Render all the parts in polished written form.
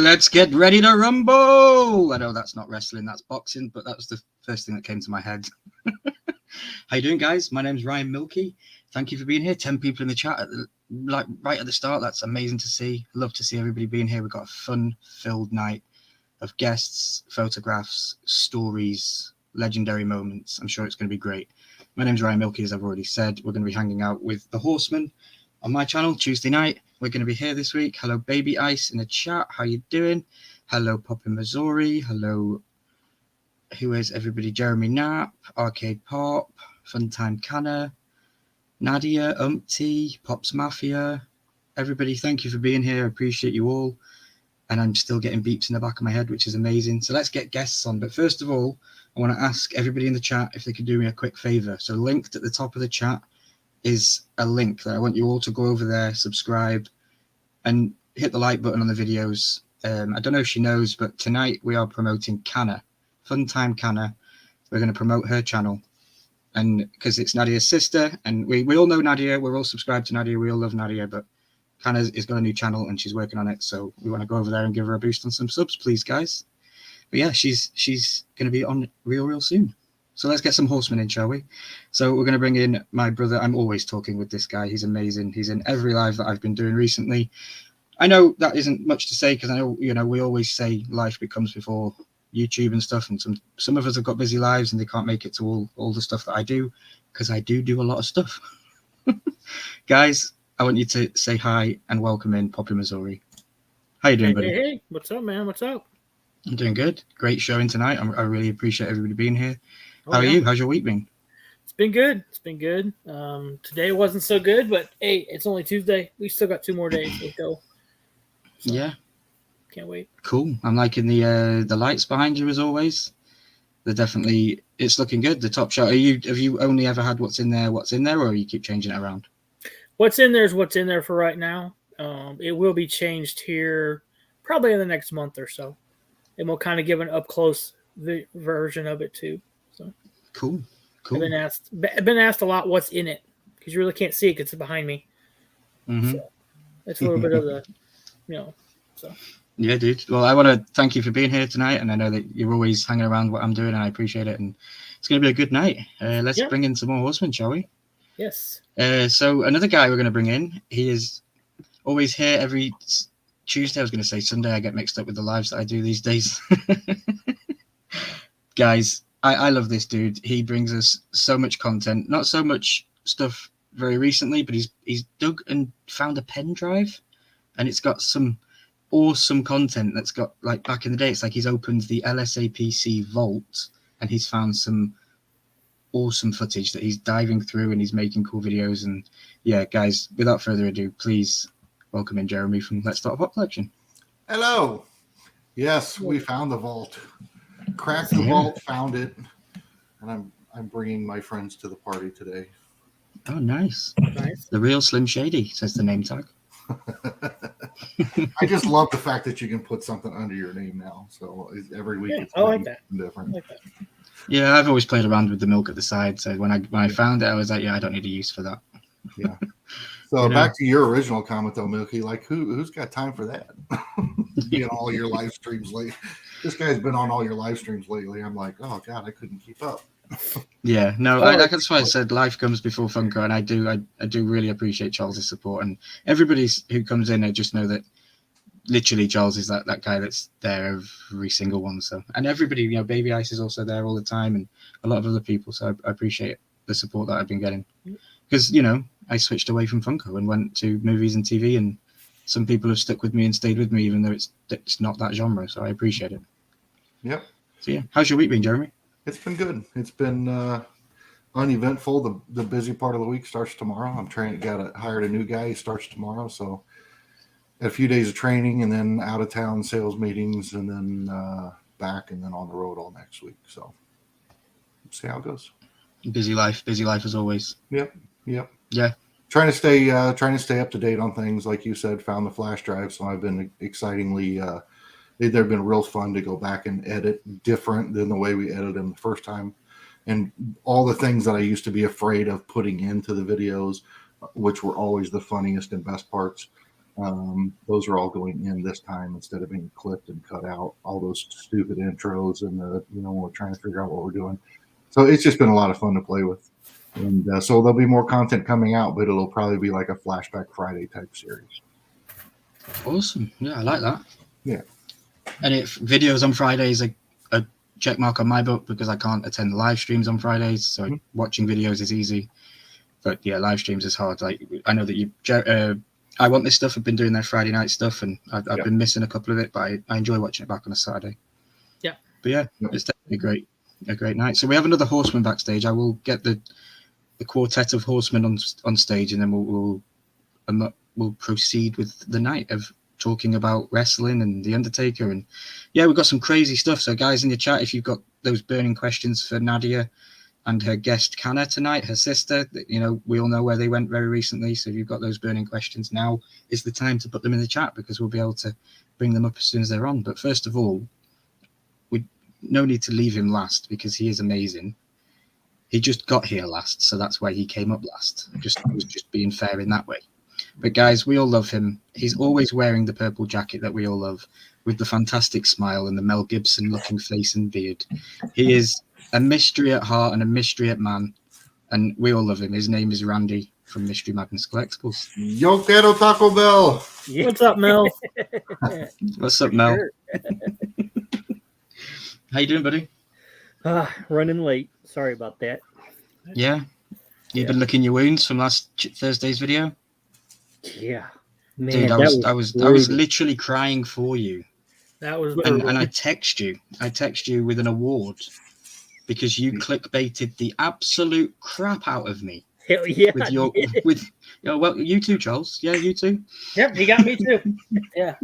Let's get ready to rumble. I know that's not wrestling, that's boxing, but that was the first thing that came to my head. How you doing, guys? My name's Ryan Milkey. Thank you for being here. 10 people in the chat, right at the start. That's amazing to see. Love to see everybody being here. We've got a fun-filled night of guests, photographs, stories, legendary moments. I'm sure it's going to be great. My name's Ryan Milkey, as I've already said. We're going to be hanging out with the Horseman on my channel Tuesday night. We're going to be here this week. Hello, Baby Ice in the chat. How you doing? Hello, Pop in Missouri. Hello, who is everybody? Jeremy Knapp, Arcade Pop, Funtime Canna, Nadia, Umpty, Pops Mafia. Everybody, thank you for being here. I appreciate you all. And I'm still getting beeps in the back of my head, which is amazing. So let's get guests on. But first of all, I want to ask everybody in the chat if they could do me a quick favor. So linked at the top of the chat is a link that I want you all to go over there, subscribe, and hit the like button on the videos. I don't know if she knows, but tonight we are promoting Canna, Funtime Canna. We're going to promote her channel, and because it's Nadia's sister, and we all know Nadia, we're all subscribed to Nadia, we all love Nadia, but Canna's got a new channel and she's working on it, so we want to go over there and give her a boost on some subs, please, guys. But yeah, she's going to be on real soon. So let's get some Horsemen in, shall we? So we're going to bring in my brother. I'm always talking with this guy. He's amazing. He's in every live that I've been doing recently. I know that isn't much to say because I know, we always say life becomes before YouTube and stuff. And some of us have got busy lives and they can't make it to all the stuff that I do, because I do a lot of stuff. Guys, I want you to say hi and welcome in Poppy, Missouri. How you doing, buddy? Hey, what's up, man? What's up? I'm doing good. Great showing tonight. I really appreciate everybody being here. How are you? How's your week been? It's been good. Today wasn't so good, but hey, it's only Tuesday. We still got 2 more days. Let's go. So, yeah. Can't wait. Cool. I'm liking the lights behind you as always. It's looking good. The top shot. Have you only ever had what's in there, or you keep changing it around? What's in there is what's in there for right now. It will be changed here probably in the next month or so. And we'll kind of give an up close version of it too. So cool. I've been asked a lot what's in it, because you really can't see it because it's behind me. Mm-hmm. So it's a little bit of the, so. Yeah, dude. Well, I want to thank you for being here tonight, and I know that you're always hanging around what I'm doing, and I appreciate it. And it's going to be a good night. Let's bring in some more Horsemen, shall we? Yes. So another guy we're going to bring in. He is always here every Tuesday. I was going to say Sunday. I get mixed up with the lives that I do these days. Guys, I love this dude. He brings us so much content. Not so much stuff very recently, but he's dug and found a pen drive, and it's got some awesome content that's got, like, back in the day, it's like he's opened the LSAPC vault and he's found some awesome footage that he's diving through, and he's making cool videos. And yeah, guys, without further ado, please welcome in Jeremy from Let's Start a Pop Collection. Hello. Yes, we found the vault. Cracked the vault, found it, and I'm bringing my friends to the party today. Oh, nice. The real Slim Shady, says the name tag. I just love the fact that you can put something under your name now. So every week it's like that. Different. Like that. Yeah, I've always played around with the milk at the side. So when I found it, I was like, yeah, I don't need a use for that. Yeah. So back to your original comment though, Milky, like who's got time for that? Being on all your live streams lately. This guy's been on all your live streams lately. I'm like, oh God, I couldn't keep up. Yeah, no, that's why I said life comes before Funko, and I do really appreciate Charles's support, and everybody who comes in. I just know that literally Charles is that guy that's there every single one. So, and everybody, Baby Ice is also there all the time, and a lot of other people. So I appreciate the support that I've been getting, because I switched away from Funko and went to movies and TV, and some people have stuck with me and stayed with me, even though it's not that genre. So I appreciate it. Yep. So yeah, how's your week been, Jeremy? It's been good. It's been uneventful. The busy part of the week starts tomorrow. I'm hired a new guy. He starts tomorrow. So a few days of training, and then out of town sales meetings, and then back, and then on the road all next week. So see how it goes. Busy life as always. Yep. Yeah. Trying to stay up to date on things. Like you said, found the flash drive. So I've been excitingly, they've been real fun to go back and edit different than the way we edited them the first time. And all the things that I used to be afraid of putting into the videos, which were always the funniest and best parts, Those are all going in this time instead of being clipped and cut out. All those stupid intros and when we're trying to figure out what we're doing. So it's just been a lot of fun to play with. And so there'll be more content coming out, but it'll probably be like a Flashback Friday type series. Awesome. Yeah, I like that. Yeah. And if videos on Fridays are a check mark on my book because I can't attend the live streams on Fridays. So watching videos is easy. But yeah, live streams is hard. Like I know that I Want This Stuff have been doing their Friday night stuff, and I've been missing a couple of it, but I enjoy watching it back on a Saturday. Yeah. But yeah, it's definitely a great night. So we have another Horseman backstage. I will get the quartet of Horsemen on stage, and then we'll proceed with the night of talking about wrestling and the Undertaker. And yeah, we've got some crazy stuff. So guys in the chat, if you've got those burning questions for Nadia and her guest Canna tonight, her sister, we all know where they went very recently. So if you've got those burning questions, now is the time to put them in the chat, because we'll be able to bring them up as soon as they're on. But first of all, no need to leave him last, because he is amazing. He just got here last, so that's why he came up last. Was just being fair in that way. But guys, we all love him. He's always wearing the purple jacket that we all love, with the fantastic smile and the Mel Gibson looking face and beard. He is a mystery at heart and a mystery at man, and we all love him. His name is Randy from Mystery Madness Collectibles. Yo quiero Taco Bell. Yeah. What's up, Mel? What's up, Mel? Sure. How you doing, buddy? Running late. Sorry about that. Yeah. You've been licking your wounds from last Thursday's video? Yeah. Man, dude, I was literally crying for you. That was and I text you with an award because you clickbaited the absolute crap out of me. Hell yeah. Well, you too, Charles. Yeah, you too. Yep, you got me too. Yeah.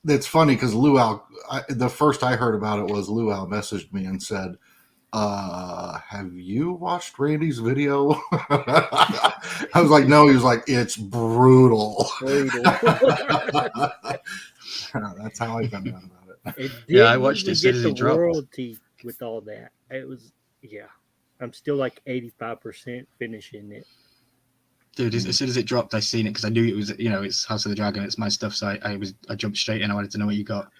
It's funny because Luau, the first I heard about it was Luau messaged me and said, have you watched Randy's video? I was like, no. He was like, it's brutal. That's how I found out about it. I watched it as soon as it dropped. Royalty with all that. It was, I'm still like 85% finishing it. Dude, as soon as it dropped, I seen it because I knew it was, it's House of the Dragon, it's my stuff. So I jumped straight in. I wanted to know what you got.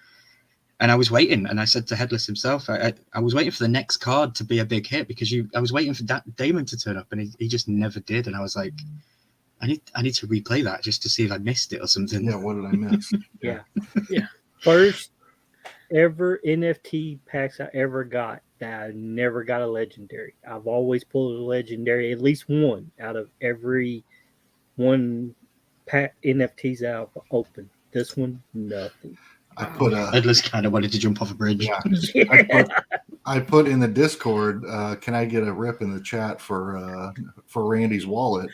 And I was waiting, and I said to Headless himself, I was waiting for the next card to be a big hit, because I was waiting for Damon to turn up, and he just never did. And I was like, I need to replay that just to see if I missed it or something. Yeah, what did I miss? Yeah. First ever NFT packs I ever got that I never got a legendary. I've always pulled a legendary, at least one out of every one pack NFTs I've opened. This one, nothing. Headless kind of wanted to jump off a bridge. Yeah. I put in the Discord, can I get a rip in the chat for Randy's wallet?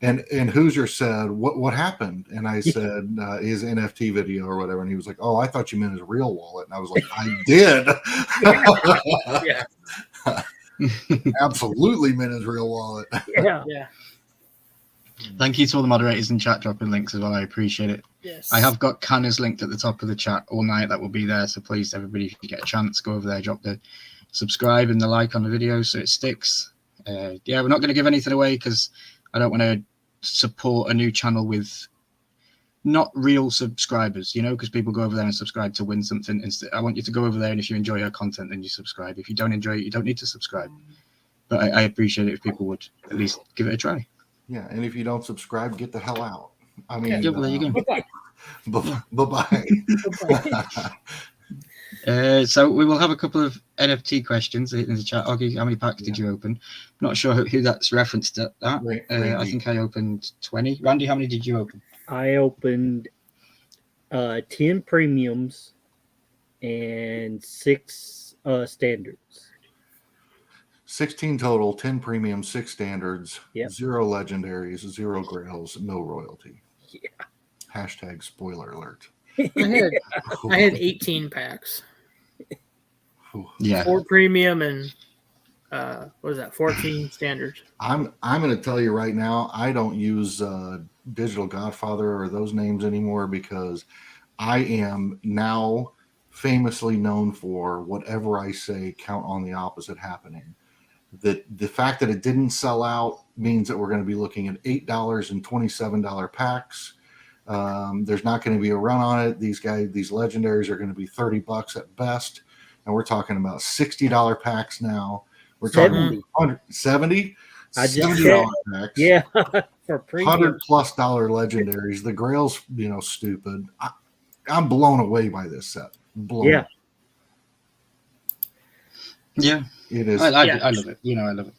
And Hoosier said, what happened? And I said, his NFT video or whatever. And he was like, oh, I thought you meant his real wallet. And I was like, I did. Absolutely meant his real wallet. Yeah. Thank you to all the moderators in chat dropping links as well. I appreciate it. Yes. I have got Canna's linked at the top of the chat all night. That will be there. So please, everybody, if you get a chance, go over there, drop the subscribe and the like on the video so it sticks. We're not going to give anything away because I don't want to support a new channel with not real subscribers, because people go over there and subscribe to win something. Instead, I want you to go over there, and if you enjoy our content, then you subscribe. If you don't enjoy it, you don't need to subscribe. But I appreciate it if people would at least give it a try. Yeah, and if you don't subscribe, get the hell out. I mean, well, there you go. Bye-bye. So we will have a couple of NFT questions in the chat. Augie, how many packs did you open? Not sure who that's referenced at that. I think I opened 20. Randy, how many did you open? I opened 10 premiums and 6 standards. 16 total, 10 premium, 6 standards, Yep. 0 legendaries, 0 grails, no royalty. Yeah. Hashtag spoiler alert. I had 18 packs. Yeah. 4 premium and 14 standards. I'm going to tell you right now, I don't use Digital Godfather or those names anymore, because I am now famously known for whatever I say, count on the opposite happening. The fact that it didn't sell out means that we're going to be looking at $8 and $27 packs. There's not going to be a run on it. These legendaries are going to be $30 at best, and we're talking about $60 packs now. We're talking 170. I just $70 packs. Yeah, for premium. $100+ legendaries. The Grail's, stupid. I'm blown away by this set. Yeah. Yeah, It is. I love it. I love it.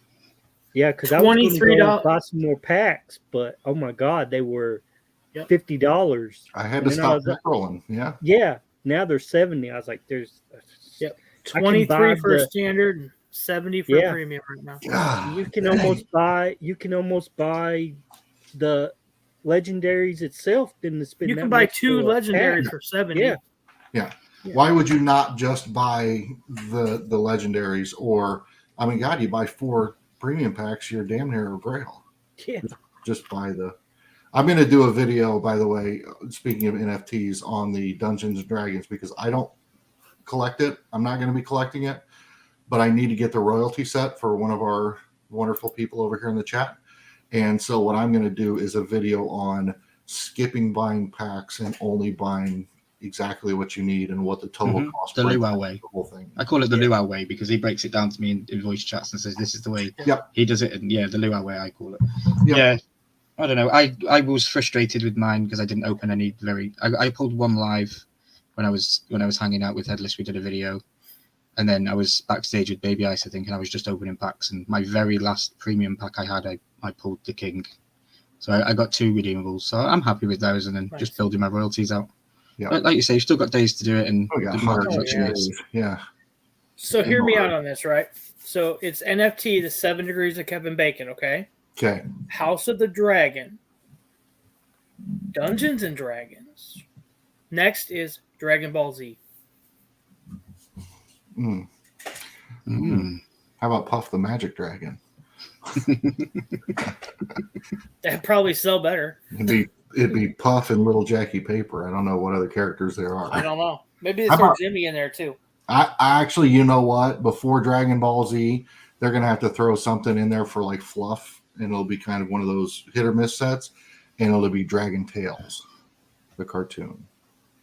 Yeah, because I was going to $23 buy some more packs, but oh my God, they were Yep. $50. I had to stop rolling. Yeah. Yeah, now they're 70. I was like, there's 23 for a standard and 70 for a premium right now. God, you can almost buy the legendaries itself. Then You can buy 2 legendaries for 70. Yeah. Why would you not just buy the legendaries? Or, I mean, God, you buy 4 premium packs, you're damn near a Grail. Yeah. Just buy the. I'm going to do a video, by the way, speaking of NFTs, on the Dungeons and Dragons, because I don't collect it. I'm not going to be collecting it, but I need to get the royalty set for one of our wonderful people over here in the chat. And so what I'm going to do is a video on skipping buying packs and only buying exactly what you need and what the total cost. The luau way. The whole thing. I call it the luau way because he breaks it down to me in voice chats and says this is the way he does it. And the luau way, I call it. Yeah. I don't know. I was frustrated with mine because I didn't open any I pulled one live when I was hanging out with Headless. We did a video, and then I was backstage with Baby Ice, I think, and I was just opening packs. And my very last premium pack I had, I pulled the King, so I got 2 redeemables. So I'm happy with those, and then just building my royalties out. Yeah, like you say, you've still got days to do it, and the market fluctuates. Yeah. So hear me out on this, right? So it's NFT, the 7 Degrees of Kevin Bacon, okay? Okay. House of the Dragon, Dungeons and Dragons. Next is Dragon Ball Z. How about Puff the Magic Dragon? That'd probably sell better. It'd be Puff and Little Jackie Paper. I don't know what other characters there are. I don't know. Maybe they throw Jimmy in there too. I actually, you know what? Before Dragon Ball Z, they're gonna have to throw something in there for like fluff. And it'll be kind of one of those hit or miss sets, and it'll be Dragon Tales, the cartoon.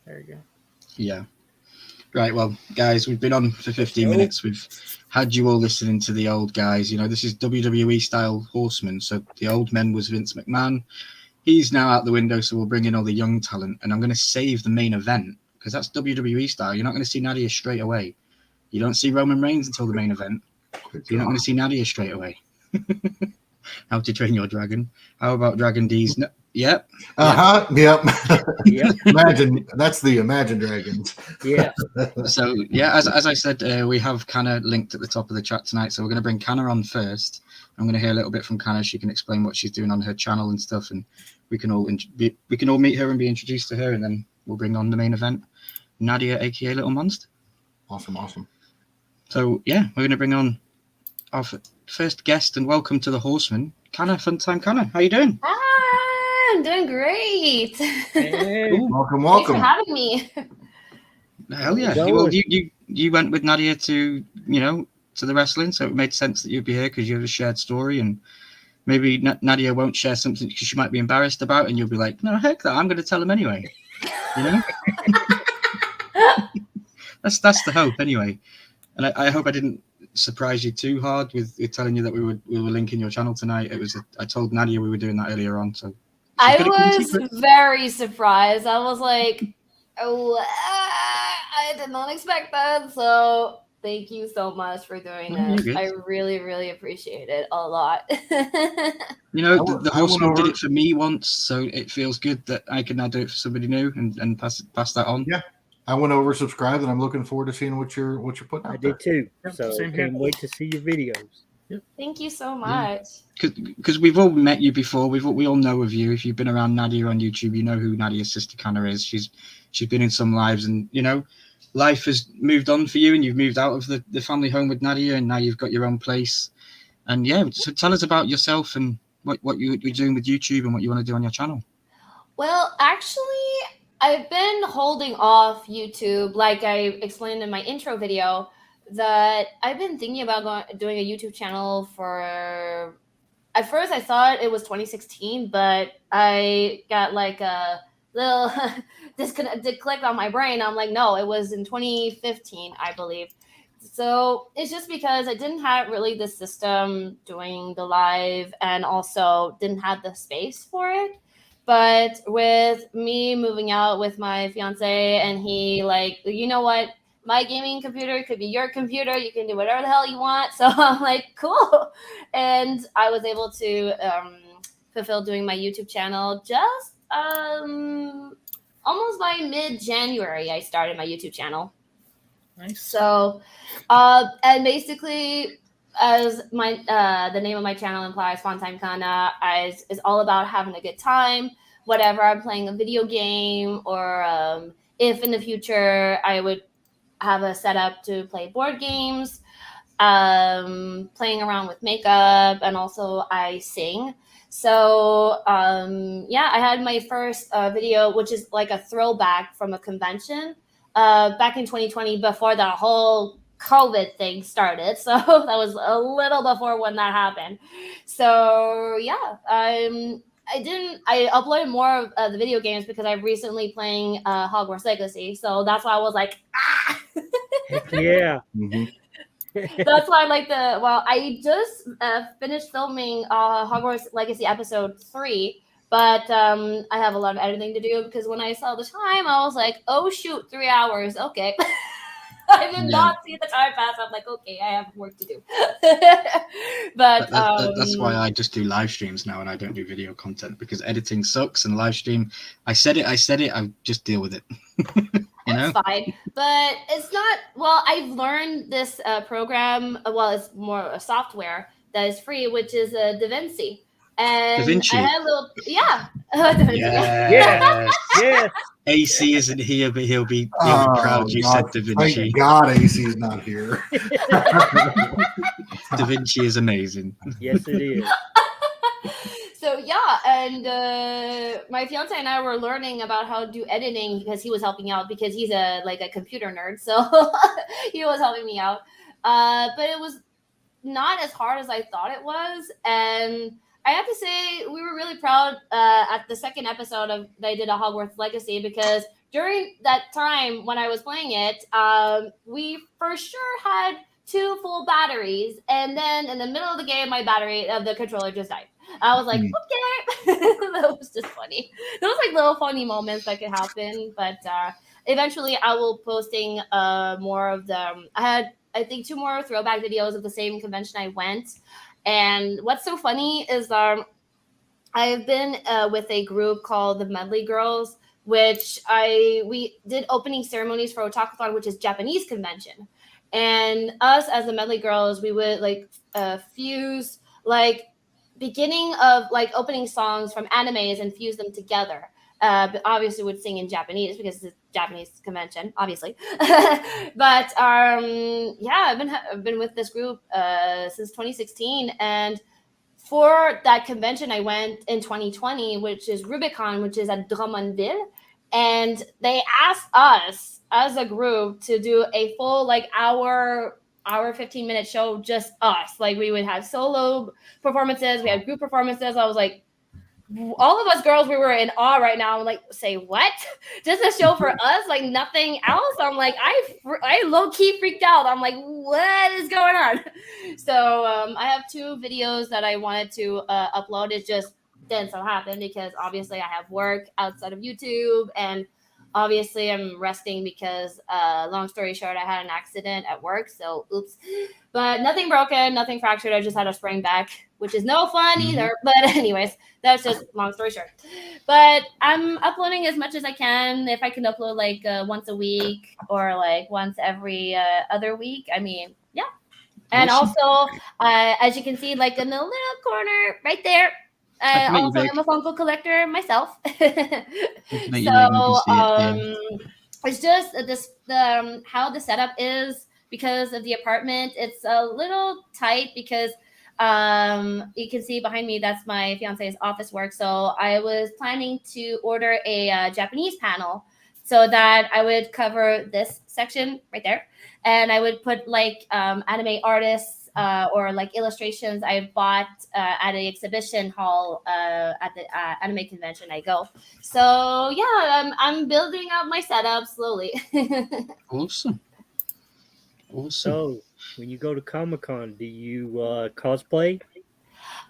There you go. Yeah. Right. Well, guys, we've been on for 15 minutes. We've had you all listening to the old guys. This is WWE style Horseman. So the old men was Vince McMahon. He's now out the window, so we'll bring in all the young talent. And I'm going to save the main event because that's WWE style. You're not going to see Nadia straight away. You don't see Roman Reigns until the main event. So you're not going to see Nadia straight away. How to Train Your Dragon. How about Dragon D's? No, yep. Yep. Imagine that's the Imagine Dragons. Yeah. So as I said, we have Kanna linked at the top of the chat tonight. So we're going to bring Kanna on first. I'm going to hear a little bit from Kanna. She can explain what she's doing on her channel and stuff, and we can all meet her and be introduced to her, and then we'll bring on the main event, Nadia, aka Little Monster. Awesome. So we're going to bring on our first guest, and welcome to the Horseman, Kanna. Funtime Kanna, how you doing? Hi, I'm doing great. Hey. Welcome. Thanks for having me. Hell yeah! Well, you went with Nadia to the wrestling, so it made sense that you'd be here because you have a shared story, and maybe Nadia won't share something because she might be embarrassed about, and you'll be like, no, heck that, I'm going to tell him anyway. That's the hope anyway. And I hope I didn't surprise you too hard with telling you that we were linking your channel tonight. I told Nadia we were doing that earlier on, so I was very surprised. I was like, oh, I did not expect that. So thank you so much for doing this. I really, really appreciate it a lot. The Horseman did it for me once, so it feels good that I can now do it for somebody new and pass that on. Yeah. I went over subscribed, and I'm looking forward to seeing what you're putting out. I did too. So Same can't wait to see your videos. Yep. Thank you so much. Because we've all met you before. We all know of you. If you've been around Nadia on YouTube, you know who Nadia's sister Kanna is. She's been in some lives, and life has moved on for you, and you've moved out of the family home with Nadia, and now you've got your own place. And so tell us about yourself and what you're doing with YouTube and what you want to do on your channel. Well, actually, I've been holding off YouTube, like I explained in my intro video, that I've been thinking about doing a YouTube channel for at first I thought it was 2016, but I got like a little disconnect click on my brain. I'm like, no, it was in 2015, I believe. So it's just because I didn't have really the system doing the live, and also didn't have the space for it. But with me moving out with my fiance, and he like, you know what? My gaming computer could be your computer. You can do whatever the hell you want. So I'm like, cool. And I was able to fulfill doing my YouTube channel just almost by mid-January. I started my YouTube channel. Nice. So, and basically, as my the name of my channel implies, Fun Time Kana is all about having a good time. Whatever I'm playing a video game, or if in the future I would have a setup to play board games, playing around with makeup, and also I sing. So yeah, I had my first video, which is like a throwback from a convention back in 2020, before the whole COVID thing started. So that was a little before when that happened. So yeah, I uploaded more of the video games because I'm recently playing Hogwarts Legacy. So that's why I was like, ah! Heck yeah. Mhm. That's why I just finished filming Hogwarts Legacy episode 3, but I have a lot of editing to do, because when I saw the time, I was like, oh shoot, 3 hours. Okay. I did not see the time pass. I'm like, okay, I have work to do. But that's why I just do live streams now, and I don't do video content, because editing sucks, and live stream, I said it, I just deal with it. It's fine, but it's not. Well, I've learned this program. Well, it's more a software that is free, which is DaVinci. And DaVinci. I had a little, DaVinci. Yeah. AC isn't here, but he'll be proud you said DaVinci. Thank God AC's not here. DaVinci is amazing. Yes, it is. So yeah, and my fiance and I were learning about how to do editing, because he was helping out, because he's a computer nerd, so he was helping me out. But it was not as hard as I thought it was, and I have to say we were really proud at the second episode that I did a Hogwarts Legacy, because during that time when I was playing it, we for sure had 2 full batteries, and then in the middle of the game, my battery of the controller just died. I was like, okay. That was just funny. Those little funny moments that could happen. But eventually I will posting more of them. I had, I think, 2 more throwback videos of the same convention I went. And what's so funny is I've been with a group called the Medley Girls, which we did opening ceremonies for Otakuthon, which is Japanese convention. And us as the Medley Girls, we would fuse beginning of opening songs from animes and fuse them together. But obviously would sing in Japanese, because it's a Japanese convention, obviously. But yeah, I've been with this group since 2016, and for that convention I went in 2020, which is Rubicon, which is at Drummondville, and they asked us as a group to do a full hour 15-minute show, just us. We would have solo performances, we had group performances. I was like, all of us girls, we were in awe right now. I'm like, say what? Just a show for us, nothing else? I'm like, I low-key freaked out. I'm like, what is going on? So I have 2 videos that I wanted to upload. It just didn't so happen, because obviously I have work outside of YouTube, and obviously I'm resting because long story short, I had an accident at work, so oops. But nothing broken, nothing fractured. I just had a sprained back, which is no fun either. But anyways, that's just long story short. But I'm uploading as much as I can. If I can upload once a week, or once every other week, I mean, yeah. And also, as you can see, in the little corner right there, also I'm a Funko collector myself. So it's just how the setup is, because of the apartment. It's a little tight, because you can see behind me, that's my fiance's office work. So I was planning to order a Japanese panel, so that I would cover this section right there, and I would put anime artists or like illustrations I bought at an exhibition hall at the anime convention I go. So yeah, I'm building up my setup slowly. Awesome. So, when you go to Comic-Con, do you cosplay?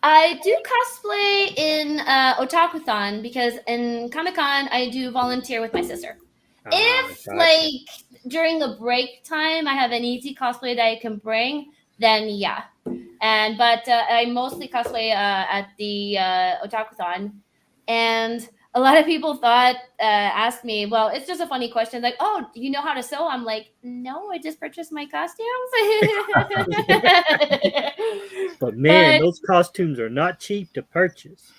I do cosplay in Otakuthon because in Comic-Con I do volunteer with my sister. If Gotcha. like during the break time I have an easy cosplay that I can bring, then yeah. But I mostly cosplay at the Otakuthon, and a lot of people asked me, well, it's just a funny question, like, oh, do you know how to sew? I'm like, no, I just purchased my costumes. But man, those costumes are not cheap to purchase.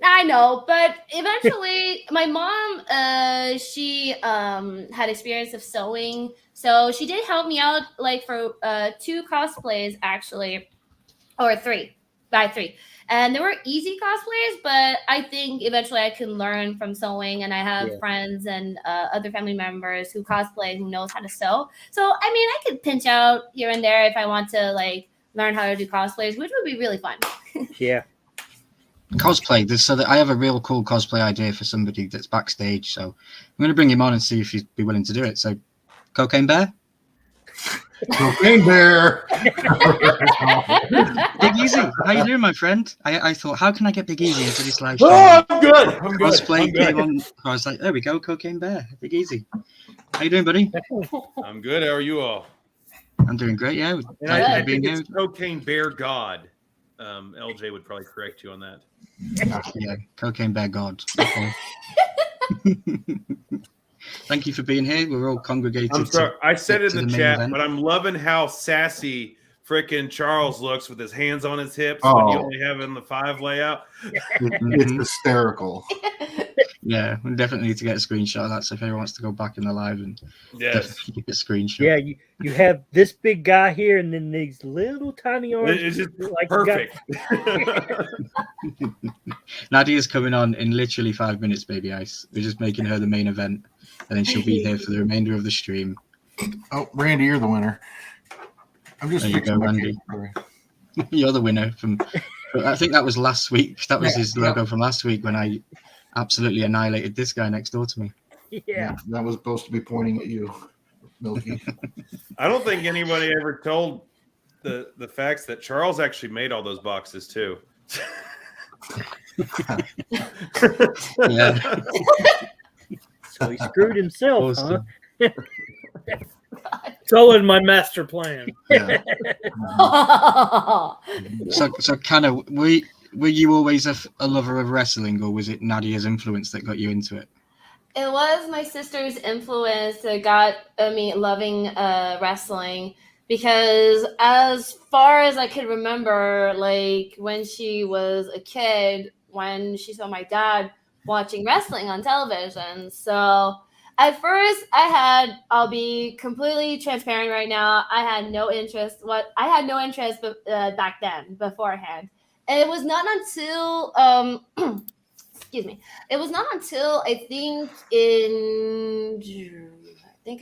I know, but eventually my mom, she had experience of sewing, so she did help me out like for 2 cosplays actually, or 3, and they were easy cosplays, but I think eventually I can learn from sewing, and I have friends and other family members who cosplay who knows how to sew. So I mean, I could pinch out here and there if I want to like learn how to do cosplays, which would be really fun. Yeah. Cosplay. So that I have a real cool cosplay idea for somebody that's backstage. So I'm going to bring him on and see if he'd be willing to do it. So, Cocaine Bear. Cocaine Bear. Big Easy, how you doing, my friend? I thought, how can I get Big Easy into this live stream? Oh, I'm good. Cosplay came on. I was like, there we go, Cocaine Bear, Big Easy. How you doing, buddy? I'm good. How are you all? I'm doing great. Yeah. And I think it's Cocaine Bear God. LJ would probably correct you on that. Yeah, Cocaine Bear God. Okay. Thank you for being here. We're all congregated. I'm sorry. I said it in the chat, event. but I'm loving how sassy frickin' Charles looks with his hands on his hips when you only have it in the 5 layout. It's hysterical. Yeah, we definitely need to get a screenshot of that. So if anyone wants to go back in the live and definitely get a screenshot. Yeah, you have this big guy here, and then these little tiny arms. It's just like perfect. Nadia's coming on in literally 5 minutes, baby ice. We're just making her the main event, and then she'll be here for the remainder of the stream. Oh, Randy, you're the winner. I'm just there you go, Randy. You're the winner from. I think that was last week. That was his logo from last week when I absolutely annihilated this guy next door to me. Yeah, that was supposed to be pointing at you, Milky. I don't think anybody ever told the facts that Charles actually made all those boxes too. Yeah. So he screwed himself, awesome. Huh? So was my master plan. Yeah. So kind of, were you always a lover of wrestling, or was it Nadia's influence that got you into it? It was my sister's influence that got me loving wrestling, because as far as I could remember, like when she was a kid, when she saw my dad watching wrestling on television. So at first I'll be completely transparent right now, I had no interest back then beforehand. And it was not until excuse me. It was not until I think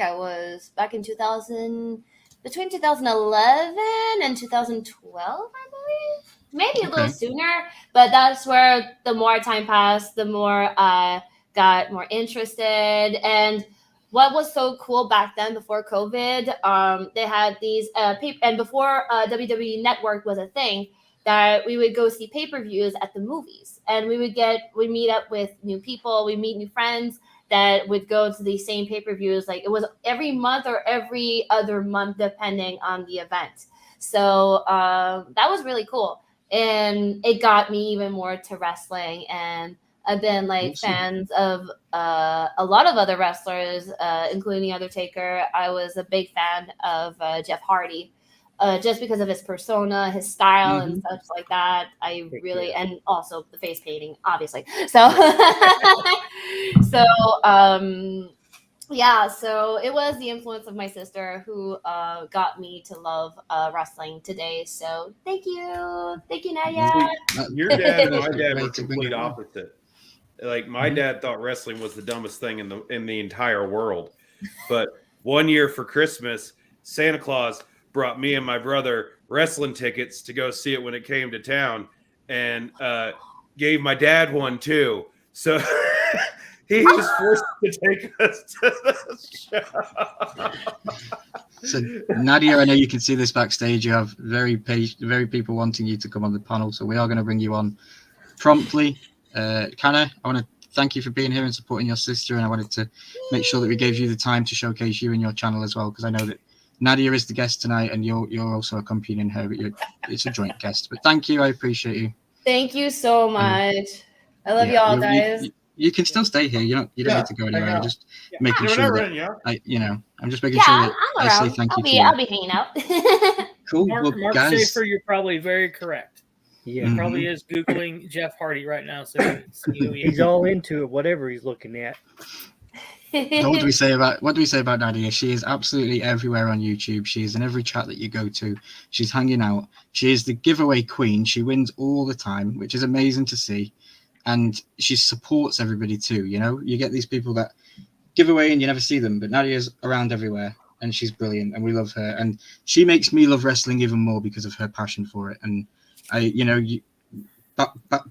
I was back in 2000, between 2011 and 2012, I believe. Maybe a little sooner, but that's where the more time passed, the more I got more interested. And what was so cool back then, before COVID, they had these and before WWE Network was a thing, that we would go see pay-per-views at the movies, and we meet up with new people, we meet new friends that would go to these same pay-per-views. Like it was every month or every other month, depending on the event. So that was really cool, and it got me even more to wrestling. And I've been like fans of a lot of other wrestlers, including The Undertaker. I was a big fan of Jeff Hardy. Just because of his persona, his style, and such like that. I really, and also the face painting, obviously. So, so it was the influence of my sister who got me to love wrestling today. So thank you, Nadia. Your dad and my dad were complete opposite. Like my dad thought wrestling was the dumbest thing in the entire world, but one year for Christmas, Santa Claus brought me and my brother wrestling tickets to go see it when it came to town, and gave my dad one too. So he was forced to take us to the show. So Nadia, I know you can see this backstage. You have very people wanting you to come on the panel, so we are going to bring you on promptly. Kanna, I want to thank you for being here and supporting your sister, and I wanted to make sure that we gave you the time to showcase you and your channel as well, because I know that Nadia is the guest tonight, and you're also accompanying her, but it's a joint guest. But thank you, I appreciate you. Thank you so much. I love y'all, guys. You can still stay here. You don't need to go anywhere. I'm just making sure that I'm just making sure that I say thank you to you. I'll be hanging out. Cool. Mark guys, Schaefer, you're probably very correct. Yeah, he probably is Googling Jeff Hardy right now. So he's all into it, whatever he's looking at. What do we say about Nadia? She is absolutely everywhere on YouTube. She is in every chat that you go to. She's hanging out. She is the giveaway queen. She wins all the time, which is amazing to see. And she supports everybody too. You know, you get these people that give away and you never see them, but Nadia's around everywhere, and she's brilliant, and we love her. And she makes me love wrestling even more because of her passion for it. And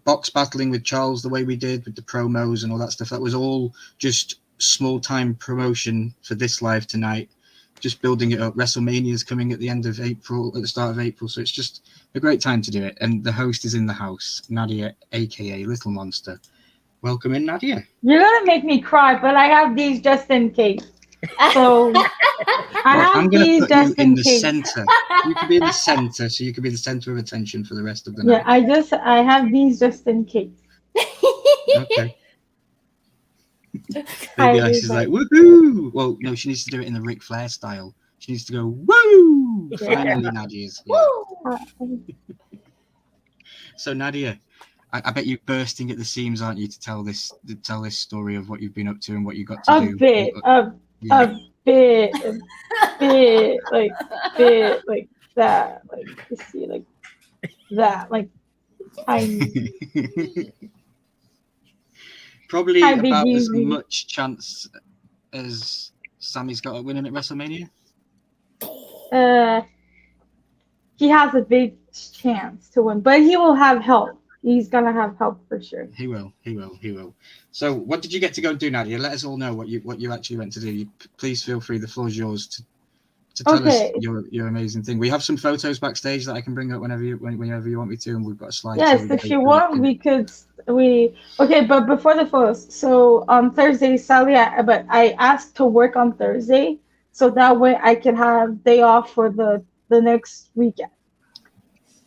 box battling with Charles the way we did with the promos and all that stuff, that was all just small time promotion for this live tonight, just building it up. WrestleMania is coming at the end of April, at the start of April, so it's just a great time to do it. And the host is in the house, Nadia, aka Little Monster. Welcome in, Nadia. You're gonna make me cry, but I have these just in case. So I'm going to put you in the center. You can be in the center, so you can be the center of attention for the rest of the night. Yeah, I have these just in case. Okay. Baby Ice is like, woohoo! Well, no, she needs to do it in the Ric Flair style. She needs to go, woo! Finally, Nadia's. Yeah. So, Nadia, I bet you're bursting at the seams, aren't you, to tell this story of what you've been up to and what you got to do. A bit like that, like you see, like that, like tiny. Probably about as much chance as Sammy's got at winning at WrestleMania. He has a big chance to win, but he will have help. He's gonna have help for sure. He will. So, what did you get to go and do, Nadia? Let us all know what you actually went to do. Please feel free. The floor is yours to tell us your amazing thing. We have some photos backstage that I can bring up whenever you want me to, and we've got a slide. Yes, if you want, we could. Okay, but before the photos, so on Thursday, Sally, but I asked to work on Thursday, so that way I could have day off for the next weekend.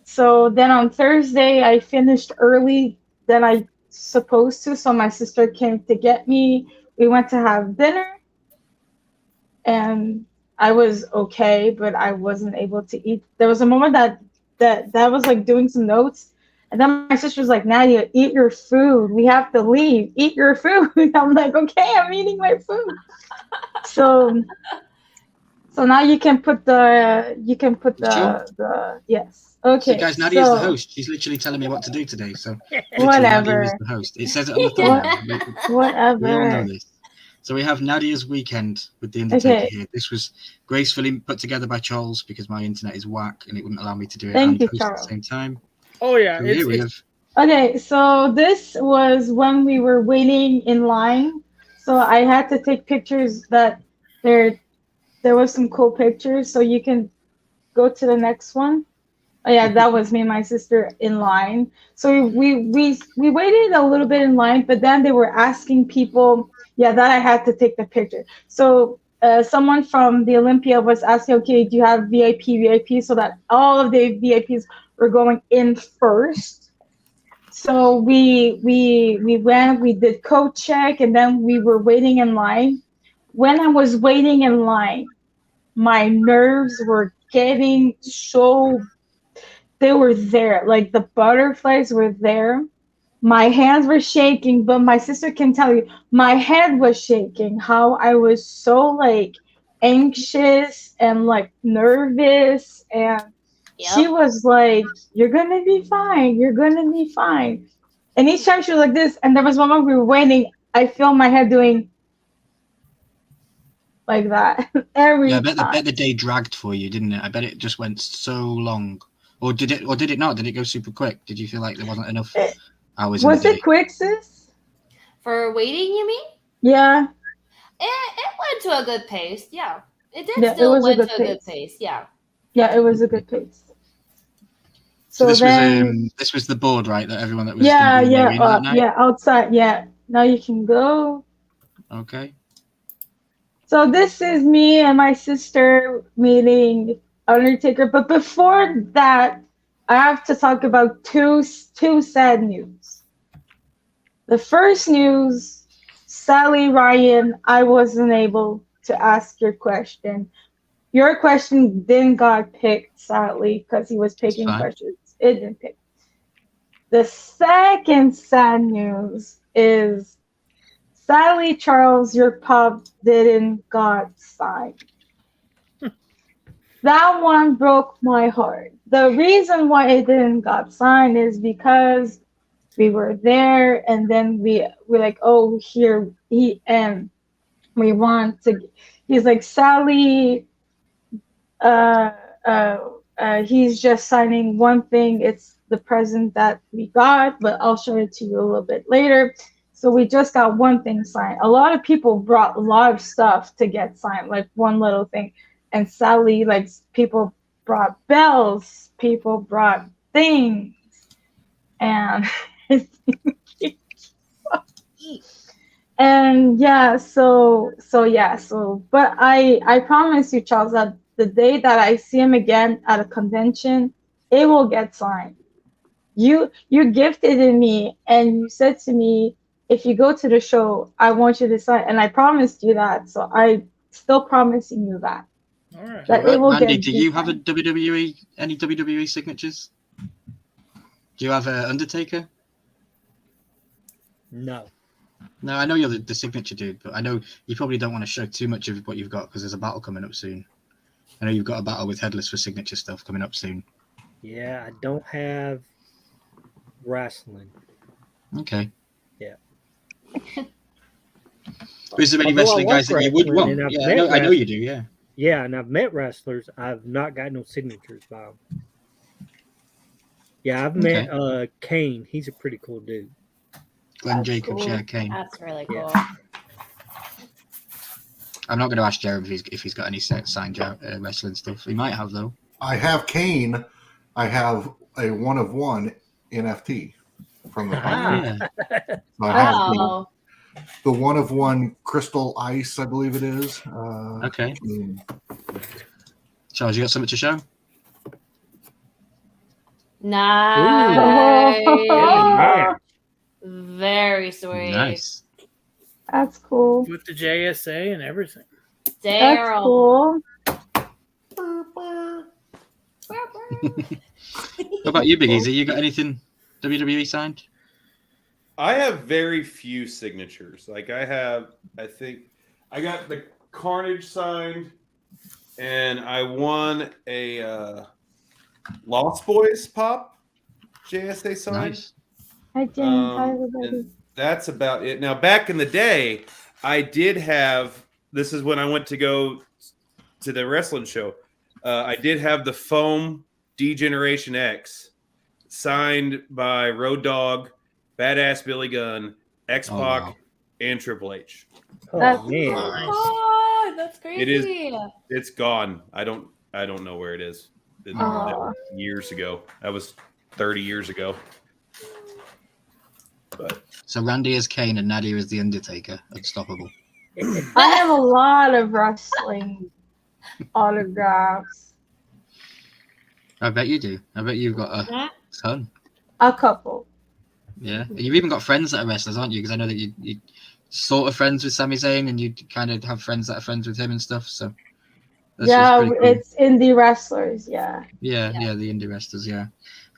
So then on Thursday, I finished early than I supposed to. So my sister came to get me. We went to have dinner, and I was okay, but I wasn't able to eat. There was a moment that was like doing some notes, and then my sister was like, "Nadia, eat your food. We have to leave. Eat your food." I'm like, "Okay, I'm eating my food." So now you can put the yes. Okay. So guys, Nadia's the host. She's literally telling me what to do today. So whatever. Nadia is the host. It says it on the thumbnail. Whatever. We all know this. So we have Nadia's weekend with the Undertaker here. This was gracefully put together by Charles because my internet is whack and it wouldn't allow me to do it Thank you, at Charles. the same time. Oh yeah. So okay, so this was when we were waiting in line. So I had to take pictures that there was some cool pictures. So you can go to the next one. Oh yeah, that was me and my sister in line. So we waited a little bit in line, but then they were asking people, that I had to take the picture. So someone from the Olympia was asking, okay, do you have VIP? So that all of the VIPs were going in first. So we went, we did code check, and then we were waiting in line. When I was waiting in line, my nerves were getting so. They were there, like the butterflies were there. My hands were shaking, but my sister can tell you, my head was shaking. How I was so like anxious and like nervous, and she was like, "You're gonna be fine. You're gonna be fine." And each time she was like this, and there was one moment we were waiting, I feel my head doing. like that every Yeah, I bet time. the day dragged for you, didn't it? I bet it just went so long. Or did it? Or did it not? Did it go super quick? Did you feel like there wasn't enough hours in the Was day? it quick, sis? For waiting, you mean? Yeah. It went to a good pace. Yeah, it did Yeah, it still was a went good to a good pace. pace. Yeah. Yeah, it was a good pace. So this then, was this was the board, right? That everyone that was going to be in the arena that night. Yeah, outside. Yeah, now you can go. Okay. So this is me and my sister meeting Undertaker. But before that, I have to talk about two sad news. The first news, Sally Ryan, I wasn't able to ask your question. Your question didn't got picked, sadly, because he was picking questions. It didn't pick. The second sad news is, sadly, Charles, your pup didn't got signed. That one broke my heart. The reason why it didn't got signed is because we were there, and then we're like, oh, here he and we want to. He's like, Sally, he's just signing one thing. It's the present that we got, but I'll show it to you a little bit later. So we just got one thing signed. A lot of people brought a lot of stuff to get signed, like one little thing. And Sally, like, people brought bells, people brought things, and and yeah, but I promise you, Charles, that the day that I see him again at a convention, it will get signed. You gifted in me, and you said to me, if you go to the show, I want you to sign, and I promised you that. So I still promising you that. All right. That it will Randy, get do you have signed. any WWE signatures? Do you have an Undertaker? No. No, I know you're the signature dude, but I know you probably don't want to show too much of what you've got because there's a battle coming up soon. I know you've got a battle with Headless for signature stuff coming up soon. Yeah, I don't have wrestling. Okay. Yeah. Is there any Although wrestling guys that you would wrestling, want? and I've Yeah, met I know you do, yeah. Yeah, and I've met wrestlers. I've not got no signatures by them. Yeah, I've met Kane. He's a pretty cool dude. Glenn That's Jacobs, cool. yeah, Kane. That's really cool. Yeah. I'm not going to ask Jared if he's got any signed wrestling stuff. He might have, though. I have Kane. I have a 1-of-1 NFT from the podcast. Yeah. So I have Wow. the 1-of-1 crystal ice, I believe it is. Okay. Charles, you got something to show? Nice. Yeah. Very sweet. Nice. That's cool. With the JSA and everything. That's Daryl. cool. What about you, Big Easy? You got anything WWE signed? I have very few signatures. Like I think I got the Carnage signed, and I won a Lost Boys pop JSA signed. Nice. Hi, Jenny. Hi, everybody. And that's about it. Now, back in the day, I did have. This is when I went to go to the wrestling show. I did have the foam D-Generation X signed by Road Dogg, Badass Billy Gunn, X-Pac, wow. and Triple H. Oh, That's man. Oh, that's crazy. It is. It's gone. I don't know where it is. That was years ago. That was 30 years ago. But So Randy is Kane and Nadia is the Undertaker. Unstoppable. I have a lot of wrestling autographs. I bet you do. I bet you've got a ton. A couple. Yeah. And you've even got friends that are wrestlers, aren't you? Because I know that you sort of friends with Sami Zayn and you kind of have friends that are friends with him and stuff. So that's Yeah, pretty cool. it's indie wrestlers. Yeah. Yeah, the indie wrestlers, yeah.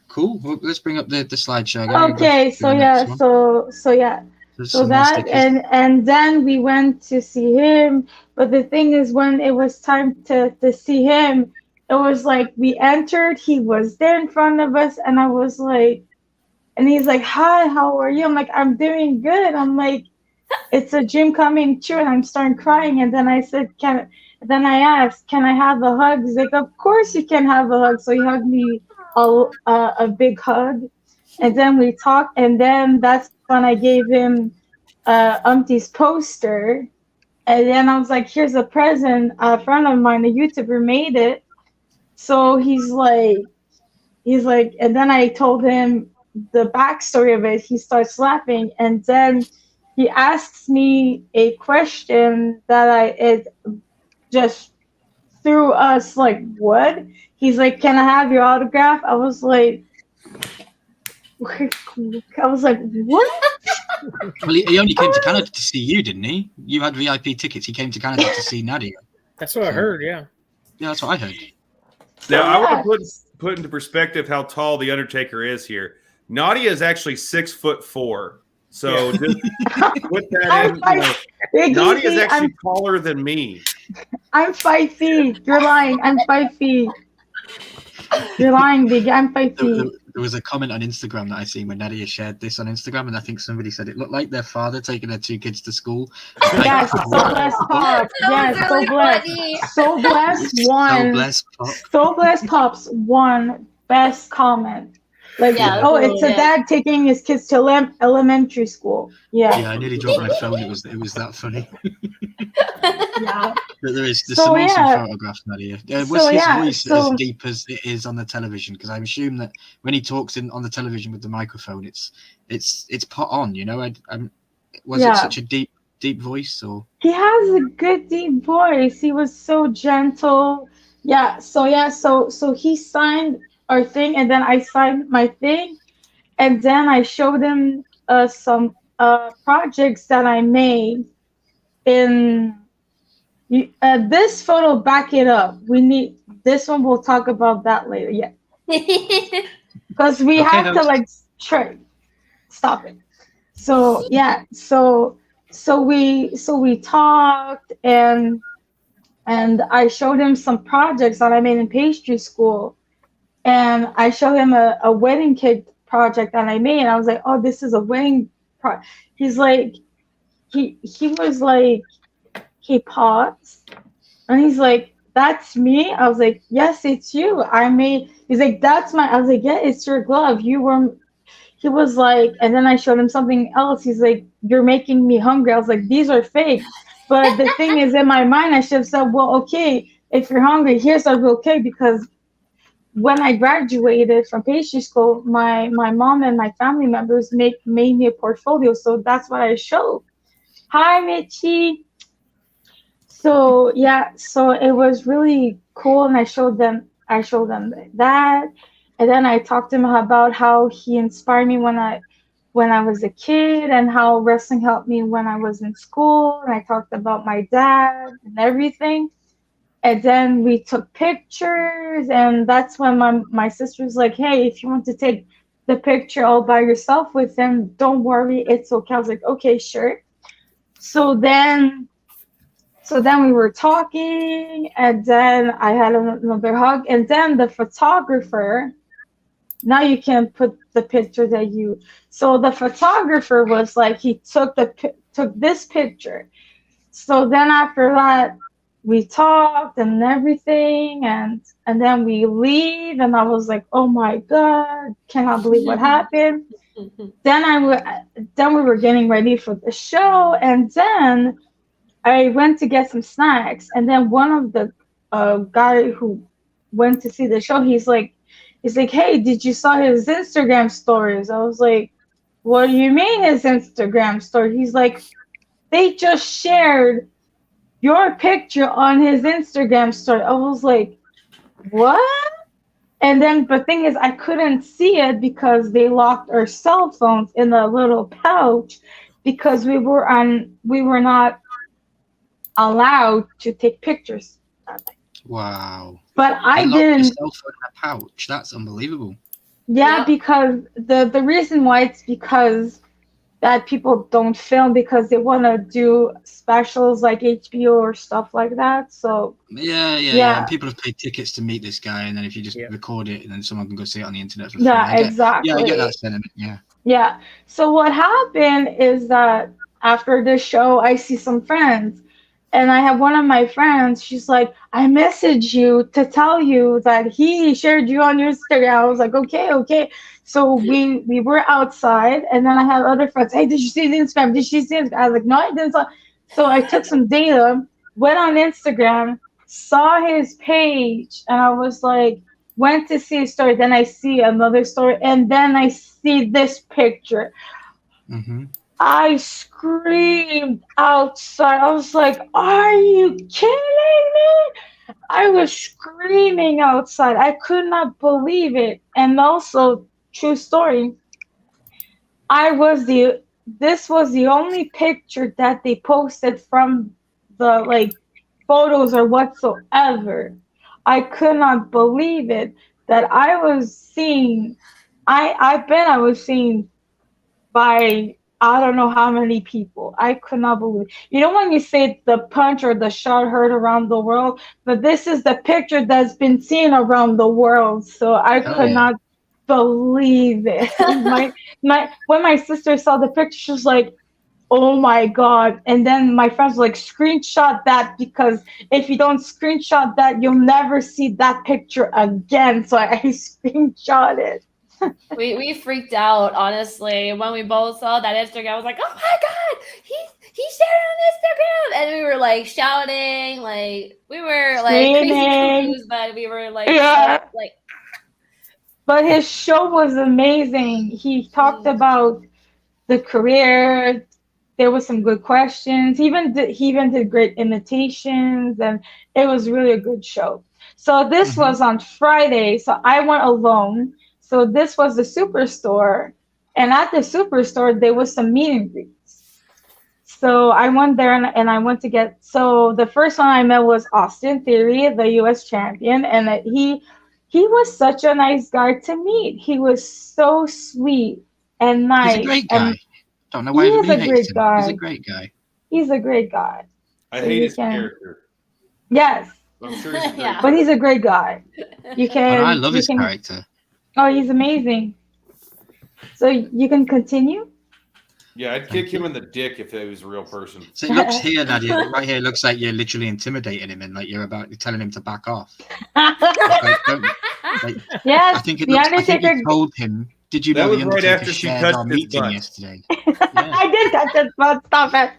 Cool. Well, let's bring up the slideshow. Okay, so yeah, so that and then we went to see him. But the thing is, when it was time to see him, it was like we entered, he was there in front of us, and I was like, and he's like, "Hi, how are you?" I'm like, "I'm doing good." I'm like, it's a dream coming true, and I'm starting crying. And then I said, then I asked, can I have a hug? He's like, of course you can have a hug. So he hugged me a big hug, and then we talked, and then that's when I gave him Umpty's poster, and then I was like, here's a present. A friend of mine, a YouTuber, made it. So he's like, and then I told him the backstory of it. He starts laughing, and then he asks me a question that it just threw us like, what? He's like, can I have your autograph? I was like, what? Well, he only came to Canada to see you, didn't he? You had VIP tickets. He came to Canada to see Nadia. That's what I heard, yeah. Yeah, that's what I heard. Now, I want to put into perspective how tall the Undertaker is here. Nadia is actually 6'4". So just put that in. Nadia is actually taller than me. I'm 5 feet. You're lying. I'm 5 feet. You're lying, Biggie. I'm 5 feet. There was a comment on Instagram that I seen when Nadia shared this on Instagram, and I think somebody said it looked like their father taking their 2 kids to school. Yes, so blessed, Pop. Yes, so blessed. So blessed, one. So blessed, Pops, one best comment. Like, it's a dad taking his kids to elementary school. Yeah. Yeah, I nearly dropped my phone. It was that funny. Yeah. But there's some awesome photographs, Nadia. Was his voice as deep as it is on the television? Because I assume that when he talks on the television with the microphone, it's put on. You know, was it such a deep voice? Or he has a good deep voice. He was so gentle. Yeah. So he signed our thing, and then I signed my thing, and then I showed him some projects that I made in this photo. Back it up. We need this one. We'll talk about that later. Yeah, because we have to like stop it. So yeah, so we talked, and I showed him some projects that I made in pastry school. And I showed him a wedding cake project that I made. And I was like, oh, this is a wedding project. He's like, he was like, he paused. And he's like, that's me? I was like, yes, it's you. He's like, that's I was like, yeah, it's your glove. He was like, and then I showed him something else. He's like, you're making me hungry. I was like, these are fake. But the thing is, in my mind, I should have said, well, okay, if you're hungry, here's a real cake, because when I graduated from pastry school, my mom and my family members made me a portfolio, so that's what I showed. Hi, Mitchie. So yeah, so it was really cool, and I showed them that, and then I talked to him about how he inspired me when I was a kid, and how wrestling helped me when I was in school, and I talked about my dad and everything. And then we took pictures, and that's when my sister was like, hey, if you want to take the picture all by yourself with him, don't worry, it's okay. I was like, okay, sure. So then we were talking, and then I had another hug, and then the photographer, now you can put the picture so the photographer was like, he took this picture. So then after that, we talked and everything, and then we leave, and I was like, oh my God, cannot believe what happened. Then we were getting ready for the show, and then I went to get some snacks, and then one of the guy who went to see the show, he's like, hey, did you saw his Instagram stories? I was like, what do you mean his Instagram story? He's like, they just shared your picture on his Instagram story. I was like, what? And then the thing is, I couldn't see it because they locked our cell phones in a little pouch, because we were not allowed to take pictures that night. Wow. But I didn't. Cell phone in a pouch. That's unbelievable. Yeah, because the reason why, it's because that people don't film, because they want to do specials like HBO or stuff like that. So yeah. And people have paid tickets to meet this guy, and then if you just record it, and then someone can go see it on the internet for free. Exactly. Yeah, I get that sentiment. Yeah. Yeah. So what happened is that after the show, I see some friends. And I have one of my friends, she's like, I messaged you to tell you that he shared you on your Instagram. I was like, okay. So we were outside, and then I had other friends, hey, did you see the Instagram? Did you see it? I was like, no, I didn't. So I took some data, went on Instagram, saw his page, and I was like, went to see a story. Then I see another story, and then I see this picture. Mm-hmm. I screamed outside. I was like, are you kidding me? I was screaming outside. I could not believe it. And also, true story, this was the only picture that they posted from the like photos or whatsoever. I could not believe it that I was seeing, I bet I was seeing by I don't know how many people. I could not believe. You know when you say the punch or the shot heard around the world, but this is the picture that's been seen around the world. So I could not believe it. my when my sister saw the picture, she was like, "Oh my god!" And then my friends were like, "Screenshot that because if you don't screenshot that, you'll never see that picture again." So I screenshot it. We freaked out, honestly, when we both saw that Instagram. I was like, oh my god, he shared it on Instagram, and we were like shouting, like we were like crazy confused, but we were like, like. But his show was amazing. He talked about the career. There was some good questions. He even did great imitations, and it was really a good show. So this was on Friday. So I went alone. So this was the Superstore, and at the Superstore there was some meet and greets. So I went there and I went to get. So the first one I met was Austin Theory, the U.S. champion, and he was such a nice guy to meet. He was so sweet and nice. He's a great guy. And don't know why he is a great guy. He's a great guy. He's a great guy. I hate his character. Yes. I'm sure he's Yeah. But he's a great guy. You can. And I love his character. Oh, he's amazing. So you can continue? Yeah, I'd kick him in the dick if he was a real person. So it looks here, Nadia, right here, it looks like you're literally intimidating him and like you're telling him to back off. Yes, I think you told him. Did you that know was the right Undertaker after she shared touched our his meeting butt yesterday? I did touch his butt. Stop it.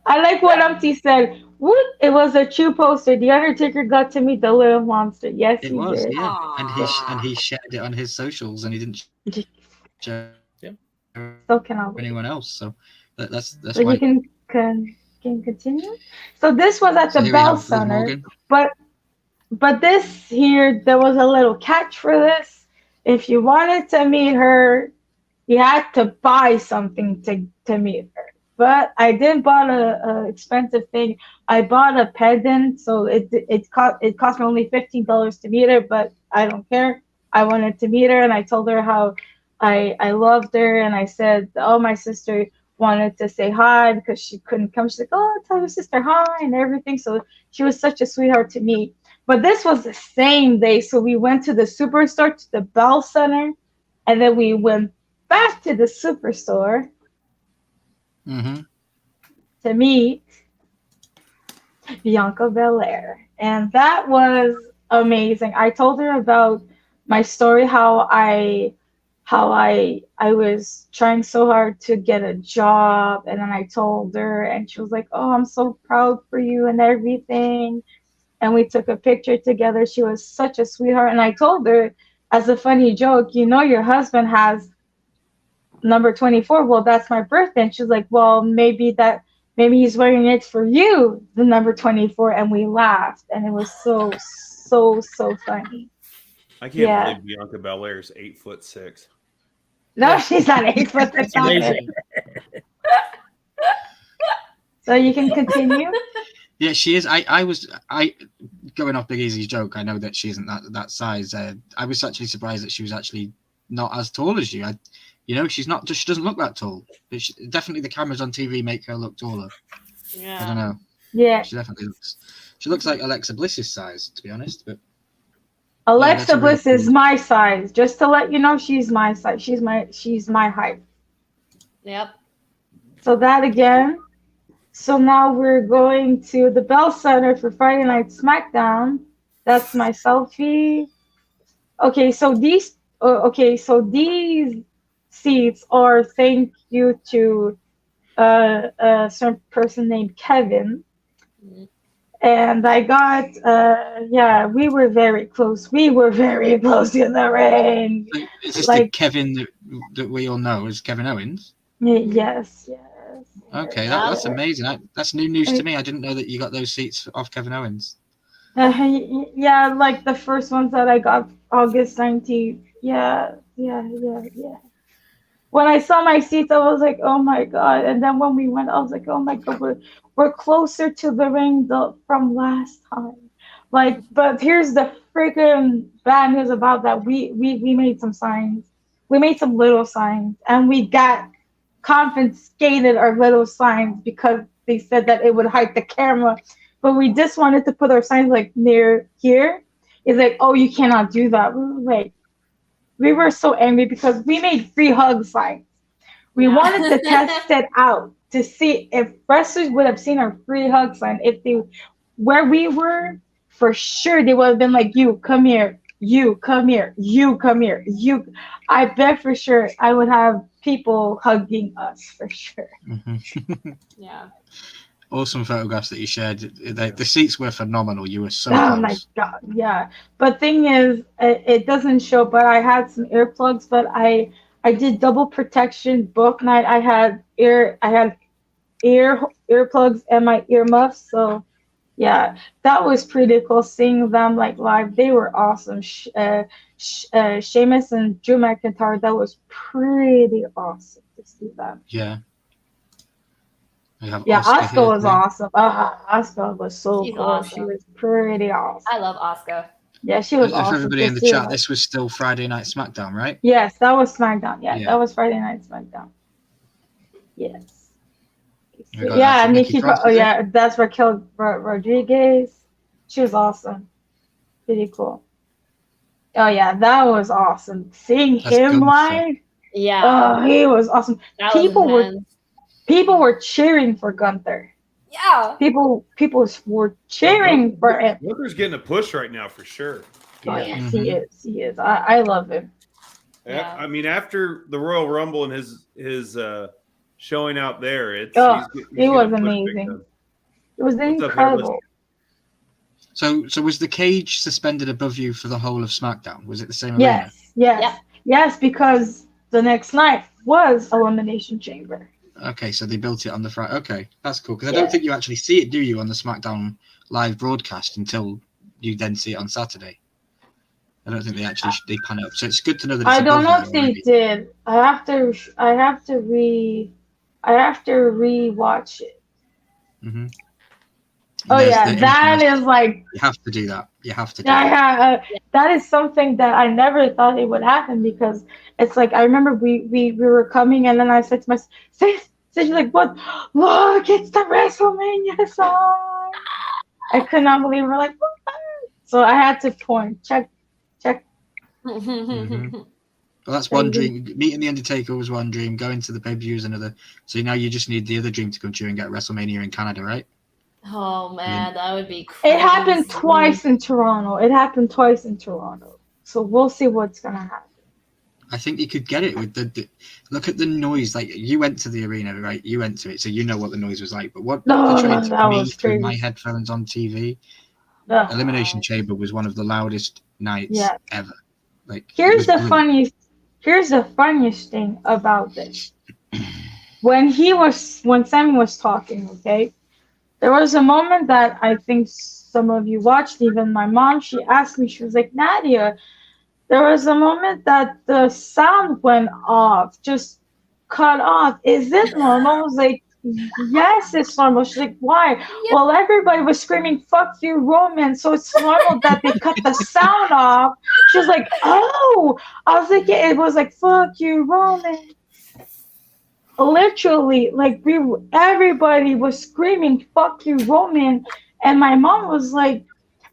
I like what Umpty said. What? It was a true poster. The Undertaker got to meet the little monster. Yes, it he was, did. yeah. And he shared it on his socials, and he didn't share So can I? anyone else. So that's so why. You can continue. So this was at the Bell Center, but this here there was a little catch for this. If you wanted to meet her, you had to buy something to meet her. But I didn't buy a expensive thing. I bought a pendant, so it cost me only $15 to meet her. But I don't care. I wanted to meet her, and I told her how I loved her, and I said, oh, my sister wanted to say hi because she couldn't come. She's like, oh, tell your sister hi and everything. So she was such a sweetheart to me. But this was the same day, so we went to the Superstore, to the Bell Center, and then we went back to the Superstore to meet Bianca Belair. And that was amazing. I told her about my story, how I was trying so hard to get a job, and then I told her, and she was like, oh, I'm so proud for you and everything. And we took a picture together. She was such a sweetheart. And I told her as a funny joke, you know, your husband has number 24. Well, that's my birthday. And she's like, well, maybe he's wearing it for you, the number 24. And we laughed. And it was so funny. I can't believe Bianca Belair's 8'6". No, she's not 8'6". Amazing. So you can continue. Yeah, she is. I was going off Big Easy's joke. I know that she isn't that size. I was actually surprised that she was actually not as tall as you. She's not. She doesn't look that tall. But definitely, the cameras on TV make her look taller. Yeah. I don't know. Yeah. She definitely looks. She looks like Alexa Bliss's size, to be honest. But Alexa Bliss is my size. Just to let you know, she's my size. She's my height. Yep. So that again. So now we're going to the Bell Center for Friday Night SmackDown. That's my selfie. Okay, so these seats are thank you to a certain person named Kevin. And I got we were very close. We were very close in the ring. Is this the Kevin that we all know as Kevin Owens? Yes. Okay, that's amazing. That's new news to me. I didn't know that you got those seats off Kevin Owens. Yeah, like the first ones that I got August 19th. Yeah. When I saw my seats, I was like, oh my God. And then when we went, I was like, oh my God, we're closer to the ring from last time. Like, but here's the freaking bad news about that. We made some signs. We made some little signs, and we got confiscated our little signs because they said that it would hide the camera. But we just wanted to put our signs like near here. It's like, oh, you cannot do that. We were so angry because we made free hug signs. We wanted to test it out to see if wrestlers would have seen our free hug sign. If they, where we were, for sure they would have been like, you come here, you come here, you come here, you. I bet for sure I would have people hugging us for sure. Yeah. Awesome photographs that you shared. The seats were phenomenal. You were so oh close. My God, yeah. But thing is, it doesn't show. But I had some earplugs. But I did double protection both night. I had earplugs and my earmuffs. So yeah, that was pretty cool seeing them like live. They were awesome. Sheamus and Drew McIntyre. That was pretty awesome to see them. Yeah. Asuka was awesome. Asuka was so cool. Awesome. She was pretty awesome. I love Asuka. Yeah, she was awesome. For everybody in the chat, this was still Friday Night SmackDown, right? Yes, that was SmackDown. Yeah, that was Friday Night SmackDown. Yes. Yeah, Nikki. That's Raquel Rodriguez. She was awesome. Pretty cool. Oh yeah, that was awesome. Seeing him live. Yeah. Oh, he was awesome. People were cheering for Gunther. Yeah. People were cheering for him. Gunther's getting a push right now for sure. Oh yes, he is. I love him. Yeah. I mean, after the Royal Rumble and his showing out there, it was amazing. It was incredible. So was the cage suspended above you for the whole of SmackDown? Was it the same arena? Yes, because the next night was Elimination Chamber. Okay, so they built it on the Friday. Okay, that's cool. Because I don't think you actually see it, do you, on the SmackDown live broadcast until you then see it on Saturday. I don't think they pan it up. So it's good to know that. It's I don't know if they did. I have to rewatch it. Mm-hmm. Oh yeah, that is like. You have to do that. You have to. That is something that I never thought it would happen because it's like I remember we were coming and then I said to myself, she's like, "What? Look, it's the WrestleMania song!" I could not believe we're like, "What?" So I had to check. Mm-hmm. Well, that's one dream. Meeting the Undertaker was one dream. Going to the pay-per-view is another. So now you just need the other dream to come true and get WrestleMania in Canada, right? Oh man, that would be crazy. It happened twice in Toronto. So we'll see what's gonna happen. I think you could get it with the look at the noise. Like you went to the arena, right? You went to it, so you know what the noise was like. But what portrayed to me through my headphones on TV, Elimination Chamber was one of the loudest nights ever. Like here's the funniest thing about this. When Sammy was talking, okay, there was a moment that I think some of you watched, even my mom, she asked me, she was like, Nadia, there was a moment that the sound went off, just cut off. Is it normal? I was like, yes, it's normal. She's like, why? Yep. Well, everybody was screaming, fuck you, Roman. So it's normal that they cut the sound off. She was like, oh. I was like, yeah, it was like, fuck you, Roman. Literally, like everybody was screaming, fuck you, Roman. And my mom was like,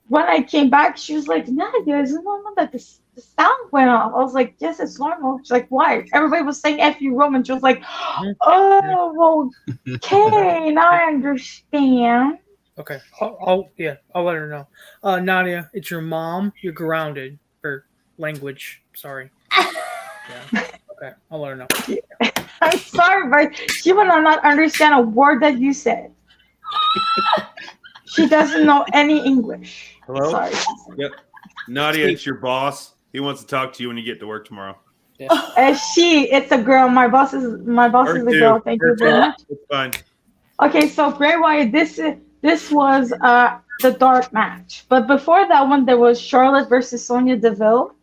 when I came back, she was like, Nadia, is it normal that the the sound went off. I was like, yes, it's normal. She's like, why? Everybody was saying F you Roman. She was like, oh, well, okay, now I understand. Okay. I'll let her know. Nadia, it's your mom. You're grounded for language. Sorry. Yeah. Okay. I'll let her know. I'm sorry, but she will not understand a word that you said. She doesn't know any English. Hello? Sorry. Yep. Nadia, it's your boss. He wants to talk to you when you get to work tomorrow. Yeah. It's a girl. My boss is a girl. Thank you very much. It's fine. Okay, so Bray Wyatt, this was the dark match. But before that one, there was Charlotte versus Sonya Deville.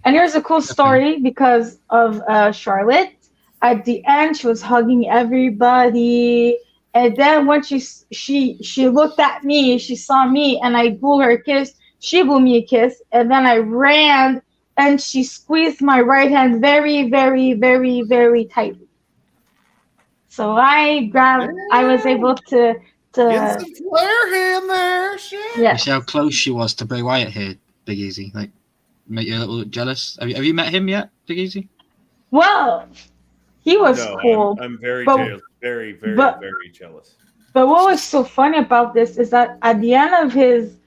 And here's a cool story because of Charlotte. At the end, she was hugging everybody. And then when she looked at me, she saw me, and I blew her a kiss. She blew me a kiss. And then I ran, and she squeezed my right hand very, very, very, very tightly. So I was able to Get some flare hand there. Shit. Yeah. You see how close she was to Bray Wyatt here, Big Easy? Like, make you a little jealous. Have you met him yet, Big Easy? Well, he was cool. I'm very jealous. Very, very, very jealous. But what was so funny about this is that at the end of his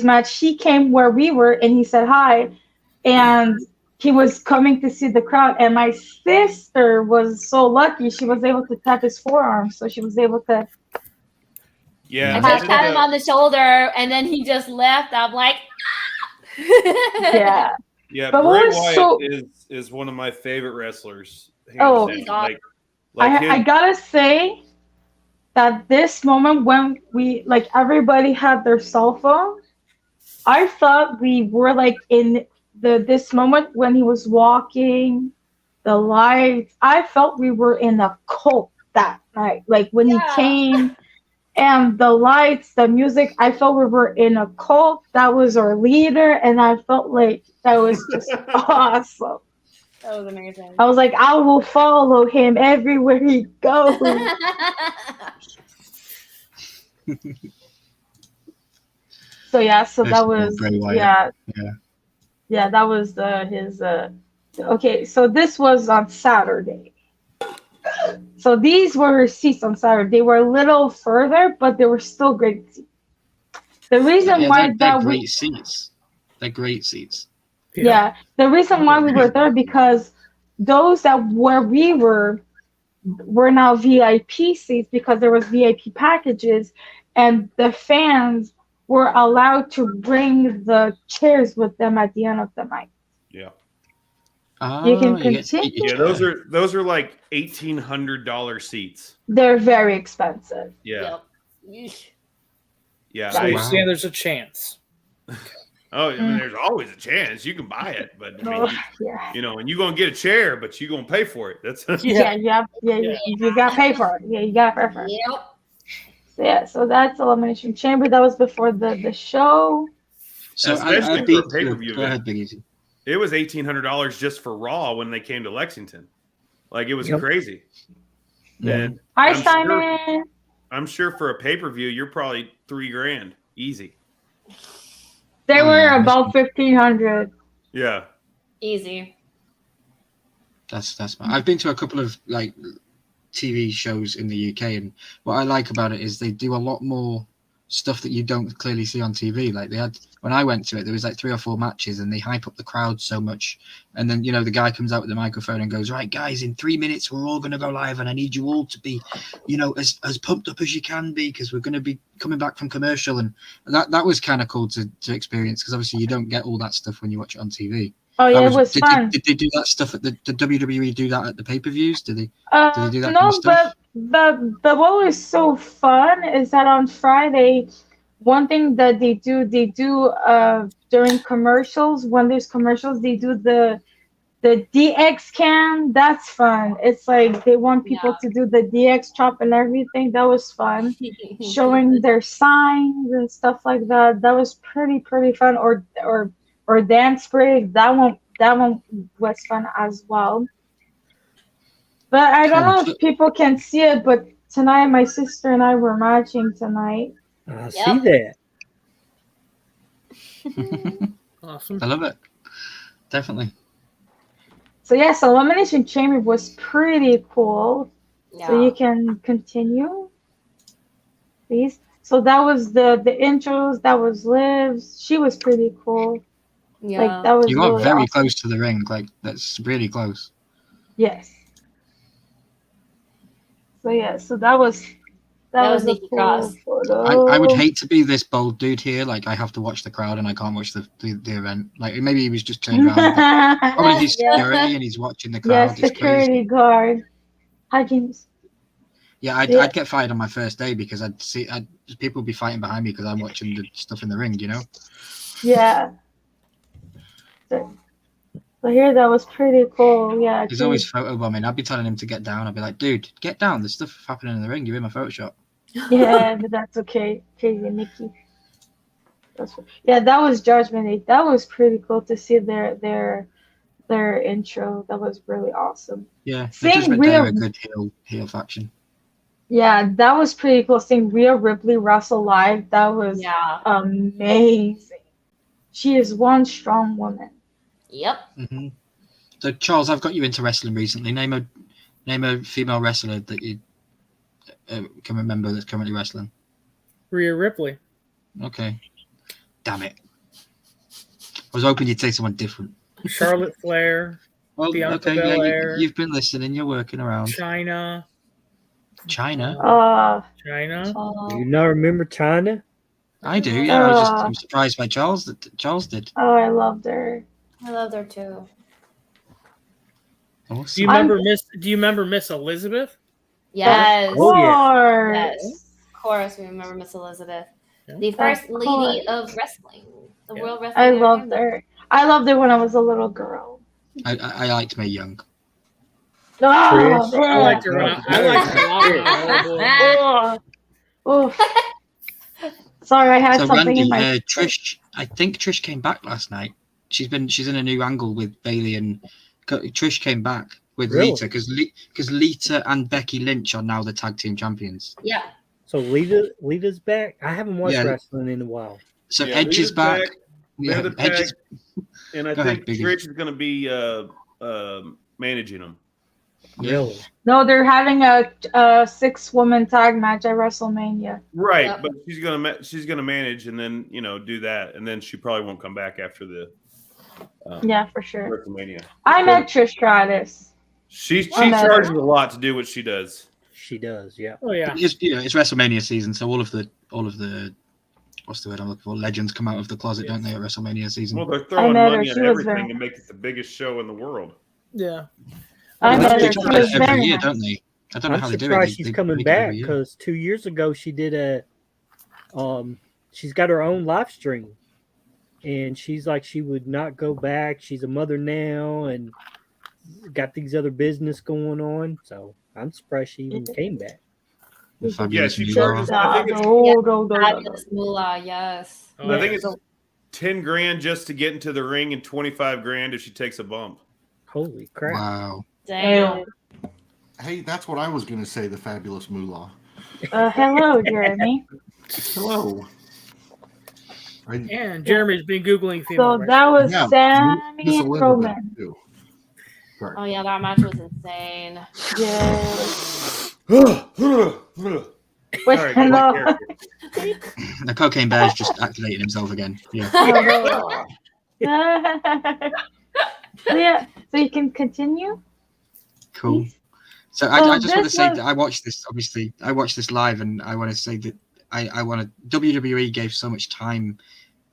match, he came where we were and he said hi, and he was coming to see the crowd. And my sister was so lucky; she was able to tap his forearm, so she was able to. Yeah, I just pat him on the shoulder, and then he just left. I'm like, yeah. Yeah, but Bray Wyatt is one of my favorite wrestlers. Oh, I gotta say that this moment when everybody had their cell phone, I thought we were like in this moment when he was walking, the lights. I felt we were in a cult that night. Like when he came and the lights, the music, I felt we were in a cult. That was our leader, and I felt like that was just awesome. That was amazing. I was like, I will follow him everywhere he goes. So that was that was his. Okay, so this was on Saturday. So these were seats on Saturday. They were a little further, but they were still great seats. The reason why they're great seats. They're great seats. Yeah, the reason why we were there because those that where we were now VIP seats because there was VIP packages, and the fans were allowed to bring the chairs with them at the end of the night. Yeah. You can continue. Yeah, those are like $1,800 seats. They're very expensive. Yeah. Yep. Yeah. So you're saying there's a chance. Oh, I mean, there's always a chance you can buy it, but I mean, and you're gonna get a chair, but you're gonna pay for it. That's you gotta pay for it. Yeah, you gotta pay for it. Yep. So that's Elimination Chamber. That was before the show. So especially for a pay-per-view event. It was $1,800 just for Raw when they came to Lexington. Like it was crazy. And Hi, Simon. I'm sure for a pay-per-view, you're probably $3,000 easy. They were about 1,500. Yeah. Easy. That's I've been to a couple of like TV shows in the UK, and what I like about it is they do a lot more stuff that you don't clearly see on TV. Like they had when I went to it, there was like 3 or 4 matches, and they hype up the crowd so much. And then the guy comes out with the microphone and goes, "Right, guys, in 3 minutes we're all going to go live, and I need you all to be, as pumped up as you can be because we're going to be coming back from commercial." And that was kind of cool to experience because obviously you don't get all that stuff when you watch it on TV. Oh yeah, it was fun. Did they do that stuff at the WWE? Do that at the pay-per-views? Did they do that? No, kind of stuff? but what was so fun is that on Friday, one thing that they do during commercials, when there's commercials, they do the DX cam. That's fun. It's like they want people to do the DX chop and everything. That was fun. Showing their signs and stuff like that. That was pretty fun. Or dance break. That one was fun as well. But I don't know if people can see it, but tonight my sister and I were matching tonight. I see that. Awesome. I love it. Definitely. So yeah, so Elimination Chamber was pretty cool. Yeah. So you can continue, please. So that was the intros. That was Liv's. She was pretty cool. Yeah. Like that was You got really very awesome. close to the ring. Like that's really close. Yes. So yeah, so that was a Nikki cool Cross. photo. I would hate to be this bold dude here. Like I have to watch the crowd and I can't watch the event. Like maybe he was just turned around. But probably he's Yeah. security and he's watching the Yeah, crowd. It's security crazy. guard. Hi, James. Yeah, I'd get fired on my first day because people would be fighting behind me because I'm watching the stuff in the ring. You know. Yeah. So here, that was pretty cool. Yeah. He's always photobombing. I'd be telling him to get down. I'd be like, dude, get down. There's stuff happening in the ring. You're in my Photoshop. Yeah, but that's okay. Crazy Nikki. Yeah, that was Judgment Day. That was pretty cool to see their intro. That was really awesome. Yeah, Seeing Judgment Day are a good heel faction. Yeah, that was pretty cool. Seeing Rhea Ripley wrestle live, that was amazing. She is one strong woman. Yep. Mm-hmm. So Charles, I've got you into wrestling recently. Name a female wrestler that you can remember that's currently wrestling. Rhea Ripley. Okay. Damn it. I was hoping you'd say someone different. Charlotte Flair. Well, Bianca okay, Belair. you've been listening. You're working around. China. China. China. Do you not remember China? I do. Yeah, I'm surprised by Charles that Charles did. Oh, I loved her. I loved her too. Awesome. Do you remember Miss Elizabeth? Yes. Of course. Yes. Of course, we remember Miss Elizabeth, Yeah. the first lady of wrestling, the World Wrestling. I loved her. I loved her when I was a little girl. I liked Mae Young. Oh, I liked her. I liked her. Oh. Sorry, I had So something Randy, in my. Trish. I think Trish came back last night. She's in a new angle with Bailey, and Trish came back with Lita because Lita and Becky Lynch are now the tag team champions. Yeah. So Lita's back. I haven't watched wrestling in a while. So Edge is back. Yeah, the Edge tag, is... and I think Trish is going to be managing them. Really? No, they're having a 6-woman tag match at WrestleMania. Right, Yep. but she's gonna manage and then do that, and then she probably won't come back after the Yeah, for sure. WrestleMania. I met Trish Stratus. She charges a lot to do what she does. She does, yeah. Oh yeah. It's WrestleMania season, so all of the what's the word I'm looking for? Legends come out of the closet, don't they, at WrestleMania season? Well, they're throwing met her. money She at was everything very- to make it the biggest show in the world. Yeah. I met They her. do She it was every very year, nice. don't they? I don't know how I'm they do it. surprised she's They coming make it every back year. because 2 years ago she did she's got her own live stream, and she's like she would not go back. She's a mother now and got these other business going on. So I'm surprised she even came back. The Yeah, fabulous she Moolah. charges. I think it's Fabulous moolah, yes. Oh, I think it's $10,000 just to get into the ring and $25,000 if she takes a bump. Holy crap! Wow. Damn. Hey, that's what I was going to say. The fabulous moolah. Hello, Jeremy. Hello. And Jeremy's been Googling So female wrestling. that was Yeah, Sammy Miss and Elizabeth, Roman. too. Sorry. Oh yeah, that match was insane. Yeah. Wait, Sorry, hello. my character. The cocaine bear's just activating himself again. Yeah. Yeah, so you can continue. Cool. So So I just want to this say was- that I watched this. Obviously, I watched this live, and I want to say that I want to. WWE gave so much time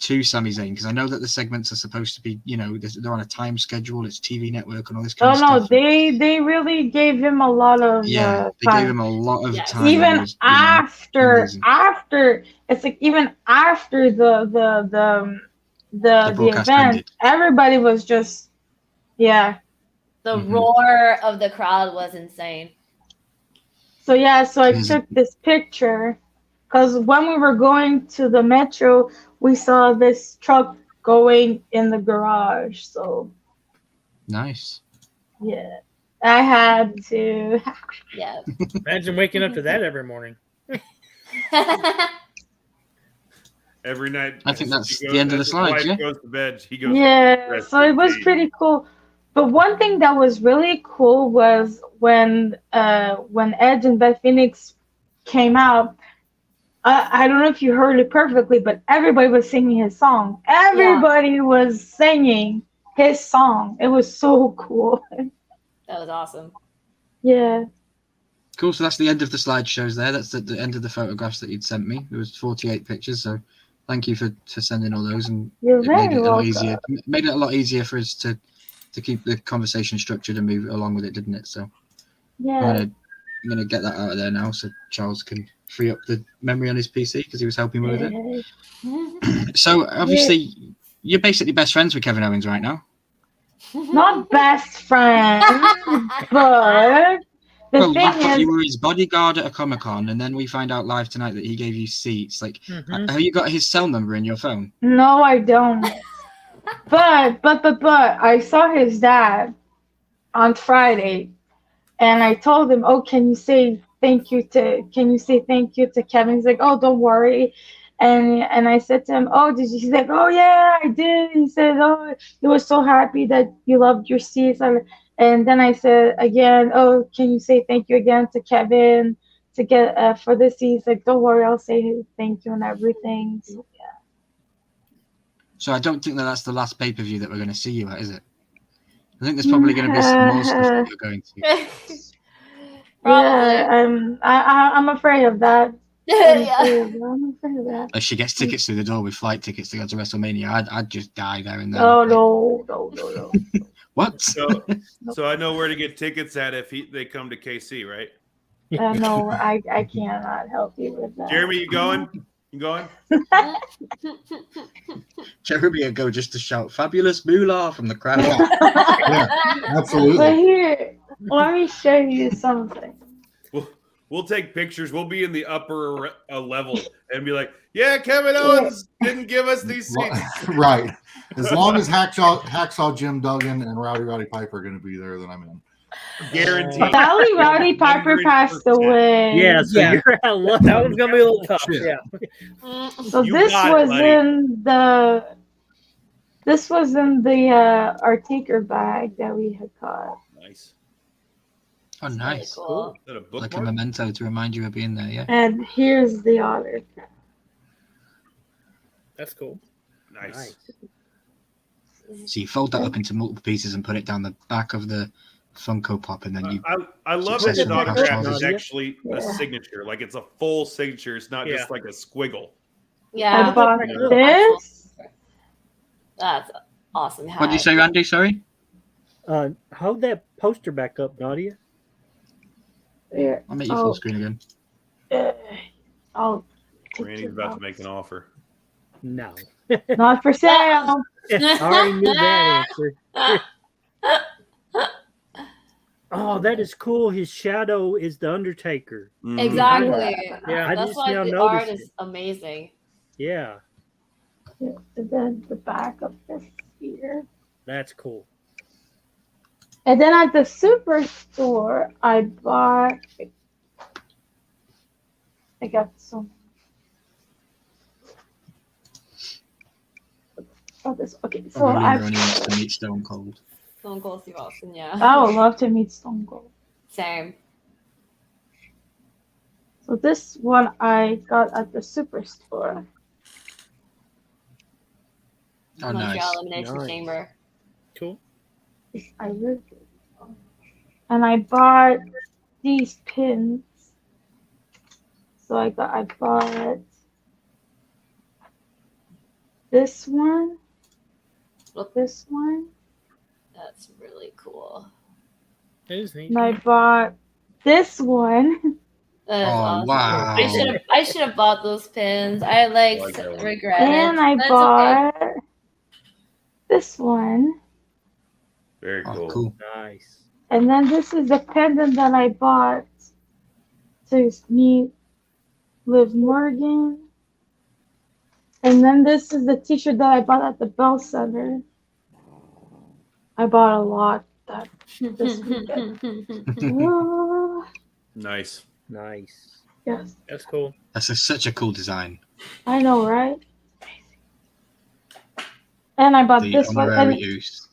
to Sami Zayn because I know that the segments are supposed to be, they're on a time schedule. It's TV network and all this kind Oh of no, stuff. they really gave him a lot of They time. gave him a lot of Yes. time. and it Even was, after amazing. it's like even after the broadcast event, ended. everybody was just The Mhm. roar of the crowd was insane. so yeah. So I Crazy. took this picture because when we were going to the metro, we saw this truck going in the garage. So Nice. yeah, I had to. Yes. Imagine waking up to that every morning. Every night. I think that's he the end of the as his slide, wife yeah? goes to bed. He goes. Yeah, rest so it in was peace. pretty cool. But one thing that was really cool was when Edge and Beth Phoenix came out. I don't know if you heard it perfectly, but everybody was singing his song. Everybody was singing his song. It was so cool. That was awesome. Yeah. Cool. So that's the end of the slideshows there. That's the end of the photographs that you'd sent me. There was 48 pictures. So thank you for sending all those. And You're it made very it a lot welcome. easier. Made it a lot easier for us to keep the conversation structured and move along with it, didn't it? So Yeah. I'm gonna get that out of there now, so Charles can free up the memory on his PC because he was helping me with it. So obviously, you're basically best friends with Kevin Owens right now. Not best friends, but the You thing thought is, you were his bodyguard at a Comic-Con, and then we find out live tonight that he gave you seats. Like, have you got his cell number in your phone? no, I don't. But I saw his dad on Friday, and I told him, "Oh, can you say thank you to Kevin?" He's like, "Oh, don't worry." And I said to him, "Oh, did you?" He's like, "Oh yeah, I did." He said, "Oh, he was so happy that you loved your seats." And then I said again, "Oh, can you say thank you again to Kevin to get for the seats?" Like, "Don't worry, I'll say thank you and everything." So, So I don't think that's the last pay-per-view that we're going to see you at, is it? I think there's probably going to be some more stuff that you're going to. Probably. I'm afraid of that. Yeah. I'm afraid of that. If she gets tickets through the door with flight tickets to go to WrestleMania, I'd just die there and then. Oh no. What? So I know where to get tickets at if they come to KC, right? No, I cannot help you with that. Jeremy, you going? You going? Jeremy would go just to shout "Fabulous Moolah" from the crowd. Yeah, absolutely. But here, let me show you something. We'll take pictures. We'll be in the upper level and be like, "Yeah, Kevin Owens didn't give us these seats." Right. As long as Hacksaw Jim Duggan and Rowdy Piper are going to be there, then I'm in. Guaranteed. Sadly, Rowdy Piper passed away. Yeah, so Yeah. you're out luck. That one's gonna be a little tough. Shit. Yeah. So You this got it, was buddy. in the our taker bag that we had caught. Nice. Oh, nice. Really cool. Is that a Like a bookmark? memento to remind you of being there, yeah. And here's the autograph. That's cool. Nice. So you fold that up into multiple pieces and put it down the back of the Funko Pop, and then you. I love that his Successful autograph is Nadia. actually Yeah. a signature. Like it's a full signature. It's not just like a squiggle. Yeah. I bought this. That's awesome. What did you say, Randy? Sorry. Hold that poster back up, Nadia. Here. I'll make you full screen again. I'll take Randy's it about out. to make an offer. No. Not for sale. I already knew that answer. Oh, that is cool. His shadow is the Undertaker. Exactly. Yeah. I That's just why now the art noticed is it. amazing. Yeah, And then the back of this here. that's cool. And then at the superstore, I got some. Oh, this. Okay, so Probably I only wants to meet Stone Cold. Stone Cold Steve Austin, yeah. would love to meet Stone Cold. Same. So this one I got at the superstore. Oh, Montreal nice. Elimination Nice. Chamber. Cool. I really and I bought these pins. So I bought this one, this one, That's really cool. It is neat. and I bought this one. That is Oh, awesome. wow. I should have bought those pins. I like I like that one. regret And it. I That's bought this one. Very Oh, cool. cool. Nice. And then this is the pendant that I bought to meet Liv Morgan. And then this is the t-shirt that I bought at the Bell Center. I bought a lot that this weekend. Oh, Nice. Nice. yes, That's cool. That's such a cool design. I know, right? and I bought The this one, honorary use.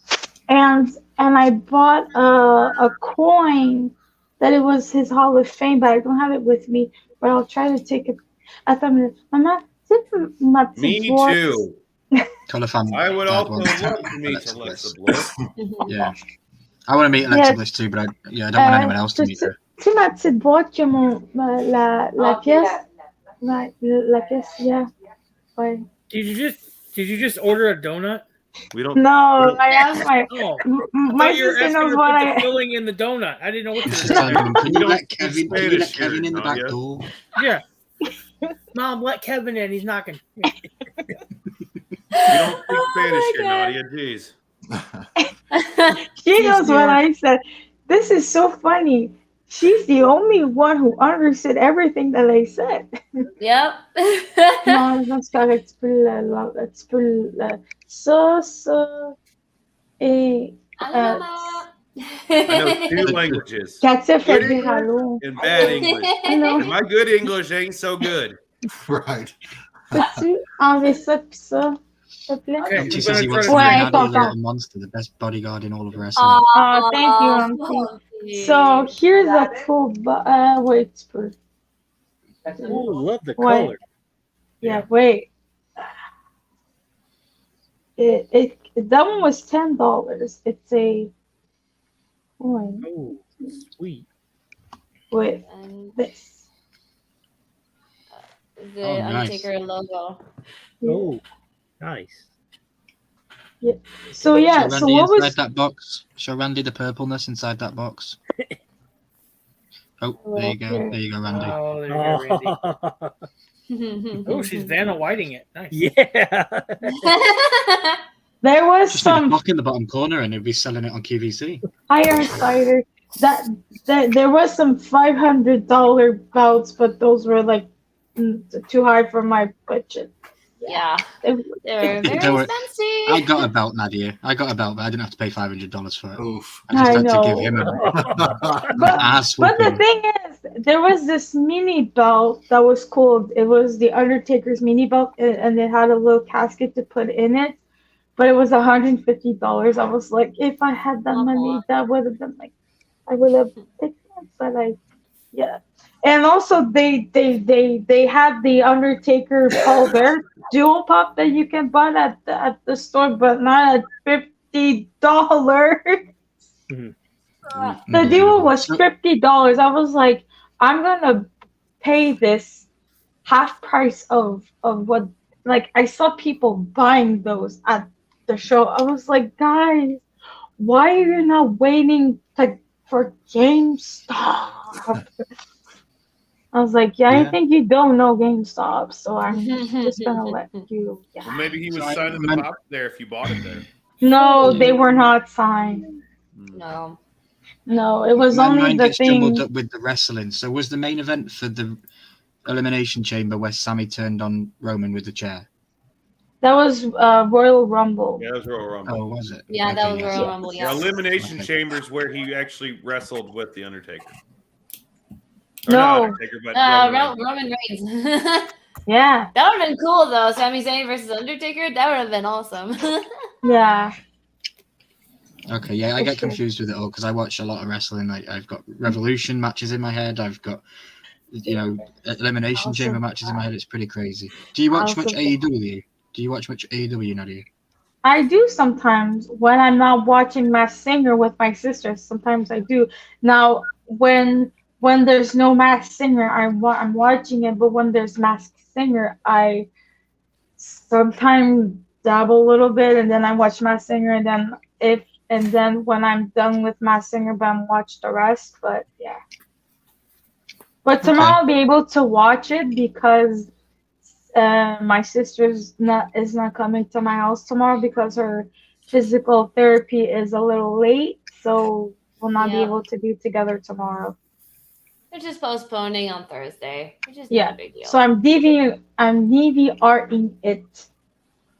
and I bought a coin that it was his Hall of Fame, but I don't have it with me. But I'll try to take it. I thought, Mama, Me too. I would also love to meet Alexa Bliss. Yeah. I want to meet Alexa Bliss too, but I don't want anyone else to meet her. Tu ma petite boîte que la pièce, la pièce, yeah. Ouais. Did you just order a donut? We don't. No, I asked my my sister knows what I filling in the donut. I didn't know what Just to tell do. them, can you let Spanish Kevin in the back Nadia. door? Yeah. Mom, let Kevin in. He's knocking. You don't speak Spanish here, Nadia. Jeez. She knows what I said. This is so funny. She's the only one who understood everything that I said. Yep. Non, c'est correct. Tu peux ça, et... Alamak. I know 2 languages. Katia fait Good dire English allô. and bad English. Hello. And my good English ain't so good. Right. Peux-tu enlever ça pis ça, s'il te plaît? Okay. She says he wants to Ouais, be Nadia, the tonton. little monster, the best bodyguard in all of wrestling. Oh, thank you, Auntie. So here's a cool. Wait, tu peux. Oh, love the Wait. color. Yeah, wait. That one was $10. It's a coin. Oh, sweet. With And this. the Oh, nice. Undertaker logo. Oh, nice. So yeah, Show so Randy what inside was that box. Show Randy the purpleness inside that box. Oh, there you go. Okay. There you go, Randy. Oh, there you go, Randy. Oh, she's Vanna Whiting it. Nice. Yeah. there was Just need a some block in the bottom corner and he'll be selling it on QVC. Iron Cider that there was some $500 bouts, but those were like too high for my budget. Yeah. They're very They were- expensive. I got a belt, Nadia. I got a belt, but I didn't have to pay $500 for it. Oof. I just I had know. to give him But ass But the whooping. thing is, there was this mini belt that was cool. It was the Undertaker's mini belt, and it had a little casket to put in it. But it was $150. I was like, if I had that money, that would have been like, I would have picked it. But yeah. And also, they had the Undertaker Paul Bear dual pop that you can buy at the store, but not at $50. The duo was $50. I was like, I'm gonna pay this half price of what, like, I saw people buying those at the show. I was like, guys, why are you not waiting for GameStop? I was like, I think you don't know GameStop, so I'm just gonna let you. Yeah. Well, maybe he was So I signing the remember- pop there if you bought it there. No, they were not signed. No. No, it was My only mind the gets jumbled thing. up with the wrestling. So was the main event for the Elimination Chamber where Sammy turned on Roman with the chair? That was Royal Rumble. Yeah, that was Royal Rumble. Oh, was it? Yeah, that was yes. Royal Rumble. Yeah, Yeah. Elimination Okay. Chambers where he actually wrestled with the Undertaker. No. Not Undertaker, but Roman Reigns. Roman Reigns. Yeah, That would have been cool though. Sami Zayn versus Undertaker. That would have been awesome. yeah. Okay, yeah, I For get sure. confused with it all because I watch a lot of wrestling. Like I've got Revolution matches in my head. I've got, Elimination Awesome. Chamber matches in my head. It's pretty crazy. Do you watch much Awesome. AEW? Do you watch much AEW, Nadia? I do sometimes when I'm not watching Masked Singer with my sisters. Sometimes I do. Now, when there's no Masked Singer, I'm watching it. But when there's Masked Singer, I sometimes dabble a little bit, and then I watch Masked Singer, and then when I'm done with Masked Singer, then watch the rest. But yeah. But tomorrow I'll be able to watch it because my sister's is not coming to my house tomorrow because her physical therapy is a little late, so we'll not be Yeah. able to be together tomorrow. They're just postponing on Thursday, which is Yeah. not a big deal. So I'm DVRing it,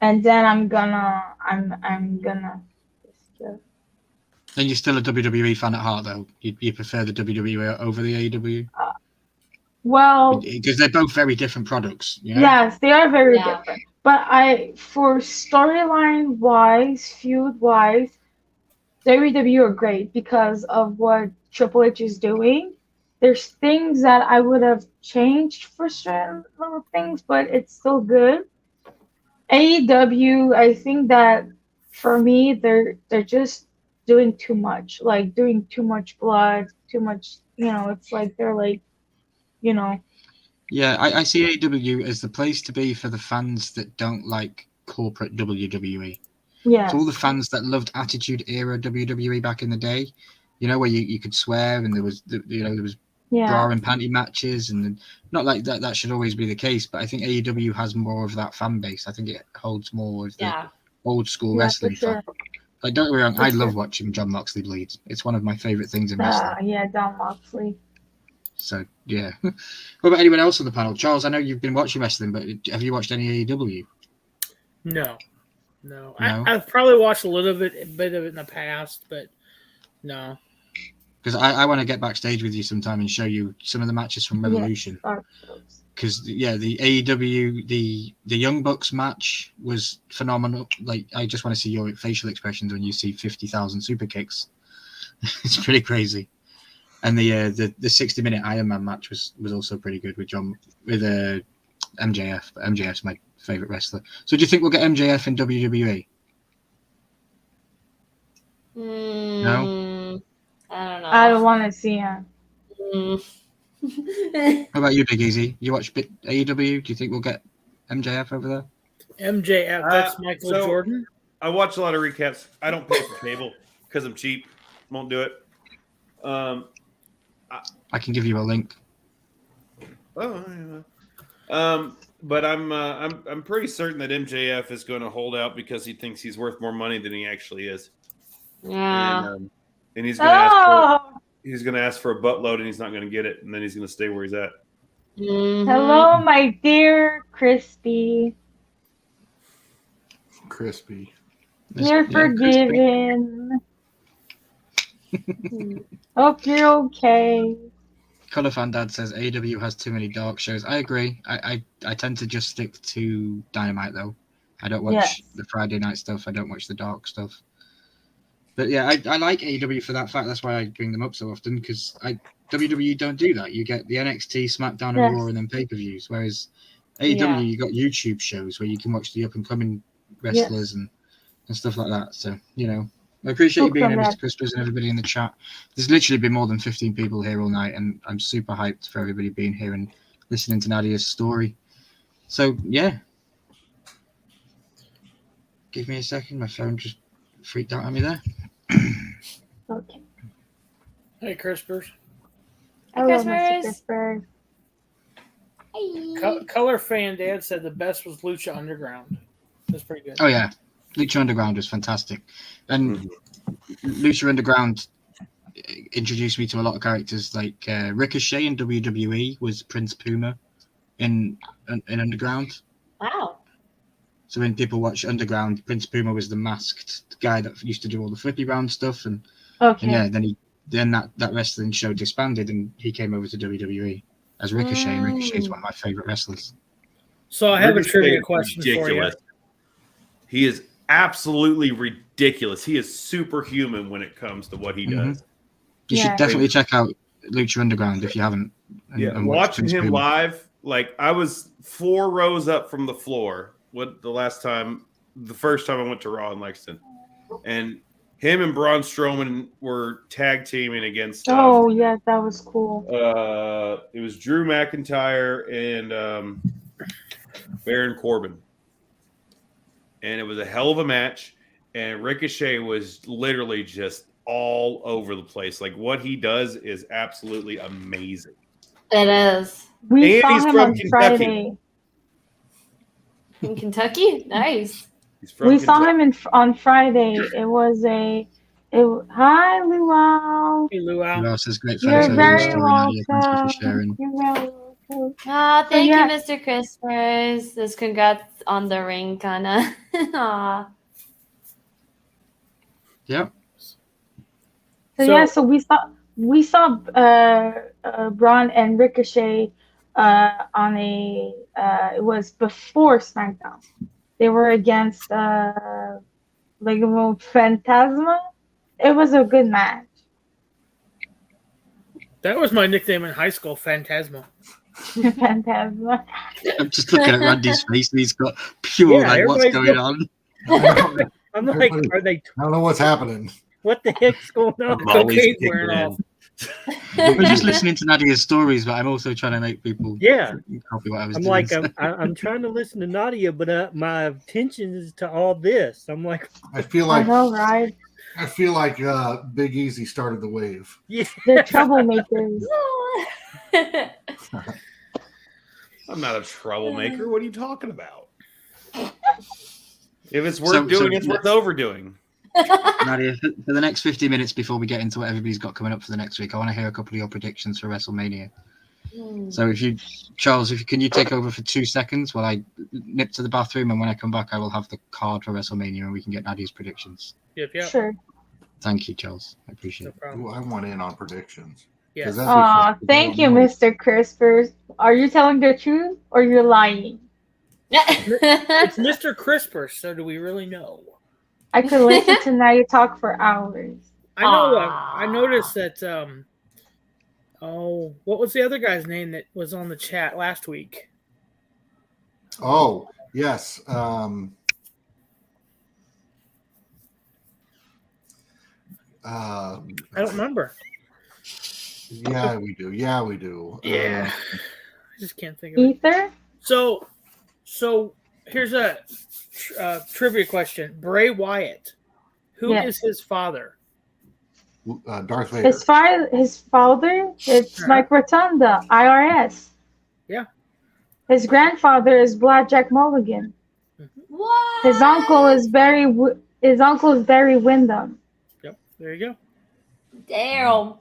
and then I'm gonna. Then you're still a WWE fan at heart, though. You prefer the WWE over the AEW Well, because they're both very different products. You know? yes, they are very Yeah. different. But for storyline wise, feud wise, WWE are great because of what Triple H is doing. There's things that I would have changed for certain little things, but it's still good. AEW, I think that for me, they're just doing too much, like doing too much blood, too much. It's like they're like, you know. Yeah, I see AEW as the place to be for the fans that don't like corporate WWE. Yes. So all the fans that loved Attitude Era WWE back in the day, where you could swear and there was bra and panty matches, and not like that should always be the case, but I think AEW has more of that fan base. I think it holds more of the old school wrestling fan. Like, don't get me wrong, I love watching Jon Moxley bleed. It's one of my favorite things in wrestling. Yeah, Jon Moxley. So yeah. What about anyone else on the panel? Charles, I know you've been watching wrestling, but have you watched any AEW? No. I've probably watched a little bit of it in the past, but no. Because I want to get backstage with you sometime and show you some of the matches from Revolution. Because the AEW, the Young Bucks match was phenomenal. Like, I just want to see your facial expressions when you see 50,000 super kicks. It's pretty crazy. And the 60-minute Iron Man match was also pretty good with MJF. But MJF's my favorite wrestler. So do you think we'll get MJF in WWE? No, I don't know. I don't want to see him. How about you, Big Easy? You watch AEW? Do you think we'll get MJF over there? MJF, that's Michael Jordan. I watch a lot of recaps. I don't pay for cable because I'm cheap. Won't do it. I can give you a link. Oh, yeah. But I'm pretty certain that MJF is going to hold out because he thinks he's worth more money than he actually is. Yeah. And he's going to ask for a buttload, and he's not going to get it, and then he's going to stay where he's at. Mm-hmm. Hello, my dear Crispy. Crispy. You're forgiven. Hope you're okay. Color Fan Dad says AEW has too many dark shows. I agree. I tend to just stick to Dynamite though. I don't watch the Friday night stuff. I don't watch the dark stuff. But yeah, I like AEW for that fact. That's why I bring them up so often, because WWE don't do that. You get the NXT, SmackDown, and Raw, and then pay-per-views. Whereas AEW, you got YouTube shows where you can watch the up-and-coming wrestlers and stuff like that. So, I appreciate you being here, Mr. Crispers, and everybody in the chat. There's literally been more than 15 people here all night, and I'm super hyped for everybody being here and listening to Nadia's story. So, yeah. Give me a second. My phone just freaked out at me there. Okay. Hey, Crispers. Hello, Mr. Crispers. Hey. Color Fan Dad said the best was Lucha Underground. That's pretty good. Oh, yeah. Lucha Underground was fantastic. And Lucha Underground introduced me to a lot of characters, like Ricochet in WWE was Prince Puma in Underground. Wow. So when people watch Underground, Prince Puma was the masked guy that used to do all the flippy round stuff, and then that wrestling show disbanded, and he came over to WWE as Ricochet, and Ricochet's one of my favorite wrestlers. So I have a trivia question for you. He is absolutely ridiculous. He is superhuman when it comes to what he does. You should definitely check out Lucha Underground if you haven't. And watching him live, like I was 4 rows up from the floor. The first time I went to Raw in Lexington, and him and Braun Strowman were tag teaming against. That was cool. It was Drew McIntyre and Baron Corbin, and it was a hell of a match. And Ricochet was literally just all over the place. Like, what he does is absolutely amazing. It is. We saw him on Friday. In Kentucky? Nice. We saw him on Friday. It was hi, Luau. Hey, Luau. Luau says great You're photos. very welcome. Thank you for sharing. You're very welcome. Thank you, Mr. Crispers. This congrats on the ring, kinda. Yep. So we saw Braun and Ricochet on a it was before SmackDown. They were against Legamo Fantasma. It was a good match. That was my nickname in high school, Phantasma. Fantasma. I'm just looking at Randy's face and he's got pure, like, what's going on? I'm like, are they? I don't know what's happening. What the heck's going on? I'm always Cocaine's kicking wearing in. off. We're just listening to Nadia's stories, but I'm also trying to make people copy what I was I'm doing. like, I'm trying to listen to Nadia, but my attention is to all this. I'm like, I feel I like know, right? Big Easy started the wave. yeah. They're troublemakers. I'm not a troublemaker. What are you talking about? If it's worth doing, it's worth overdoing. Nadia, for the next 50 minutes before we get into what everybody's got coming up for the next week, I want to hear a couple of your predictions for WrestleMania. So Charles, can you take over for 2 seconds while I nip to the bathroom, and when I come back, I will have the card for WrestleMania and we can get Nadia's predictions. Yep. Sure. Thank you, Charles. I appreciate it. Ooh, I want in on predictions. Yes. Thank you, Mr. Crispers. Are you telling the truth or you're lying? It's Mr. Crisper, so do we really know? I could listen to Nadia talk for hours. I know. I noticed that. What was the other guy's name that was on the chat last week? Oh, yes. I don't remember. Yeah, we do. Yeah. I just can't think of it. Ether? So here's a trivia question. Bray Wyatt, who is his father? Darth Vader. His father, it's Mike Rotunda, IRS. Yeah. His grandfather is Blackjack Mulligan. What? His uncle is Barry Windham. Yep, there you go. Damn.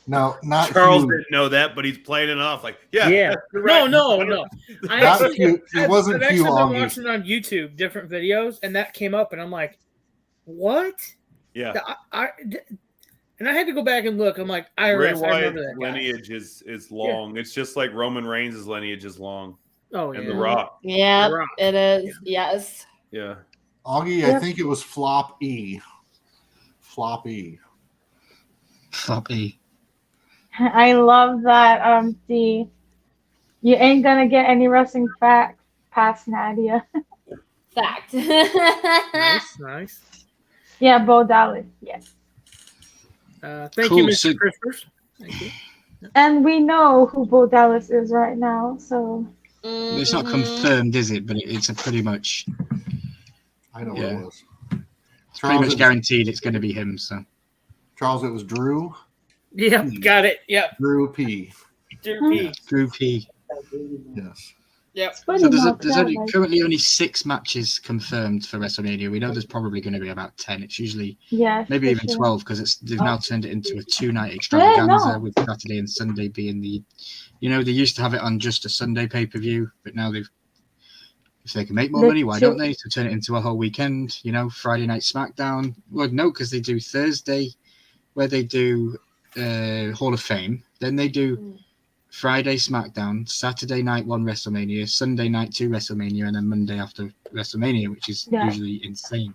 No, not Charles Hugh. didn't know that, but he's playing it off like, No. Right. I've It wasn't actually Hugh been Augie. watching on YouTube different videos, and that came up, and I'm like, what? Yeah. And I had to go back and look. I'm like, Bray IRS, I remember Wyatt's that guy. lineage is long. It's just like Roman Reigns' lineage is long. Oh, And yeah. The Rock. Yeah, The Rock. it is. Yes. Yeah. Augie, I think it was Flop E. Floppy. I love that. You ain't gonna get any wrestling facts past Nadia. Fact. Nice. Yeah, Bo Dallas. Yes. Thank you, Mr. Crispers. Thank you. And we know who Bo Dallas is right now, so. It's not confirmed, is it? But it's a pretty much. I know what it was. It's pretty much guaranteed it's going to be him. So. Charles, it was Drew. Yep, got it. Yep. Drew P. Drew P. Yes. Yep. So there's currently only 6 matches confirmed for WrestleMania. We know there's probably going to be about 10. It's usually maybe even 12 because they've now turned it into a 2-night extravaganza with Saturday and Sunday being the. They used to have it on just a Sunday pay-per-view, but now if they can make more money, why don't they? So turn it into a whole weekend. Friday Night SmackDown. Well, no, because they do Thursday, where they do Hall of Fame. Then they do Friday SmackDown, Saturday night 1 WrestleMania, Sunday night 2 WrestleMania, and then Monday after WrestleMania, which is usually insane.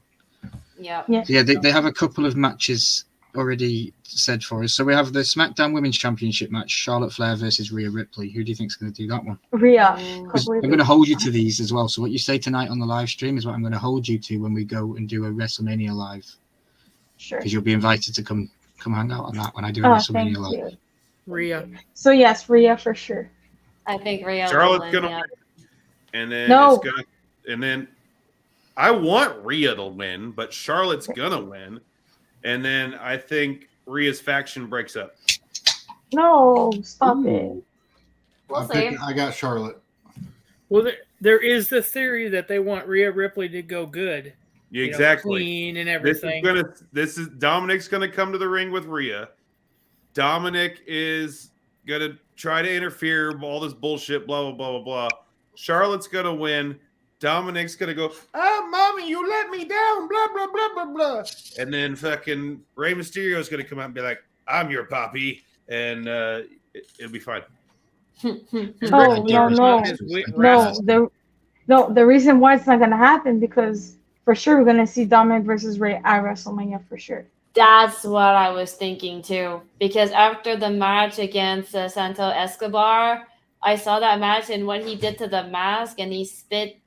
Yeah. Yeah, they have a couple of matches already said for us. So we have the SmackDown Women's Championship match, Charlotte Flair versus Rhea Ripley. Who do you think is going to do that one? Rhea. I'm going to hold you to these as well. So what you say tonight on the live stream is what I'm going to hold you to when we go and do a WrestleMania live. Sure. Because you'll be invited to come hang out on that when I do a WrestleMania live. Rhea. So yes, Rhea for sure. I think Rhea. Charlotte's will win, gonna win. And then I want Rhea to win, but Charlotte's gonna win. And then I think Rhea's faction breaks up. No, stop it. We'll see. I got Charlotte. Well, there is the theory that they want Rhea Ripley to go good. Exactly. Clean and everything. This is Dominic's gonna come to the ring with Rhea. Dominic is gonna try to interfere, all this bullshit, blah blah blah blah blah. Charlotte's gonna win. Dominic's gonna go, mommy, you let me down, blah blah blah blah blah. And then fucking Rey Mysterio is gonna come out and be like, I'm your papi, and it'll be fine. Oh, no. The reason why it's not gonna happen because for sure we're gonna see Dominic versus Ray at WrestleMania for sure. That's what I was thinking too. Because after the match against Santo Escobar, I saw that match and what he did to the mask, and he spit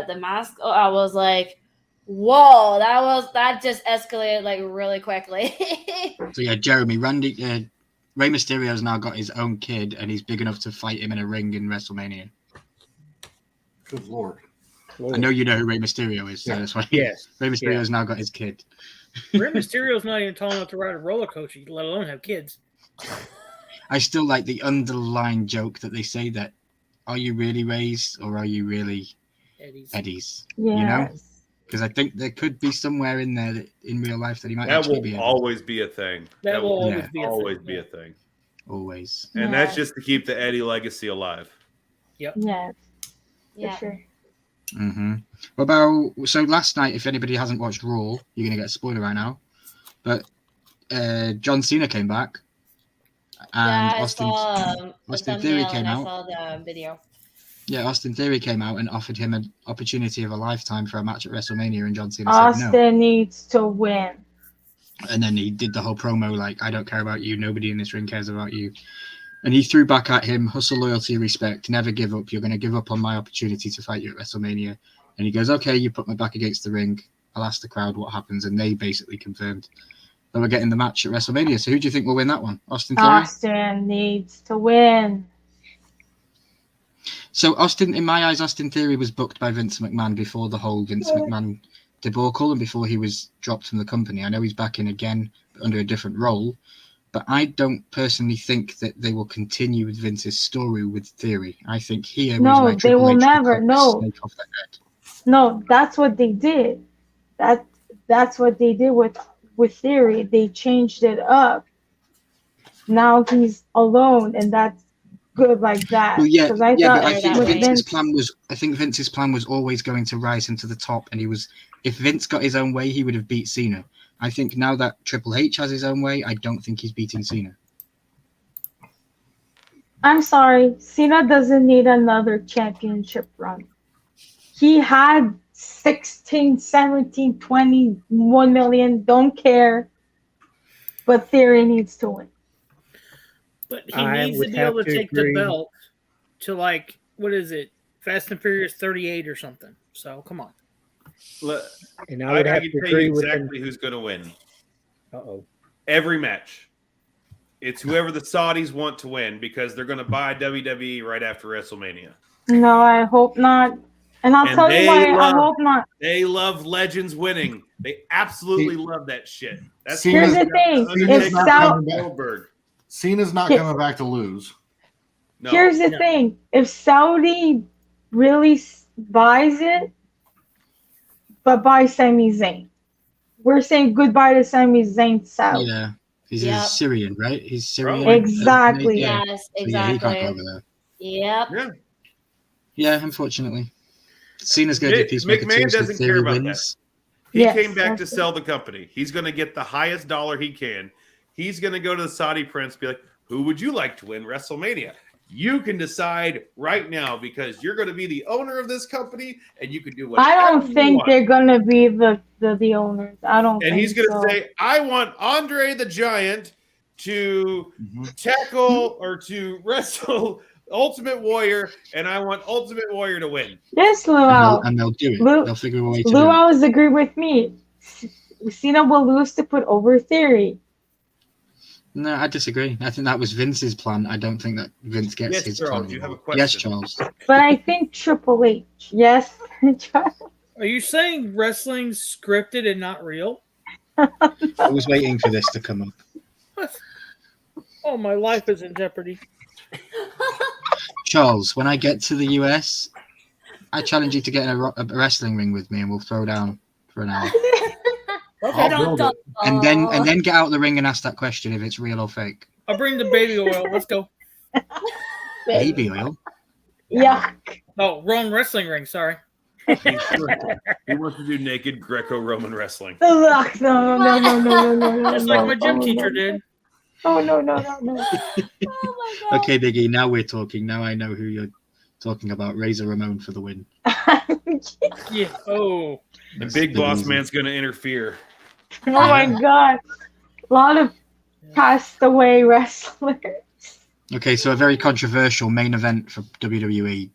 the mask. Oh, I was like, "Whoa!" That just escalated like really quickly. So yeah, Jeremy, Rey Mysterio's now got his own kid, and he's big enough to fight him in a ring in WrestleMania. Good Lord. I know you know who Rey Mysterio is. So that's why. Yes. Rey Mysterio's now got his kid. Rey Mysterio's not even tall enough to ride a roller coaster, let alone have kids. I still like the underlying joke that they say that, are you really Rey's or are you really Eddie's? Yes. You know? Because I think there could be somewhere in there that in real life that he might actually be. That will always be a thing. That will always be a thing. Always. And that's just to keep the Eddie legacy alive. Yep. Yes. Yeah. For sure. Mm-hmm. What about, so last night, if anybody hasn't watched Raw, you're going to get a spoiler right now, but John Cena came back and Austin Theory came out. I saw the video. Yeah, Austin Theory came out and offered him an opportunity of a lifetime for a match at WrestleMania, and John Cena said no. Austin needs to win. And then he did the whole promo like, I don't care about you, nobody in this ring cares about you. And he threw back at him, hustle, loyalty, respect, never give up. You're going to give up on my opportunity to fight you at WrestleMania. And he goes, okay, you put my back against the ring. I'll ask the crowd what happens. And they basically confirmed that we're getting the match at WrestleMania. So who do you think will win that one? Austin Theory? Austin needs to win. So in my eyes, Austin Theory was booked by Vince McMahon before the whole Vince McMahon debacle and before he was dropped from the company. I know he's back in again under a different role. But I don't personally think that they will continue with Vince's story with Theory. I think here they will never. No, that's what they did. That's what they did with Theory. They changed it up. Now he's alone, and that's good like that. Well, yeah, but I think Vince's plan was always going to rise him to the top, and if Vince got his own way, he would have beat Cena. I think now that Triple H has his own way, I don't think he's beating Cena. I'm sorry. Cena doesn't need another championship run. He had 16, 17, 20, 1 million. Don't care. But Theory needs to win. But he needs to be able to take the belt to, like, what is it? Fast and Furious 38 or something. So, come on. And I can tell you exactly who's going to win. Every match. It's whoever the Saudis want to win because they're going to buy WWE right after WrestleMania. No, I hope not. And I'll tell you why I hope not. They love legends winning. They absolutely love that shit. Here's the thing. Cena's not coming back to lose. No. Here's the thing. If Saudi really buys it, but by Sami Zayn. We're saying goodbye to Sami Zayn Saudi. Yeah. He's Syrian, right? He's Syrian. Exactly. Yes, exactly. So he can't go over there. Yep. Yeah, unfortunately. Cena's going to do Peacemaker McMahon doesn't care about that. He came back to sell the company. He's going to get the highest dollar he can. He's going to go to the Saudi prince and be like, who would you like to win WrestleMania? You can decide right now because you're going to be the owner of this company and you can do whatever I don't think they're going to be the owners. I don't And he's going to say, I want Andre the Giant to tackle or to wrestle Ultimate Warrior, and I want Ultimate Warrior to win. Yes, Luau. And they'll do it. They'll figure a way to do it. Luau's agree with me. Cena will lose to put over Theory. No, I disagree. I think that was Vince's plan. I don't think that Vince gets his plan. You have a question. Yes, Charles. But I think Triple H. Yes, Charles. Are you saying wrestling's scripted and not real? I was waiting for this to come up. Oh, my life is in jeopardy. Charles, when I get to the US, I challenge you to get in a wrestling ring with me and we'll throw down for an hour. And then get out of the ring and ask that question if it's real or fake. I'll bring the baby oil. Let's go. Baby oil? Yeah. Oh, wrong wrestling ring. Sorry. He wants to do naked Greco-Roman wrestling. No. Just like my gym teacher did. Oh no. Oh my god. Okay, Biggie. Now we're talking. Now I know who you're talking about. Razor Ramon for the win. Yeah. Oh. And Big Boss Man's going to interfere. Oh my god. A lot of passed away wrestlers. Okay, so a very controversial main event for WWE.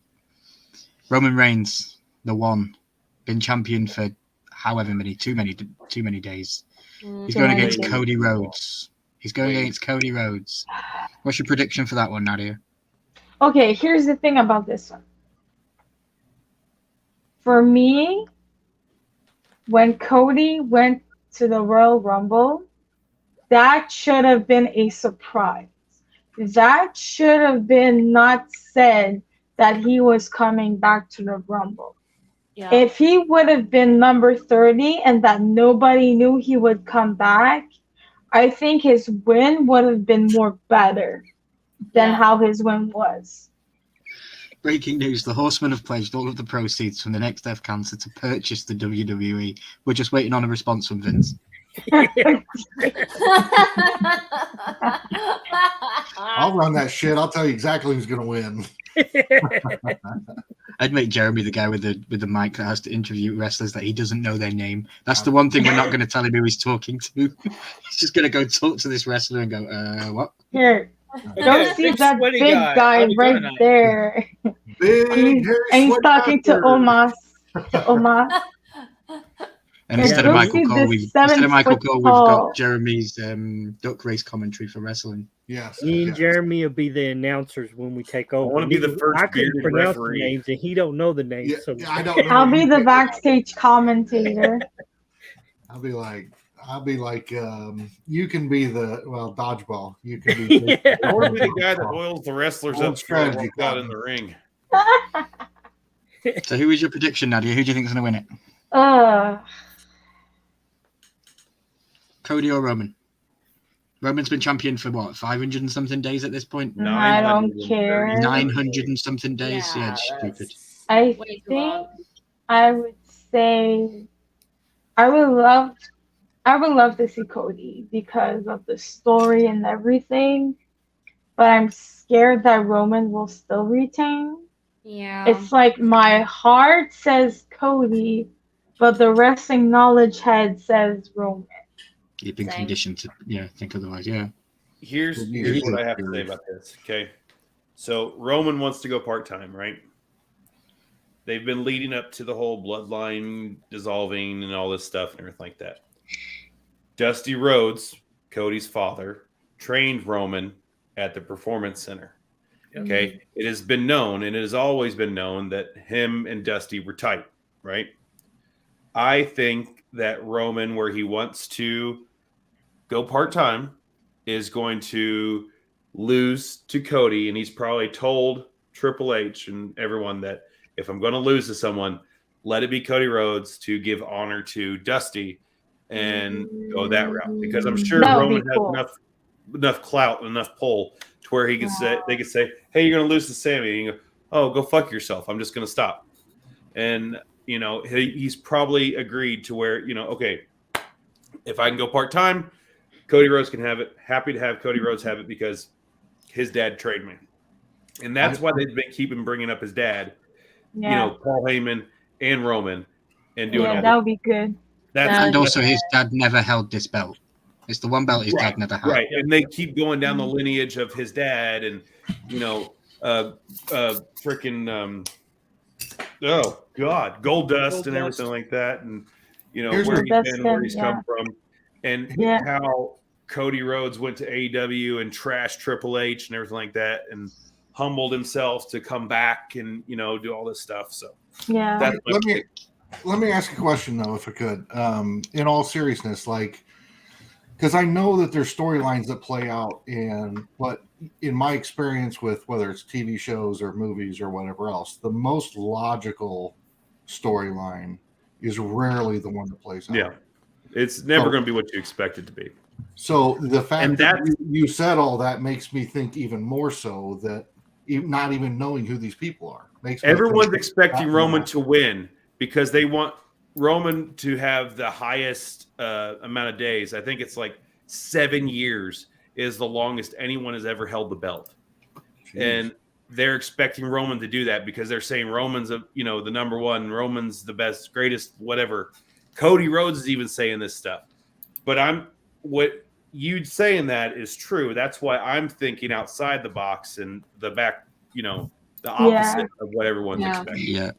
Roman Reigns, the one, been champion for however many, too many days. He's going against Cody Rhodes. What's your prediction for that one, Nadia? Okay, here's the thing about this one. For me, when Cody went to the Royal Rumble, that should have been a surprise. That should have been not said that he was coming back to the Rumble. Yeah. If he would have been number 30 and that nobody knew he would come back, I think his win would have been more better than how his win was. Breaking news, the Horsemen have pledged all of the proceeds from the next Death Cancer to purchase the WWE. We're just waiting on a response from Vince. I'll run that shit. I'll tell you exactly who's going to win. I'd make Jeremy the guy with the mic that has to interview wrestlers that he doesn't know their name. That's the one thing we're not going to tell him who he's talking to. He's just going to go talk to this wrestler and go, what? Here. Don't see that big guy right there. Big, and he's talking to Omos. And instead of Michael Cole, we've got Jeremy's duck race commentary for wrestling. Yes. Me and Jeremy will be the announcers when we take over. I want to be the first I couldn't bearded pronounce referee. the names, and he don't know the names. So I don't know. I'll be the backstage commentator. I'll be like, you can be the dodgeball. You can be. I want to be the guy that oils the wrestlers up before they walk out in the ring. So, who is your prediction, Nadia? Who do you think is going to win it? Cody or Roman? Roman's been champion for what, 500 and something days at this point? I don't care. 900 and something days? Yeah, it's stupid. I think I would say I would love to see Cody because of the story and everything, but I'm scared that Roman will still retain. Yeah. It's like my heart says Cody, but the wrestling knowledge head says Roman. You've been conditioned to think otherwise, yeah. Here's what I have to say about this, okay? So Roman wants to go part-time, right? They've been leading up to the whole bloodline dissolving and all this stuff and everything like that. Dusty Rhodes, Cody's father, trained Roman at the Performance Center. Okay? It has been known, and it has always been known, that him and Dusty were tight, right? I think that Roman, where he wants to go part-time, is going to lose to Cody, and he's probably told Triple H and everyone that if I'm going to lose to someone, let it be Cody Rhodes to give honor to Dusty and go that route, because I'm sure Roman has enough clout and enough pull to where he can they could say, hey, you're going to lose to Sammy, and you go, oh, go fuck yourself, I'm just going to stop. And he's probably agreed to where, okay, if I can go part-time, Cody Rhodes can have it. Happy to have Cody Rhodes have it because his dad trained me. And that's why they've been keeping bringing up his dad, Paul Heyman and Roman, and doing all that would be good. And also his dad never held this belt. It's the one belt his dad never had. Right, and they keep going down the lineage of his dad and, oh God, Gold Dust and everything like that, and where he's been, where he's come from, and how Cody Rhodes went to AEW and trashed Triple H and everything like that, and humbled himself to come back and do all this stuff. So let me ask a question though, if I could, in all seriousness, because I know that there's storylines that play out, but in my experience with whether it's TV shows or movies or whatever else, the most logical storyline is rarely the one that plays out. Yeah, it's never going to be what you expect it to be. So the fact that you said all that makes me think even more so that not even knowing who these people are makes everyone's expecting Roman to win because they want Roman to have the highest amount of days. I think it's like 7 years is the longest anyone has ever held the belt. Jeez. And they're expecting Roman to do that because they're saying Roman's the number one, Roman's the best, greatest, whatever. Cody Rhodes is even saying this stuff. But what you saying that is true. That's why I'm thinking outside the box and the back, the opposite of what everyone's expecting. Yeah.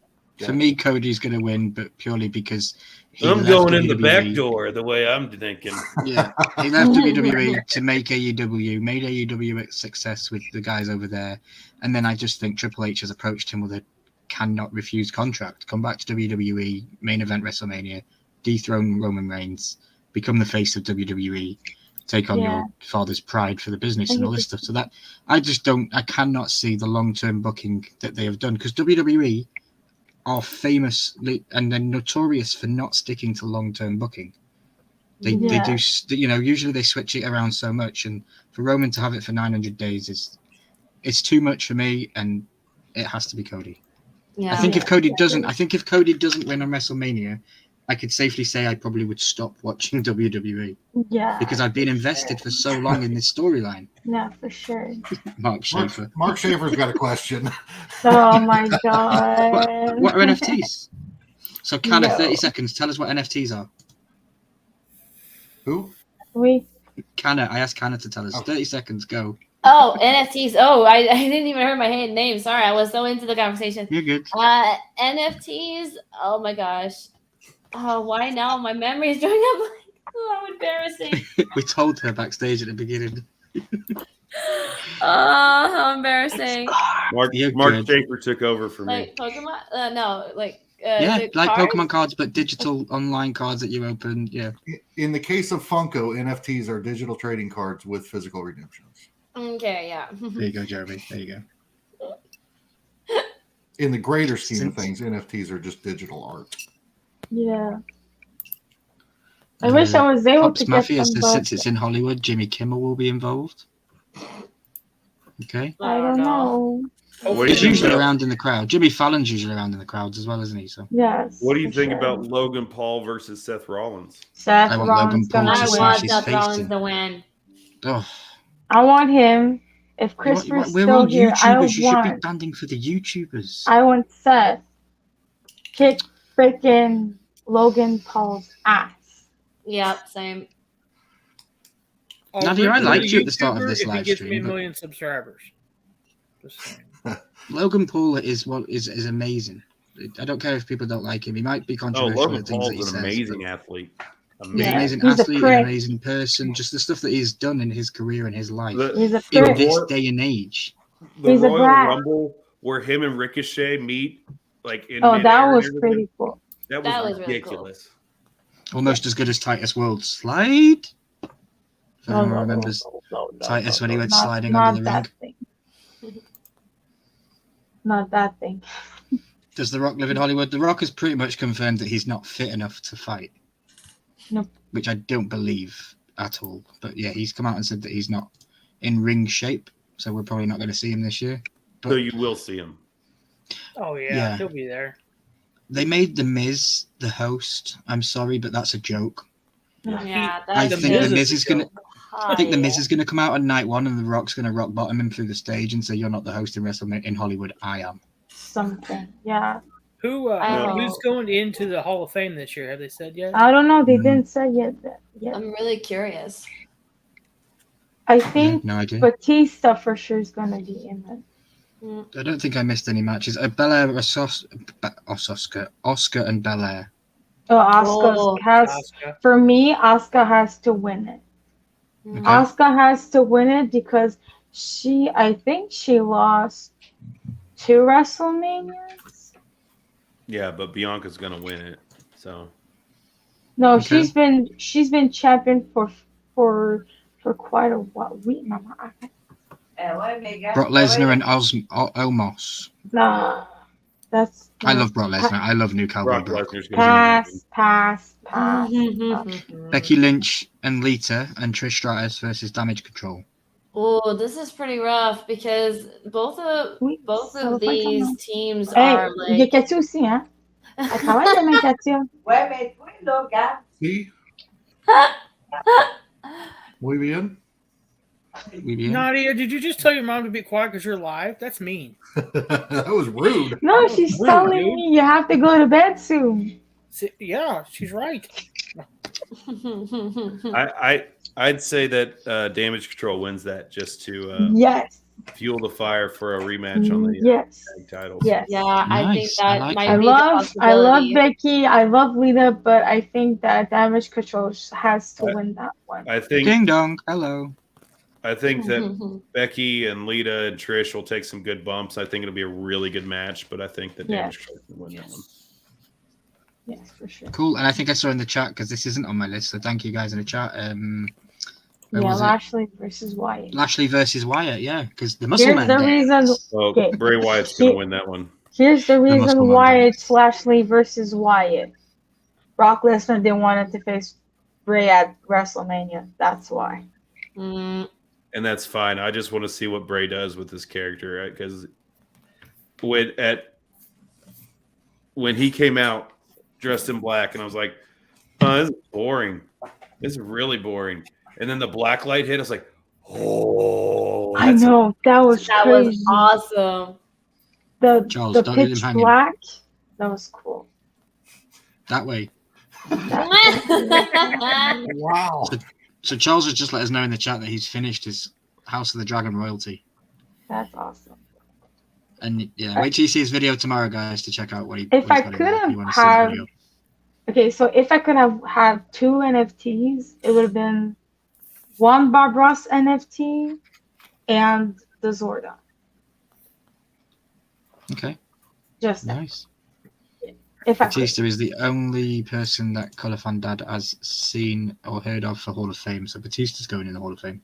For me, Cody's going to win, but purely because I'm going in the back door the way I'm thinking. Yeah, he left WWE to make AEW, made AEW a success with the guys over there, and then I just think Triple H has approached him with a cannot refuse contract. Come back to WWE, main event WrestleMania, dethrone Roman Reigns, become the face of WWE, take on your father's pride for the business and all this stuff. So that I cannot see the long-term booking that they have done, because WWE are famous and they're notorious for not sticking to long-term booking. They do, usually they switch it around so much, and for Roman to have it for 900 days it's too much for me, and it has to be Cody. I think if Cody doesn't win on WrestleMania, I could safely say I probably would stop watching WWE. Yeah. Because I've been invested for so long in this storyline. Yeah, for sure. Mark Schaefer's got a question. Oh my god. What are NFTs? So, Canna, 30 seconds. Tell us what NFTs are. Who? Canna. I asked Canna to tell us. 30 seconds. Go. Oh, NFTs. Oh, I didn't even hear my name. Sorry, I was so into the conversation. You're good. NFTs. Oh my gosh. Oh, why now? My memory is drawing up. How embarrassing. We told her backstage at the beginning. How embarrassing. Mark Schaefer took over for me. Like Pokemon? No, like like cards? Pokemon cards, but digital online cards that you open. Yeah. In the case of Funko, NFTs are digital trading cards with physical redemptions. Okay, yeah. There you go, Jeremy. There you go. In the greater scheme of things, NFTs are just digital art. Yeah. I wish I was able Pops to Mafia get some. says since it's in Hollywood, Jimmy Kimmel will be involved. Okay. I don't know. He's usually around in the crowd. Jimmy Fallon's usually around in the crowds as well, isn't he? So. Yes. What do you think about Logan Paul versus Seth Rollins? I want Logan Paul to want smash Seth his Rollins face to win. Oh. I want him. If Christopher's still here, I want. You should be standing for the YouTubers. I want Seth kick freaking Logan Paul's ass. Yep, same. Nadia, I liked you at the start of this live stream. If he gets me a million subscribers. Just saying. Logan Paul is amazing. I don't care if people don't like him. He might be controversial. Logan Paul's an amazing athlete. Amazing athlete, an amazing person. Just the stuff that he's done in his career and his life He's a in this day and age. The Royal Rumble where him and Ricochet meet, like in that was pretty cool. That was ridiculous. Really cool. Almost as good as Titus World Slide. If anyone remembers Titus when he went sliding under the ring. Not that thing. Does The Rock live in Hollywood? The Rock has pretty much confirmed that he's not fit enough to fight. Nope. Which I don't believe at all. But yeah, he's come out and said that he's not in ring shape. So we're probably not going to see him this year. But, so you will see him. Oh, yeah, he'll be there. They made The Miz the host. I'm sorry, but that's a joke. Yeah, I think The Miz is going to... I think The Miz is going to come out on night one and The Rock's going to rock bottom him through the stage and say, "You're not the host in WrestleMania in Hollywood. I am." Something, yeah. Who's going into the Hall of Fame this year? Have they said yet? I don't know. They didn't say yet. I'm really curious. I think no idea. Batista for sure is going to be in it. I don't think I missed any matches. Belair, Oscar and Belair. Oh, Asuka. For me, Asuka has to win it. Okay. Asuka has to win it because I think she lost 2 WrestleManias. Yeah, but Bianca's gonna win it. So. No, okay. she's been champion for quite a while. Brock Lesnar and Omos. Nah, that's. I love Brock Lesnar. I love New Cowboy Brock. Pass. Becky Lynch and Lita and Trish Stratus versus Damage Control. Oh, this is pretty rough because both of these teams are like. J'ai Cathy aussi, hein? Elle travaille demain, Cathy. Ouais, mais toi, là, regarde. See? Muy bien. Nadia, did you just tell your mom to be quiet because you're live? That's mean. That was rude. No, she's Rude, telling dude. me you have to go to bed soon. Yeah, she's right. I'd say that Damage Control wins that just to Yes. fuel the fire for a rematch on the Yes. tag titles. Yes. Yeah, I think Nice. I that like might that. be the I love possibility. Becky. I love Lita, but I think that Damage Control has to win that one. I think Ding dong. Hello. that Becky and Lita and Trish will take some good bumps. I think it'll be a really good match, but I think that Damage Control can win that one. Yes, for sure. Cool. And I think I saw in the chat, because this isn't on my list, so thank you guys in the chat. Where Yeah, was it? Lashley versus Wyatt. Lashley versus Wyatt, yeah, because the muscle Here's man the dance. reason. Well, Okay. Bray Wyatt's going to win that one. Here's the muscle reason man why dance. it's Lashley versus Wyatt. Brock Lesnar didn't want to face Bray at WrestleMania. That's why. Mm, And that's fine. I just want to see what Bray does with this character, right? Because when he came out dressed in black, and I was like, oh, this is boring. This is really boring. And then the black light hit. I was like, oh, I know that was that crazy. was awesome. Charles, The don't let him pitch hang him. black. That was cool. That way. Wow. So Charles has just let us know in the chat that he's finished his House of the Dragon royalty. That's awesome. And yeah, wait till you see his video tomorrow, guys, to check out what he. If what I he's got in there. could You wanna have see that had, video. okay, so if I could have had 2 NFTs, it would have been one Bob Ross NFT and the Zordon. Okay, Just that. nice. If I could. Batista is the only person that Colour Fan Dad has seen or heard of for Hall of Fame. So Batista's going in the Hall of Fame.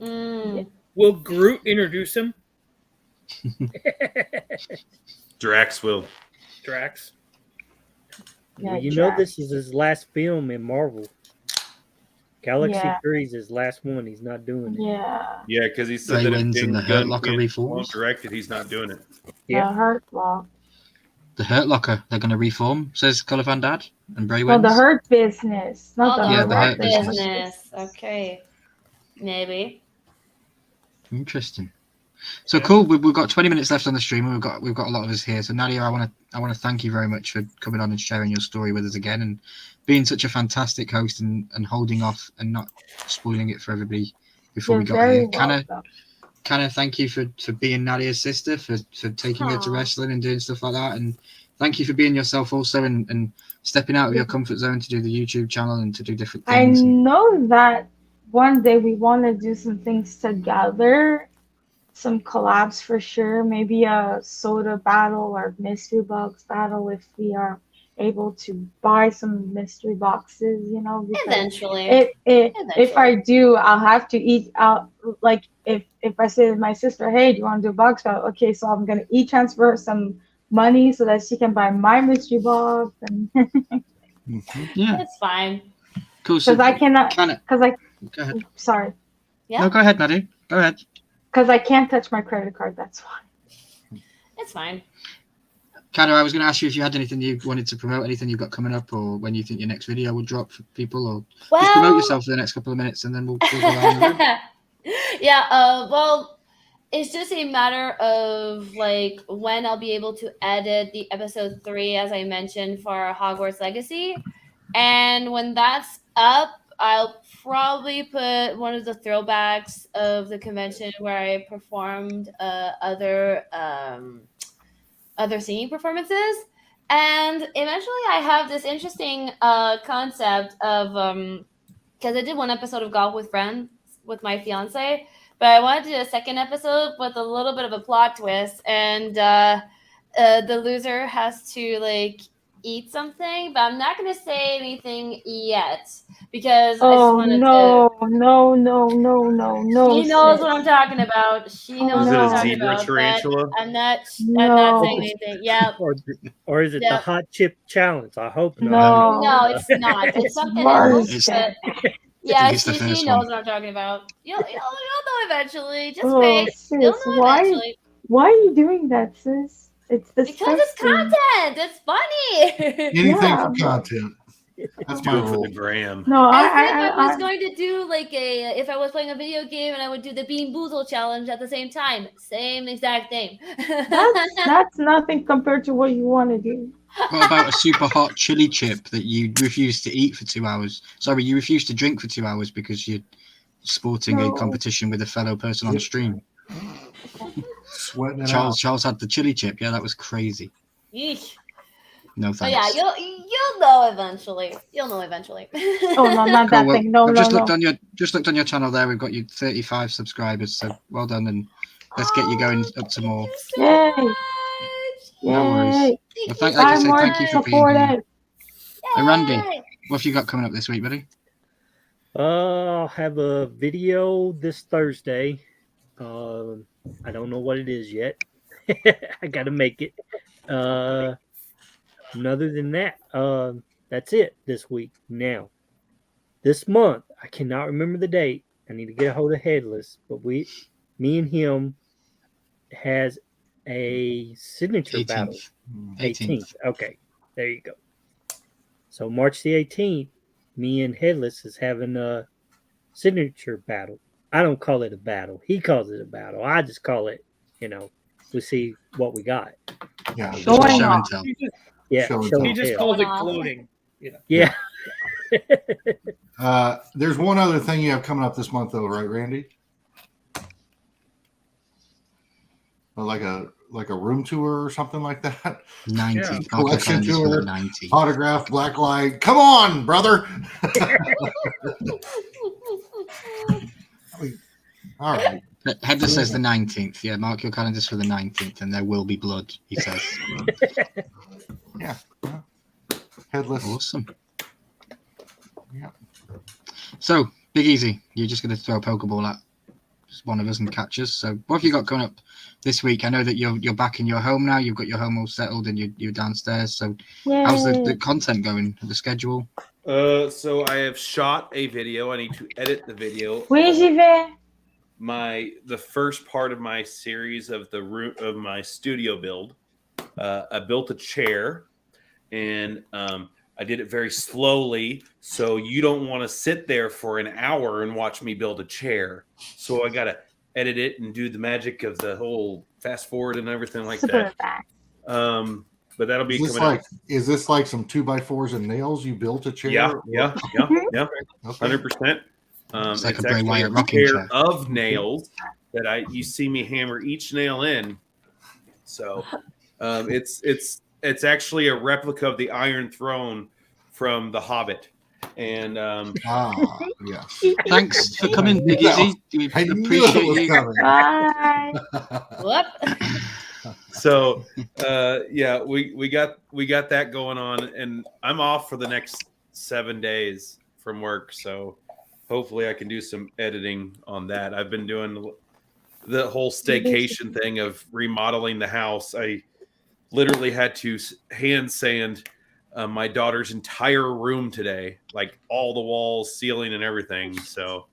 Mm. Will Groot introduce him? Drax will. Drax. Yeah, You know, Drax. this is his last film in Marvel. Galaxy Yeah. 3 is his last one. He's not doing it. Yeah. Yeah, because he said Bray that if wins and James the Hurt Gunn Locker won't reforms. direct it, he's not doing it. Yeah. The Hurt Lock. The Hurt Locker, they're going to reform, says Colour Fan Dad, and Bray No, wins. the Hurt Business. Not Oh, the Yeah, Hurt the Lock Hurt business. Okay. Maybe. Interesting. So cool. We've got 20 minutes left on the stream. We've got a lot of us here. So Nadia, I want to thank you very much for coming on and sharing your story with us again, and being such a fantastic host and holding off and not spoiling it for everybody before You're we got very here. welcome. Kind of thank you for being Nadia's sister, for taking her to Aw. wrestling and doing stuff like that, and thank you for being yourself also and stepping out of your comfort zone to do the YouTube channel and to do different I things. And know that one day we want to do some things together, some collabs for sure. Maybe a soda battle or mystery box battle if we are able to buy some mystery boxes, you know. because Eventually. if I do, I'll have to eat out. Like if I say to my sister, hey, do you want to do a box battle? Okay, so I'm gonna transfer some money so that she can buy my mystery box, and yeah, It's fine. cool. So because I cannot, kinda, because I go ahead. sorry, Yeah. No, go ahead, Nadia. Go ahead. because I can't touch my credit card. That's why. It's fine. Kind of, I was going to ask you if you had anything you wanted to promote, anything you've got coming up, or when you think your next video would drop for people, or just promote Well, yourself for the next couple of minutes, and then we'll go around the room. yeah, well, it's just a matter of like when I'll be able to edit the episode 3, as I mentioned, for Hogwarts Legacy. And when that's up, I'll probably put one of the throwbacks of the convention where I performed other singing performances. And eventually I have this interesting concept of because I did one episode of Golf with Friends with my fiance, but I wanted to do a second episode with a little bit of a plot twist, and the loser has to like eat something, but I'm not going to say anything yet because I just Oh wanted no, to. no. She knows sis. what I'm talking about. She Oh, knows Is what it I'm a talking zebra about. tarantula? But I'm not No. saying anything. Yep. Or is it the Yep. hot chip challenge? I hope not. No. No, it's not. It's something worse. else. It's- But yeah, it's the she first knows one. what I'm talking about. You'll know eventually. Just Oh, wait. You'll sis, know why? eventually. Why are you doing that, sis? It's Because disgusting. it's content. It's funny. Anything Yeah, for content. That's Do my it for rule. the gram. No, As if I was going to do if I was playing a video game and I would do the Bean Boozle challenge at the same time. Same exact thing. that's nothing compared to what you want to do. What about a super hot chili chip that you refused to eat for 2 hours? Sorry, you refused to drink for 2 hours because you're sporting a competition with a fellow person on stream. Sweating it Charles had the chili chip. Yeah, that was crazy. Yeesh. No But thanks. yeah, you'll know eventually. You'll know eventually. Oh no, not Cool, that well, thing. No, I've no, just no. looked on your channel there. We've got you 35 subscribers, so well done, and let's get you going up to more. Yay! No worries. Yay! Well, like I say, thank you for being here. Supported. And Randy, what have you got coming up this week, buddy? I'll have a video this Thursday. I don't know what it is yet. I got to make it. And other than that, that's it this week. Now, this month, I cannot remember the date. I need to get a hold of Headless, but me and him has a signature 18th. battle. 18th. Okay, there you go. So March the 18th, me and Headless is having a signature battle. I don't call it a battle. He calls it a battle. I just call it, we see what we got. Yeah. Just a show and tell. Yeah, Show and show tell. He and just tell. calls it gloating. Yeah. There's one other thing you have coming up this month, though, right, Randy? Like a room tour or something like that. 19th. Collection tour. 19th. Autograph, black light. Come on, brother. All right. Headless says the 19th. Yeah, mark your calendars for the 19th, and there will be blood, he says. Yeah. Headless. Awesome. Yeah. So, Big Easy, you're just going to throw a Pokeball at one of us and catch us. So, what have you got coming up this week? I know that you're back in your home now. You've got your home all settled, and you're downstairs. So, how's the content going? The schedule? So I have shot a video. I need to edit the video. Oui, j'y vais. The first part of my series of my studio build. I built a chair, and I did it very slowly, so you don't want to sit there for an hour and watch me build a chair. So I got to edit it and do the magic of the whole fast forward and everything like that. But that'll be coming up. Is this like some 2x4s and nails? You built a chair? Yeah, Okay. 100%. It's like it's a Bray actually Wyatt a rocking pair chair. of nails that you see me hammer each nail in. So it's actually a replica of the Iron Throne from The Hobbit. And yes. Thanks for coming, Big Easy. We I knew appreciate it was you. coming. Bye. Whoop. so we got that going on, and I'm off for the next 7 days from work, so hopefully I can do some editing on that. I've been doing the whole staycation thing of remodeling the house. I literally had to hand sand my daughter's entire room today, like all the walls, ceiling, and everything. So,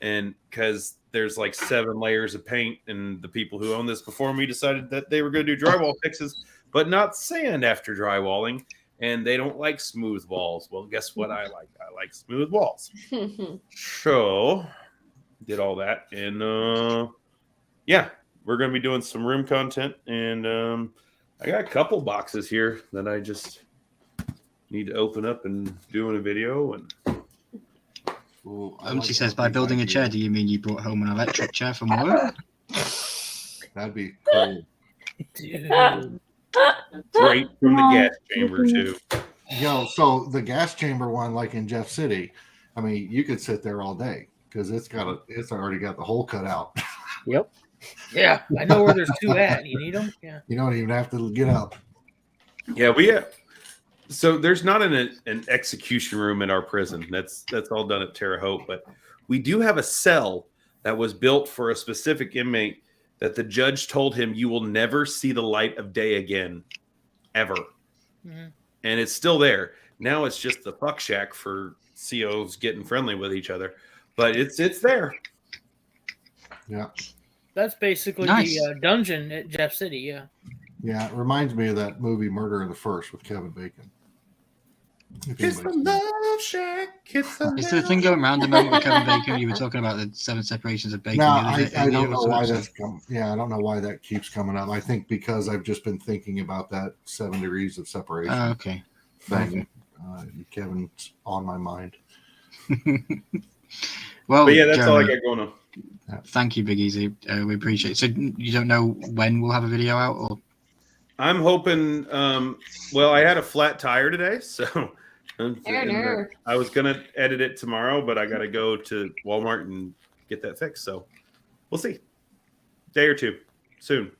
and because there's like 7 layers of paint, and the people who own this before me decided that they were going to do drywall fixes, but not sand after drywalling, and they don't like smooth walls. Well, guess what I like? I like smooth walls. So, did all that, and yeah, we're going to be doing some room content, and I got a couple boxes here that I just need to open up and doing a video. And She says, by building a chair, do you mean you brought home an electric chair from work? That'd be cool. right from the gas chamber too. So the gas chamber one, like in Jeff City, I mean, you could sit there all day because it's already got the hole cut out. Yep. Yeah, I know where there's 2 at. You need them? Yeah. You don't even have to get up. Yeah, we have. So there's not an execution room in our prison. That's all done at Terre Haute, but we do have a cell that was built for a specific inmate that the judge told him you will never see the light of day again, ever. Mm-hmm. And it's still there. Now it's just the fuck shack for COs getting friendly with each other, but it's there. Yeah. That's basically Nice. the dungeon at Jeff City, yeah. Yeah, it reminds me of that movie Murder of the First with Kevin Bacon. It's the love shack. It's a Is there a thing going around the moment with Kevin Bacon? You were talking about the 7 separations of bacon. No, the other I day, don't know why so. that's come. Yeah, I don't know why that keeps coming up. I think because I've just been thinking about that 7 degrees of separation Okay. thing. Kevin's on my mind. Well, but yeah, that's Jeremy, all I got going on. Thank you, Big Easy. We appreciate it. So you don't know when we'll have a video out, or? I'm hoping. Well, I had a flat tire today, so I was gonna edit it tomorrow, but I got to go to Walmart and get that fixed. So we'll see. Day or two, soon.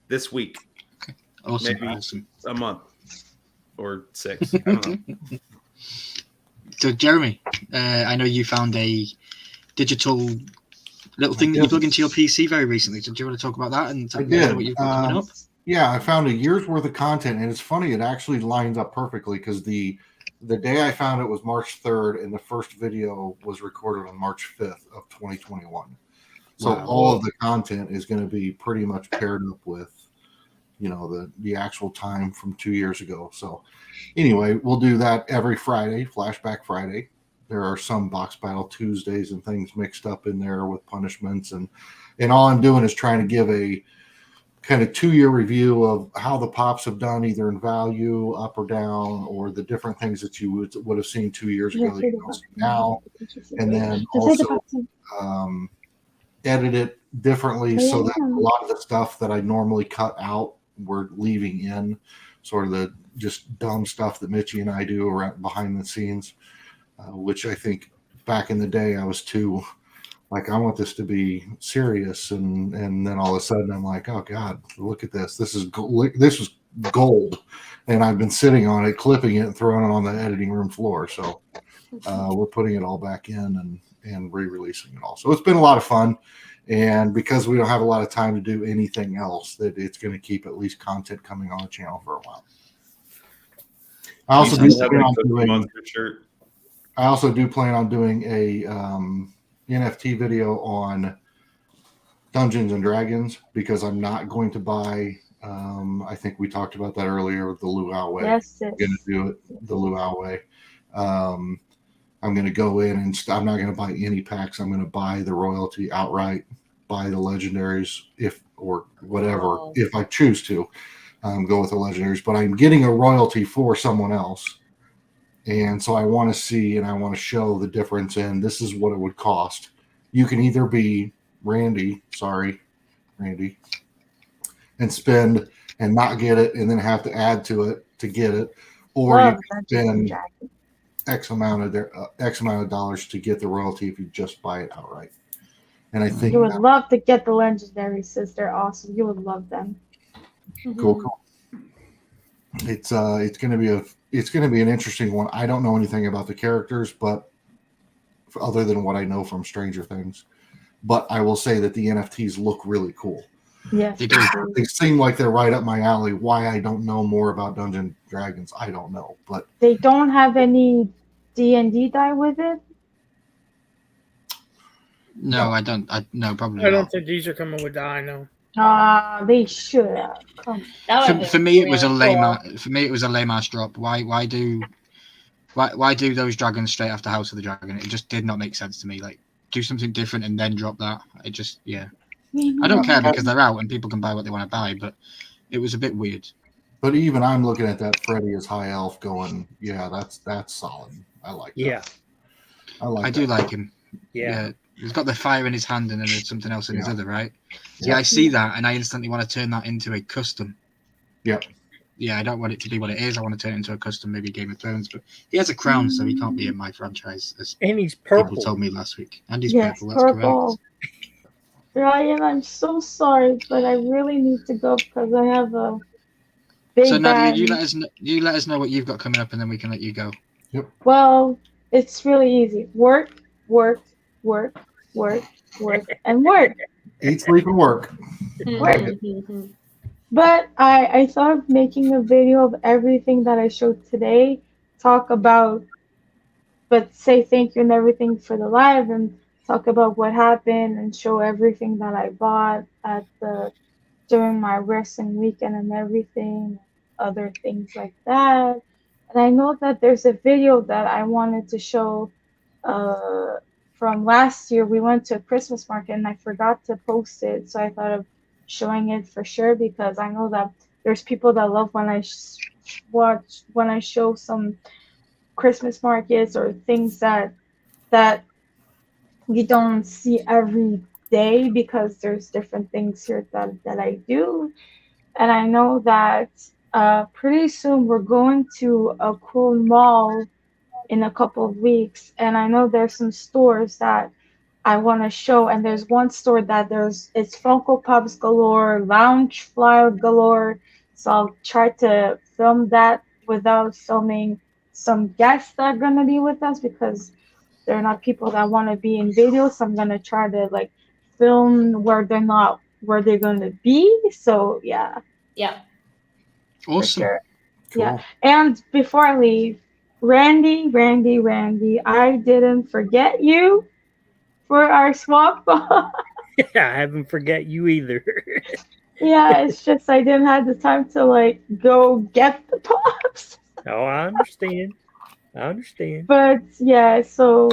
This week. Okay. Awesome. Maybe awesome. a month or 6. I don't know. So Jeremy, I know you found a digital little thing that you plug into your PC very recently. So do you want to talk about that and tell us what you've got coming up? Yeah, I found a year's worth of content, and it's funny. It actually lines up perfectly because the day I found it was March 3rd, and the first video was recorded on March 5th of 2021. So all of the content is going to be pretty much paired up with, the actual time from 2 years ago. So anyway, we'll do that every Friday, Flashback Friday. There are some Box Battle Tuesdays and things mixed up in there with punishments, and all I'm doing is trying to give a kind of 2-year review of how the pops have done, either in value, up or down, or the different things that you would have seen 2 years ago that you don't see now, and then also edit it differently so that a lot of the stuff that I normally cut out, we're leaving in, sort of the just dumb stuff that Mitchie and I do around behind the scenes, which I think back in the day I was too. Like, I want this to be serious, and then all of a sudden I'm like, oh God, look at this. This is gold, and I've been sitting on it, clipping it, and throwing it on the editing room floor. So we're putting it all back in and re-releasing it all. So it's been a lot of fun, and because we don't have a lot of time to do anything else, that it's going to keep at least content coming on the channel for a while. I also do plan on doing a NFT video on Dungeons and Dragons, because I'm not going to buy. I think we talked about that earlier with the Luau way. Yes, I'm going to do it the Luau way. I'm going to go in and I'm not going to buy any packs. I'm going to buy the royalty outright, buy the legendaries if I choose to go with the legendaries. But I'm getting a royalty for someone else. And so I want to see and I want to show the difference in this is what it would cost. You can either be Randy, and spend and not get it and then have to add to it to get it, or you can spend X amount of dollars to get the royalty if you just buy it outright. And I think you would love to get the legendaries, since they're awesome. You would love them. Cool. It's going to be an interesting one. I don't know anything about the characters, but other than what I know from Stranger Things, but I will say that the NFTs look really cool. Yes, they seem like they're right up my alley. Why I don't know more about Dungeons & Dragons, I don't know, but they don't have any D&D die with it. No, I don't. Probably. I don't think these are coming with die. No. They should have. For me, it was a lame. For me, it was a lame ass drop. Why do those dragons straight after House of the Dragon? It just did not make sense to me. Like, do something different and then drop that. It just I don't care because they're out and people can buy what they want to buy, but it was a bit weird. But even I'm looking at that Freddy as high elf going, yeah, that's solid. I like that. Yeah. I do like him. Yeah. He's got the fire in his hand and then there's something else in his other, right? Yeah, I see that and I instantly want to turn that into a custom. Yep. Yeah, I don't want it to be what it is. I want to turn it into a custom, maybe Game of Thrones. But he has a crown, so he can't be in my franchise. And he's purple. People told me last week. And he's purple. That's correct. Ryan, I'm so sorry, but I really need to go because I have a big. So Nadia, you let us know what you've got coming up, and then we can let you go. Yep. Well, it's really easy. Work, and work. Eat, sleep, and work. But I thought of making a video of everything that I showed today, talk about, but say thank you and everything for the live, and talk about what happened and show everything that I bought during my wrestling weekend and everything, other things like that. And I know that there's a video that I wanted to show from last year. We went to a Christmas market and I forgot to post it. So I thought of showing it for sure because I know that there's people that love when I when I show some Christmas markets or things that you don't see every day because there's different things here that I do. And I know that pretty soon we're going to a cool mall in a couple of weeks. And I know there's some stores that I want to show. And there's one store that it's Funko Pops galore, lounge flyer galore. So I'll try to film that without filming some guests that are going to be with us because they're not people that want to be in videos. So I'm going to try to like film where they're going to be. So yeah. Yeah. Awesome. Sure. Cool. Yeah. And before I leave, Randy, I didn't forget you for our swap ball. Yeah, I haven't forget you either. Yeah, it's just I didn't have the time to like go get the pops. Oh, I understand. But yeah, so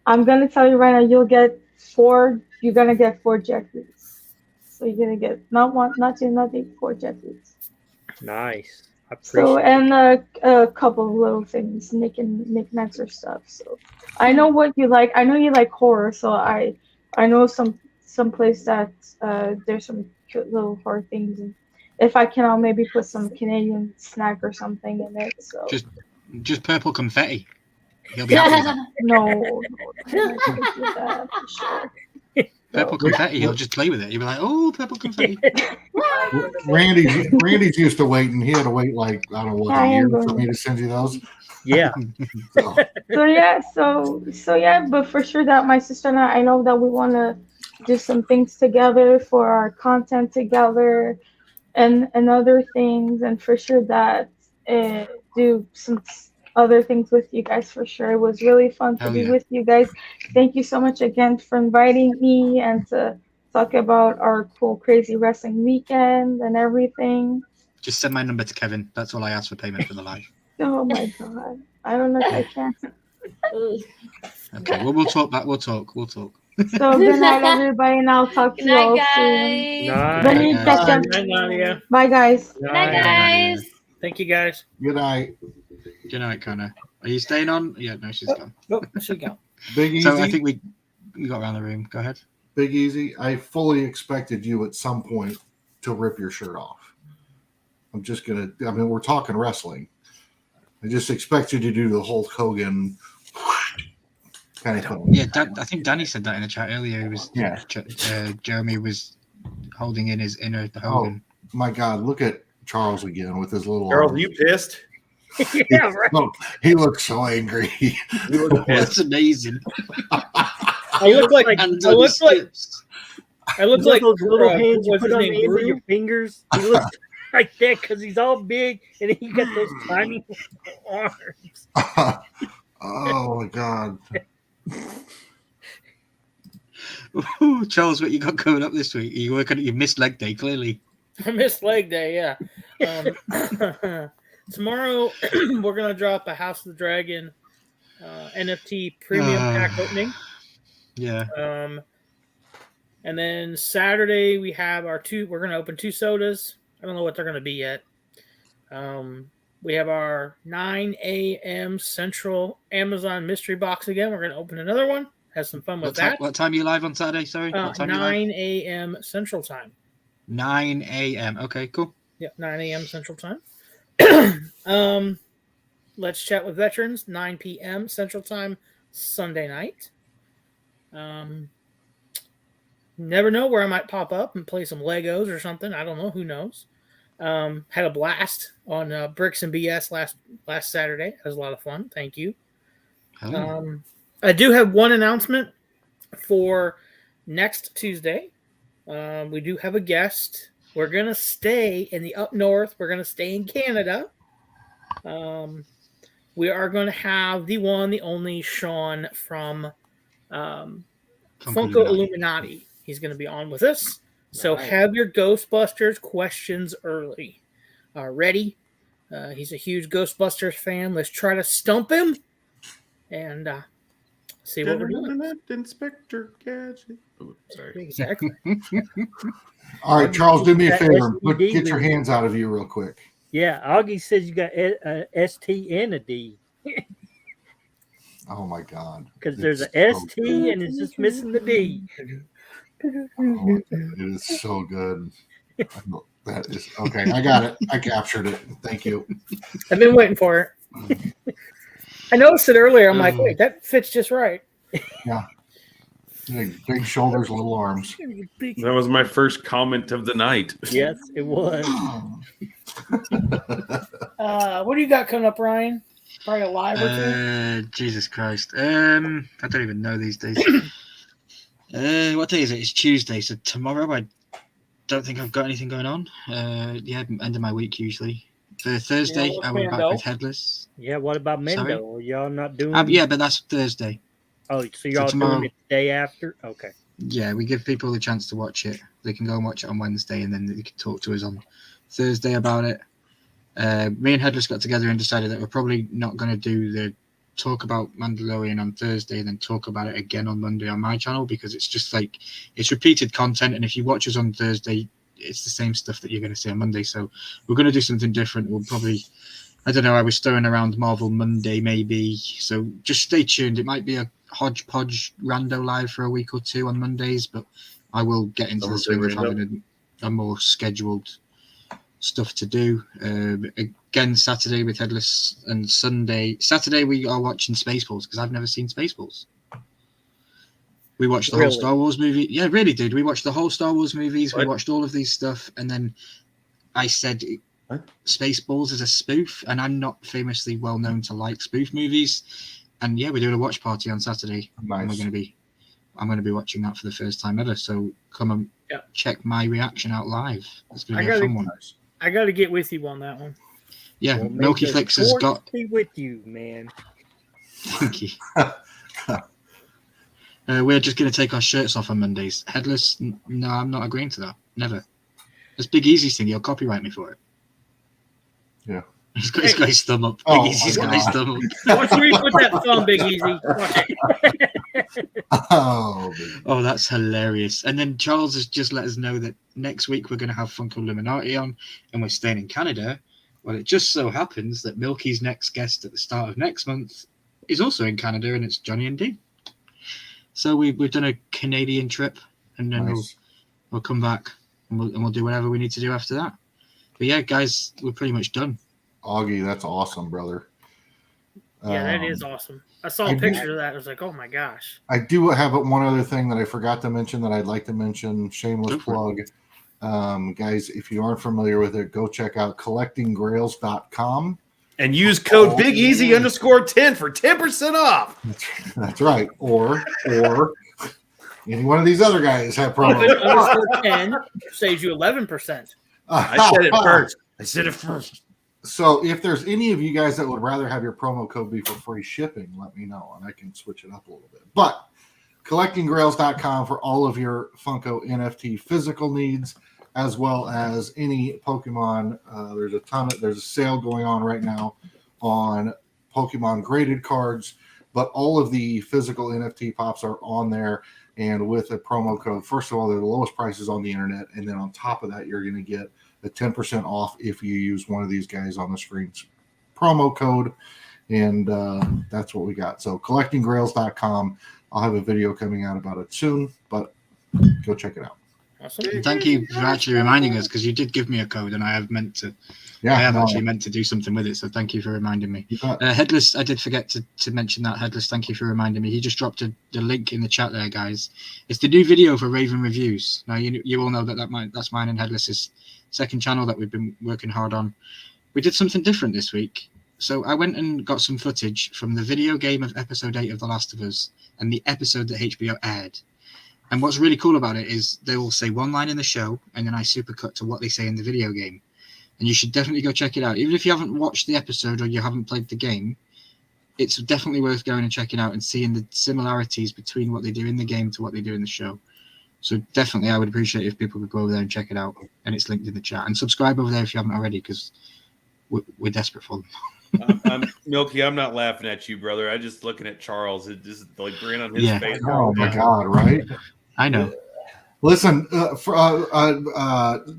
I'm gonna tell you right now, you're gonna get 4 Jeffries. So you're gonna get not one, not two, not 8, 4 Jeffries. Nice. I appreciate So it. and a couple of little things, knickknacks or stuff. So I know what you like. I know you like horror, so I know some place that there's some cute little horror things. And if I can, I'll maybe put some Canadian snack or something in it. So just purple confetti. He'll be happy with that. no, I can't do that for sure. Purple confetti. He'll just play with it. He'll be like, "Oh, purple confetti." Randy's used to waiting. He had to wait like I don't know what a year for me to send you those. Yeah. So yeah, but for sure that my sister and I know that we want to do some things together for our content together and other things, and for sure that do some other things with you guys for sure. It was really fun to be with you guys. Thank you so much again for inviting me and to talk about our cool crazy wrestling weekend and everything. Just send my number to Kevin. That's all I ask for payment for the live. Oh my god, I don't know if I can. Okay, well we'll talk back. We'll talk. So good night, everybody, and I'll talk to you all soon. Night, Nadia. Bye, guys. Good night, guys. Thank you, guys. Good night. Good night, Connor. Are you staying on? Yeah, no, she's gone. Oh, she's gone. Big Easy. So I think we got around the room. Go ahead. Big Easy. I fully expected you at some point to rip your shirt off. I'm just gonna. I mean, we're talking wrestling. I just expect you to do the Hulk Hogan kind of thing. Yeah, I think Danny said that in the chat earlier. It was Jeremy was holding in his inner Hogan. Oh my God! Look at Charles again with his little. Charles, are you pissed? Yeah, right. He looks so angry. That's amazing. I look like those little hands you what's put his on name, the ends of Brew? your fingers. He looks like that because he's all big and he got those tiny arms. Oh my God. Ooh, Charles, what you got coming up this week? Are you working at your missed leg day, clearly? I missed leg day, yeah. Tomorrow we're gonna drop a House of the Dragon NFT premium pack opening. Yeah. And then Saturday we have we're gonna open 2 sodas. I don't know what they're gonna be yet. We have our 9 a.m. Central Amazon mystery box again. We're gonna open another one. Have some fun with that. What time are you live on Saturday? Sorry. What time 9 a.m. Central Time. 9 a.m. Okay, cool. Yeah, 9 a.m. Central Time. Let's Chat with Veterans, 9 p.m. Central Time, Sunday night. Never know where I might pop up and play some Legos or something. I don't know. Who knows? Had a blast on Bricks and BS last Saturday. It was a lot of fun. Thank you. I do have one announcement for next Tuesday. We do have a guest. We're going to stay in the up north. We're going to stay in Canada. We are going to have the one, the only Sean from Funko Illuminati. He's going to be on with us. So have your Ghostbusters questions early. Ready. He's a huge Ghostbusters fan. Let's try to stump him and see what we're doing. Inspector Gadget. Oh, sorry. Exactly. All right, Charles, do me a favor. STD Get your hands out of you real quick. Yeah, Augie says you got a ST and a D. Oh my God! Because there's a It's so ST good. and it's just missing the D. Oh, it is so good. That is okay. I got it. I captured it. Thank you. I've been waiting for it. I noticed it earlier. I'm like, wait, that fits just right. Yeah. Big shoulders, little arms. That was my first comment of the night. Yes, it was. What do you got coming up, Ryan? Probably a live or two? Jesus Christ. I don't even know these days. What day is it? It's Tuesday. So tomorrow, I don't think I've got anything going on. Yeah, end of my week usually. For Thursday, Yeah, I will be back Mando? with Headless. Yeah, what about Mendo? Are y'all not doing Yeah, but that's Thursday. Oh, so y'all tomorrow, doing it the day after? Okay. Yeah, we give people the chance to watch it. They can go and watch it on Wednesday, and then they can talk to us on Thursday about it. Me and Headless got together and decided that we're probably not going to do the talk about Mandalorian on Thursday and then talk about it again on Monday on my channel, because it's just like it's repeated content, and if you watch us on Thursday, it's the same stuff that you're going to see on Monday. So we're going to do something different. We'll probably, I don't know, I was throwing around Marvel Monday maybe, so just stay tuned. It might be a hodgepodge rando live for a week or two on Mondays, but I will get into the swing of having a more scheduled stuff to do. Again, Saturday with Headless, and Saturday we are watching Spaceballs, because I've never seen Spaceballs. We watched the whole Star Wars movie. Yeah, really, dude. We watched the whole Star Wars movies. What? We watched all of these stuff, and then I said Spaceballs is a spoof, and I'm not famously well known to like spoof movies. And yeah, we're doing a watch party on Saturday. Nice. And I'm going to be watching that for the first time ever. So come and check my reaction out live. It's going to be a fun one. I got to get with you on that one. Yeah, well, Milky Flicks has got. Be with you, man. Thank you. We're just going to take our shirts off on Mondays. Headless? No, I'm not agreeing to that. Never. That's Big Easy's thing. He'll copyright me for it. Yeah. He's got his thumb up. Big Easy's got his thumb up. Watch me put that thumb, Big Easy. Oh, that's hilarious. And then Charles has just let us know that next week we're going to have Funko Illuminati on, and we're staying in Canada. Well, it just so happens that Milky's next guest at the start of next month is also in Canada, and it's Johnny and Dean. So we've done a Canadian trip, and then we'll come back and we'll do whatever we need to do after that. But yeah, guys, we're pretty much done. Augie, that's awesome, brother. Yeah, that is awesome. I saw a picture of that. I was like, oh my gosh. I do have one other thing that I forgot to mention that I'd like to mention. Shameless plug. Guys, if you aren't familiar with it, go check out collectinggrails.com. And use code BigEasy_10 for 10% off. That's right. Or any one of these other guys have promo. _10 saves you 11%. I said it first. So if there's any of you guys that would rather have your promo code be for free shipping, let me know, and I can switch it up a little bit. But collectinggrails.com for all of your Funko NFT physical needs, as well as any Pokemon. There's a sale going on right now on Pokemon graded cards, but all of the physical NFT pops are on there, and with a promo code. First of all, they're the lowest prices on the internet, and then on top of that, you're going to get a 10% off if you use one of these guys on the screen's promo code, and that's what we got. So collectinggrails.com. I'll have a video coming out about it soon, but go check it out. Awesome. And thank you for actually reminding us, because you did give me a code, and I have meant to. I have actually meant to do something with it, so thank you for reminding me. Headless, I did forget to mention that. Headless, thank you for reminding me. He just dropped the link in the chat there, guys. It's the new video for Raven Reviews. Now, you all know that's mine and Headless's second channel that we've been working hard on. We did something different this week. So I went and got some footage from the video game of episode 8 of The Last of Us and the episode that HBO aired. And what's really cool about it is they will say one line in the show, and then I supercut to what they say in the video game. And you should definitely go check it out. Even if you haven't watched the episode or you haven't played the game, it's definitely worth going and checking out and seeing the similarities between what they do in the game to what they do in the show. So definitely, I would appreciate if people could go over there and check it out. And it's linked in the chat. And subscribe over there if you haven't already, because we're desperate for them. I'm Milky. I'm not laughing at you, brother. I just looking at Charles. It just like grin on his face. Oh my God! Right? I know. Listen,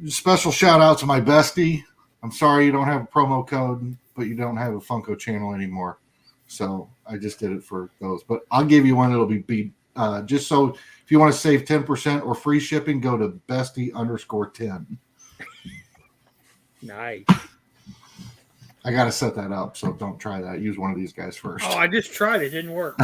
special shout out to my bestie. I'm sorry you don't have a promo code, but you don't have a Funko channel anymore. So I just did it for those. But I'll give you one. It'll be just so if you want to save 10% or free shipping, go to bestie_10. Nice. I got to set that up, so don't try that. Use one of these guys first. Oh, I just tried it. Didn't work.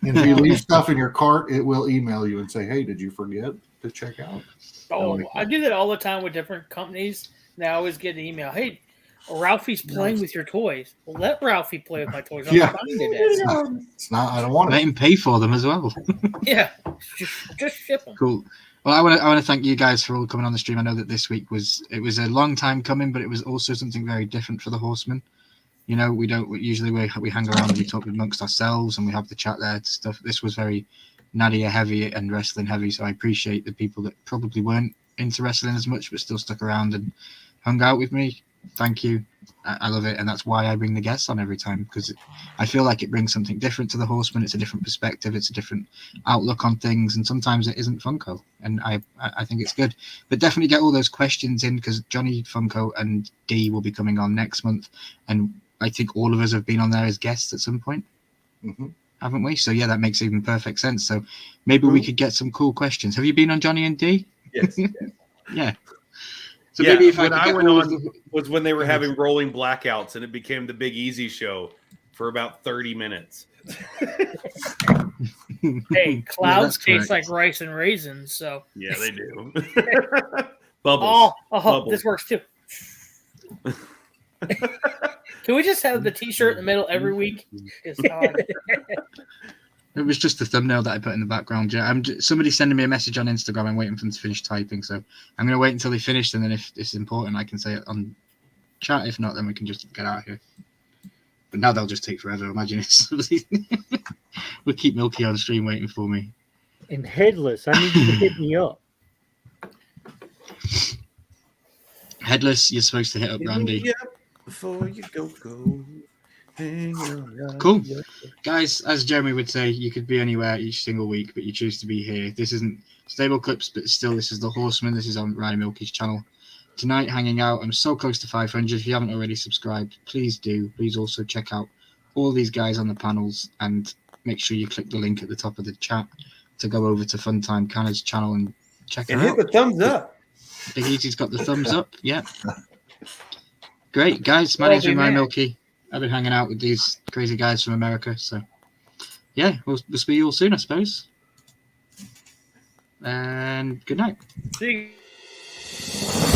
And if you leave stuff in your cart, it will email you and say, hey, did you forget to check out? Oh, I do that all the time with different companies. And I always get an email. Hey, Ralphie's playing with your toys. Well, let Ralphie play with my toys. I'm Yeah. it's not. I don't want Let it. him pay for them as well. Yeah, just ship them. Cool. Well, I want to thank you guys for all coming on the stream. I know that this week was a long time coming, but it was also something very different for the Horseman. You know, we hang around and we talk amongst ourselves and we have the chat there stuff. This was very Nadia heavy and wrestling heavy, so I appreciate the people that probably weren't into wrestling as much but still stuck around and hung out with me. Thank you. I love it, and that's why I bring the guests on every time, because I feel like it brings something different to the Horseman. It's a different perspective, it's a different outlook on things, and sometimes it isn't Funko, and I think it's good. But definitely get all those questions in, because Johnny Funko and Dee will be coming on next month, and I think all of us have been on there as guests at some point, haven't we? So yeah, that makes even perfect sense. So maybe we could get some cool questions. Have you been on Johnny and Dee? Yes. Yeah. So maybe if when I went on was when they were having rolling blackouts, and it became the Big Easy show for about 30 minutes. Hey, clouds taste like rice and raisins, so yeah, they do. Bubbles. Bubbles. This works too. Can we just have the T-shirt in the middle every week? It was just the thumbnail that I put in the background. Yeah, somebody's sending me a message on Instagram. I'm waiting for them to finish typing, so I'm going to wait until they finish, and then if it's important, I can say it on chat. If not, then we can just get out of here. But now they'll just take forever. Imagine it's we'll keep Milky on stream waiting for me. And Headless, I need you to hit me up. Headless, you're supposed to hit up Randy. Yeah, before you go. Cool. Guys, as Jeremy would say, you could be anywhere each single week, but you choose to be here. This isn't Stable Clips, but still, this is the Horseman. This is on Ryan Milky's channel. Tonight, hanging out. I'm so close to 500. If you haven't already subscribed, please do. Please also check out all these guys on the panels, and make sure you click the link at the top of the chat to go over to Funtime Canada's channel and check it out. And hit the thumbs up. Big Easy's got the thumbs up. Yeah. Great, guys. My name's Ryan Milky. I've been hanging out with these crazy guys from America, so yeah, we'll see you all soon, I suppose. And good night. See you.